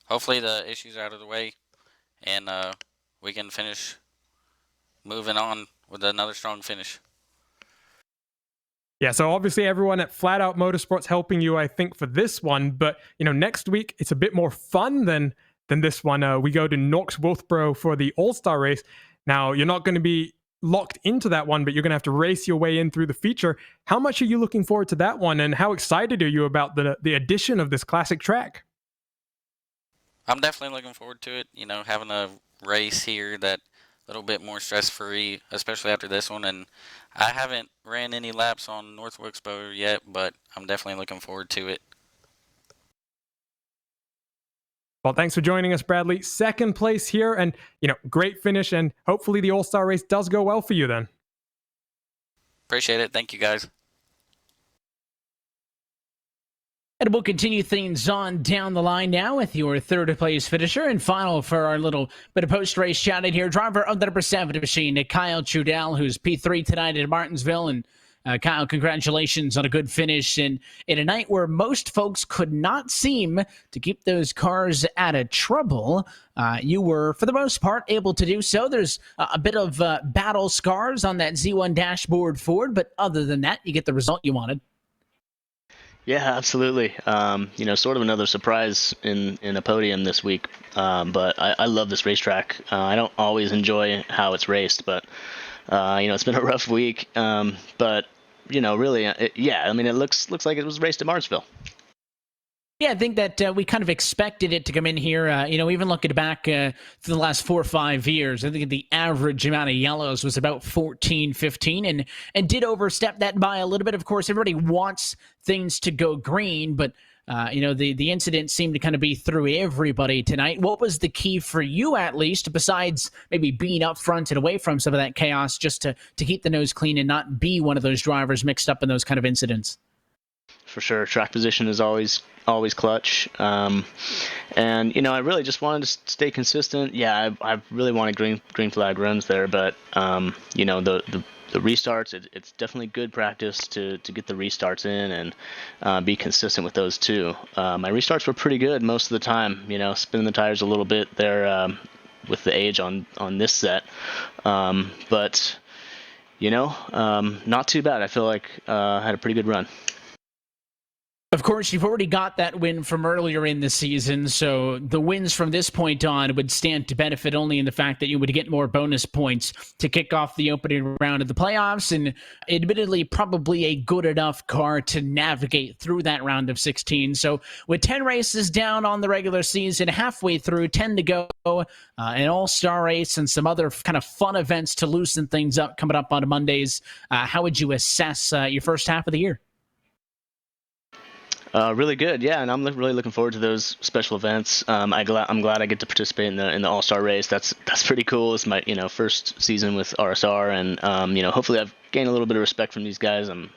hopefully the issues are out of the way, and we can finish moving on with another strong finish. Yeah, so obviously everyone at Flat Out Motorsports helping you, I think, for this one. But, next week, it's a bit more fun than this one. We go to Knox-Wolfboro for the All-Star race. Now, you're not going to be locked into that one, but you're going to have to race your way in through the feature. How much are you looking forward to that one, and how excited are you about the addition of this classic track? I'm definitely looking forward to it, having a race here that a little bit more stress-free, especially after this one. And I haven't ran any laps on North Wilkesboro yet, but I'm definitely looking forward to it. Well, thanks for joining us, Bradley. Second place here, and great finish, and hopefully the All-Star race does go well for you then. Appreciate it. Thank you, guys. And we'll continue things on down the line now with your third place finisher and final for our little bit of post-race shouted here. Driver of the number 7 machine, Kyle Trudell, who's P3 tonight at Martinsville. And Kyle, congratulations on a good finish in a night where most folks could not seem to keep those cars out of trouble. You were, for the most part, able to do so. There's a bit of battle scars on that Z1 dashboard Ford, but other than that, you get the result you wanted. Yeah, absolutely. Sort of another surprise in a podium this week. But I love this racetrack. I don't always enjoy how it's raced, but it's been a rough week. But really, it looks like it was raced at Martinsville. Yeah, I think that we kind of expected it to come in here. Even looking back through the last 4 or 5 years, I think the average amount of yellows was about 14, 15, and did overstep that by a little bit. Of course, everybody wants things to go green, but the incident seemed to kind of be through everybody tonight. What was the key for you, at least, besides maybe being up front and away from some of that chaos, just to keep the nose clean and not be one of those drivers mixed up in those kind of incidents? For sure, track position is always clutch. And I really just wanted to stay consistent. Yeah, I really wanted green flag runs there, but the restarts, it's definitely good practice to get the restarts in and be consistent with those too. My restarts were pretty good most of the time. Spinning the tires a little bit there with the age on this set, but not too bad. I feel like I had a pretty good run. Of course, you've already got that win from earlier in the season, so the wins from this point on would stand to benefit only in the fact that you would get more bonus points to kick off the opening round of the playoffs, and admittedly probably a good enough car to navigate through that round of 16. So with 10 races down on the regular season, halfway through, 10 to go, an all-star race and some other kind of fun events to loosen things up coming up on Mondays, how would you assess your first half of the year? Really good, yeah, and I'm really looking forward to those special events. I'm glad I get to participate in the All-Star race. That's pretty cool. It's my first season with RSR, and hopefully I've gained a little bit of respect from these guys. I'm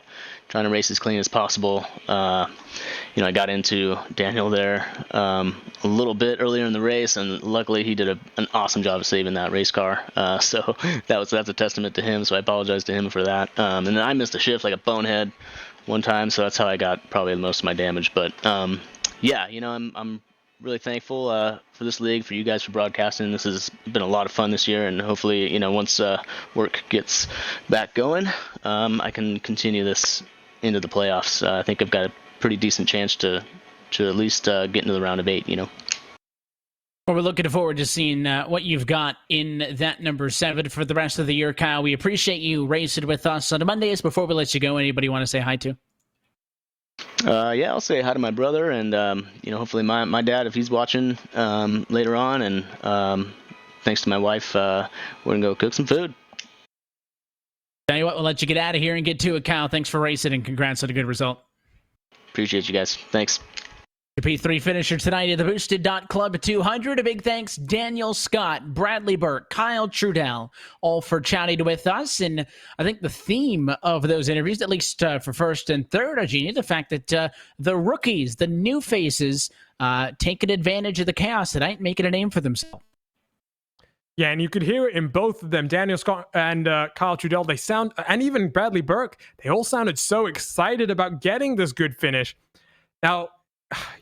trying to race as clean as possible. I got into Daniel there a little bit earlier in the race, and luckily he did an awesome job of saving that race car. So that's a testament to him. So I apologize to him for that. And then I missed a shift like a bonehead one time, so that's how I got probably most of my damage. But yeah, I'm really thankful for this league, for you guys for broadcasting. This has been a lot of fun this year, and hopefully once work gets back going, I can continue this into the playoffs. I think I've got a pretty decent chance to at least get into the round of 8. Well, we're looking forward to seeing what you've got in that number 7 for the rest of the year, Kyle. We appreciate you racing with us on Mondays. Before we let you go, anybody want to say hi to? Yeah, I'll say hi to my brother, and hopefully my dad, if he's watching later on, and thanks to my wife, we're gonna go cook some food. Tell you what, we'll let you get out of here and get to it, Kyle. Thanks for racing, and congrats on a good result. Appreciate you guys. Thanks. The P3 finisher tonight at the Boosted Club 200. A big thanks, Daniel Scott, Bradley Burke, Kyle Trudell, all for chatting with us. And I think the theme of those interviews, at least for first and third, Eugenia, the fact that the rookies, the new faces, taking advantage of the chaos tonight, making a name for themselves. Yeah, and you could hear it in both of them, Daniel Scott and Kyle Trudell. They sound, and even Bradley Burke, they all sounded so excited about getting this good finish. Now,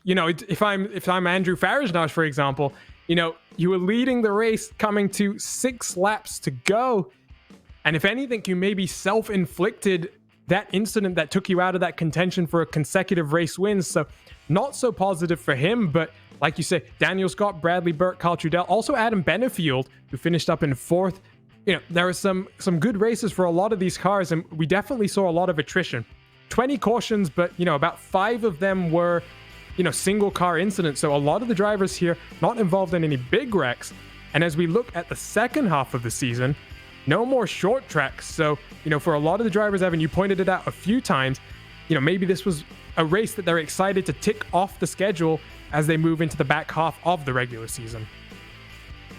if I'm Andrew Farage, for example, you were leading the race coming to 6 laps to go. And if anything, you maybe self-inflicted that incident that took you out of that contention for a consecutive race wins. So not so positive for him. But like you say, Daniel Scott, Bradley Burke, Kyle Trudell, also Adam Benefield, who finished up in 4th. There were some good races for a lot of these cars, and we definitely saw a lot of attrition. 20 cautions, but about 5 of them were single car incidents. So a lot of the drivers here not involved in any big wrecks. And as we look at the second half of the season, no more short tracks. So, for a lot of the drivers, Evan, you pointed it out a few times, maybe this was a race that they're excited to tick off the schedule as they move into the back half of the regular season.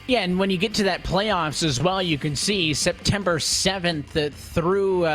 Yeah, and when you get to that playoffs as well, you can see September 7th through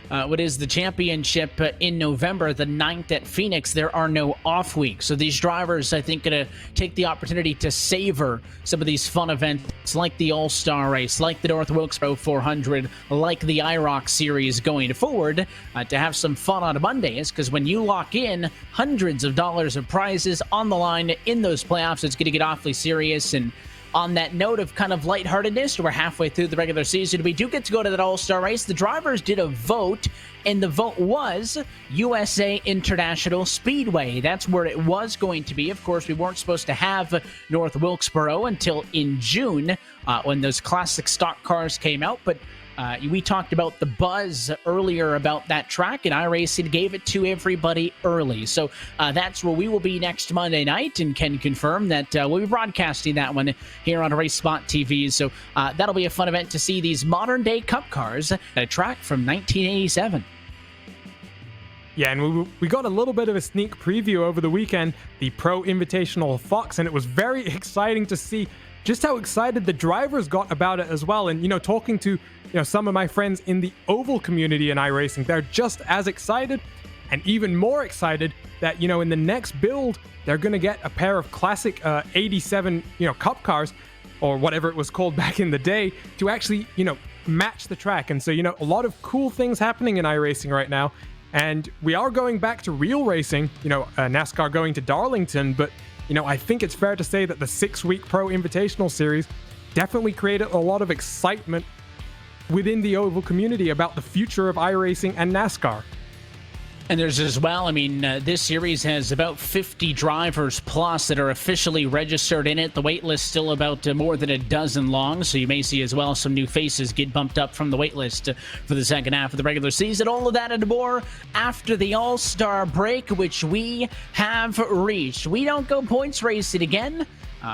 what is the championship in November, the 9th at Phoenix, there are no off weeks. So these drivers, I think, going to take the opportunity to savor some of these fun events like the All-Star Race, like the North Wilkesboro 400, like the IROC Series going forward, to have some fun on Mondays, because when you lock in hundreds of dollars of prizes on the line in those playoffs, it's going to get awfully serious. And on that note of kind of lightheartedness, we're halfway through the regular season. We do get to go to that All-Star race. The drivers did a vote, and the vote was USA International Speedway. That's where it was going to be. Of course, we weren't supposed to have North Wilkesboro until in June when those classic stock cars came out, but we talked about the buzz earlier about that track, and iRacing gave it to everybody early. So that's where we will be next Monday night, and can confirm that we'll be broadcasting that one here on RacespotTV. So that'll be a fun event to see these modern-day Cup cars at a track from 1987. Yeah, and we got a little bit of a sneak preview over the weekend, the Pro Invitational Fox, and it was very exciting to see just how excited the drivers got about it as well. And, talking to, some of my friends in the oval community in iRacing, they're just as excited. and even more excited that, you know, in the next build, they're going to get a pair of classic 87, you know, Cup cars, or whatever it was called back in the day, to actually, you know, match the track. And so, you know, a lot of cool things happening in iRacing right now. And we are going back to real racing, you know, NASCAR going to Darlington, but, you know, I think it's fair to say that the 6-week Pro Invitational Series definitely created a lot of excitement within the oval community about the future of iRacing and NASCAR. And there's as well, I mean, this series has about 50 drivers plus that are officially registered in it. The wait list still about more than a dozen long, so you may see as well some new faces get bumped up from the wait list for the second half of the regular season. All of that and more after the All-Star break, which we have reached. We don't go points racing again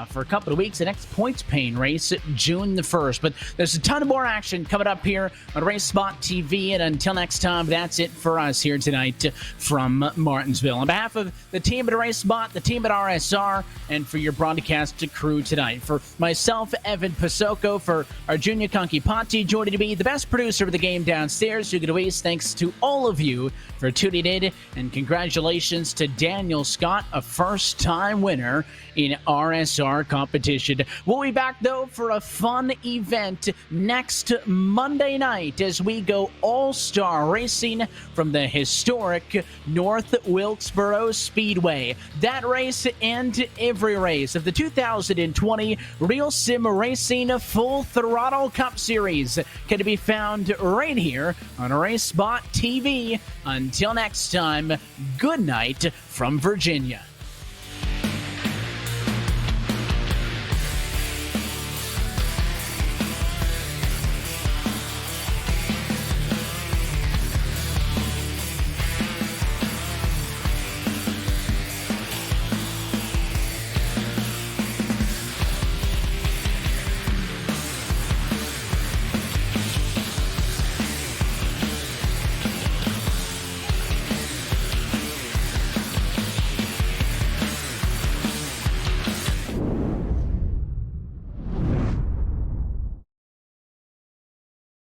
for a couple of weeks. The next points paying race, June the 1st. But there's a ton of more action coming up here on RacespotTV. And until next time, that's it for us here tonight from Martinsville. On behalf of the team at RaceSpot, the team at RSR, and for your broadcast crew tonight, for myself, Evan Pasoko, for our Junior Conky Pati, joining me, the best producer of the game downstairs, Hugo Luis, thanks to all of you for tuning in. And congratulations to Daniel Scott, a first-time winner in RSR competition. We'll be back, though, for a fun event next Monday night as we go all-star racing from the historic North Wilkesboro Speedway. That race and every race of the 2020 Real Sim Racing Full Throttle Cup Series can be found right here on RaceSpot TV. Until next time, good night from Virginia.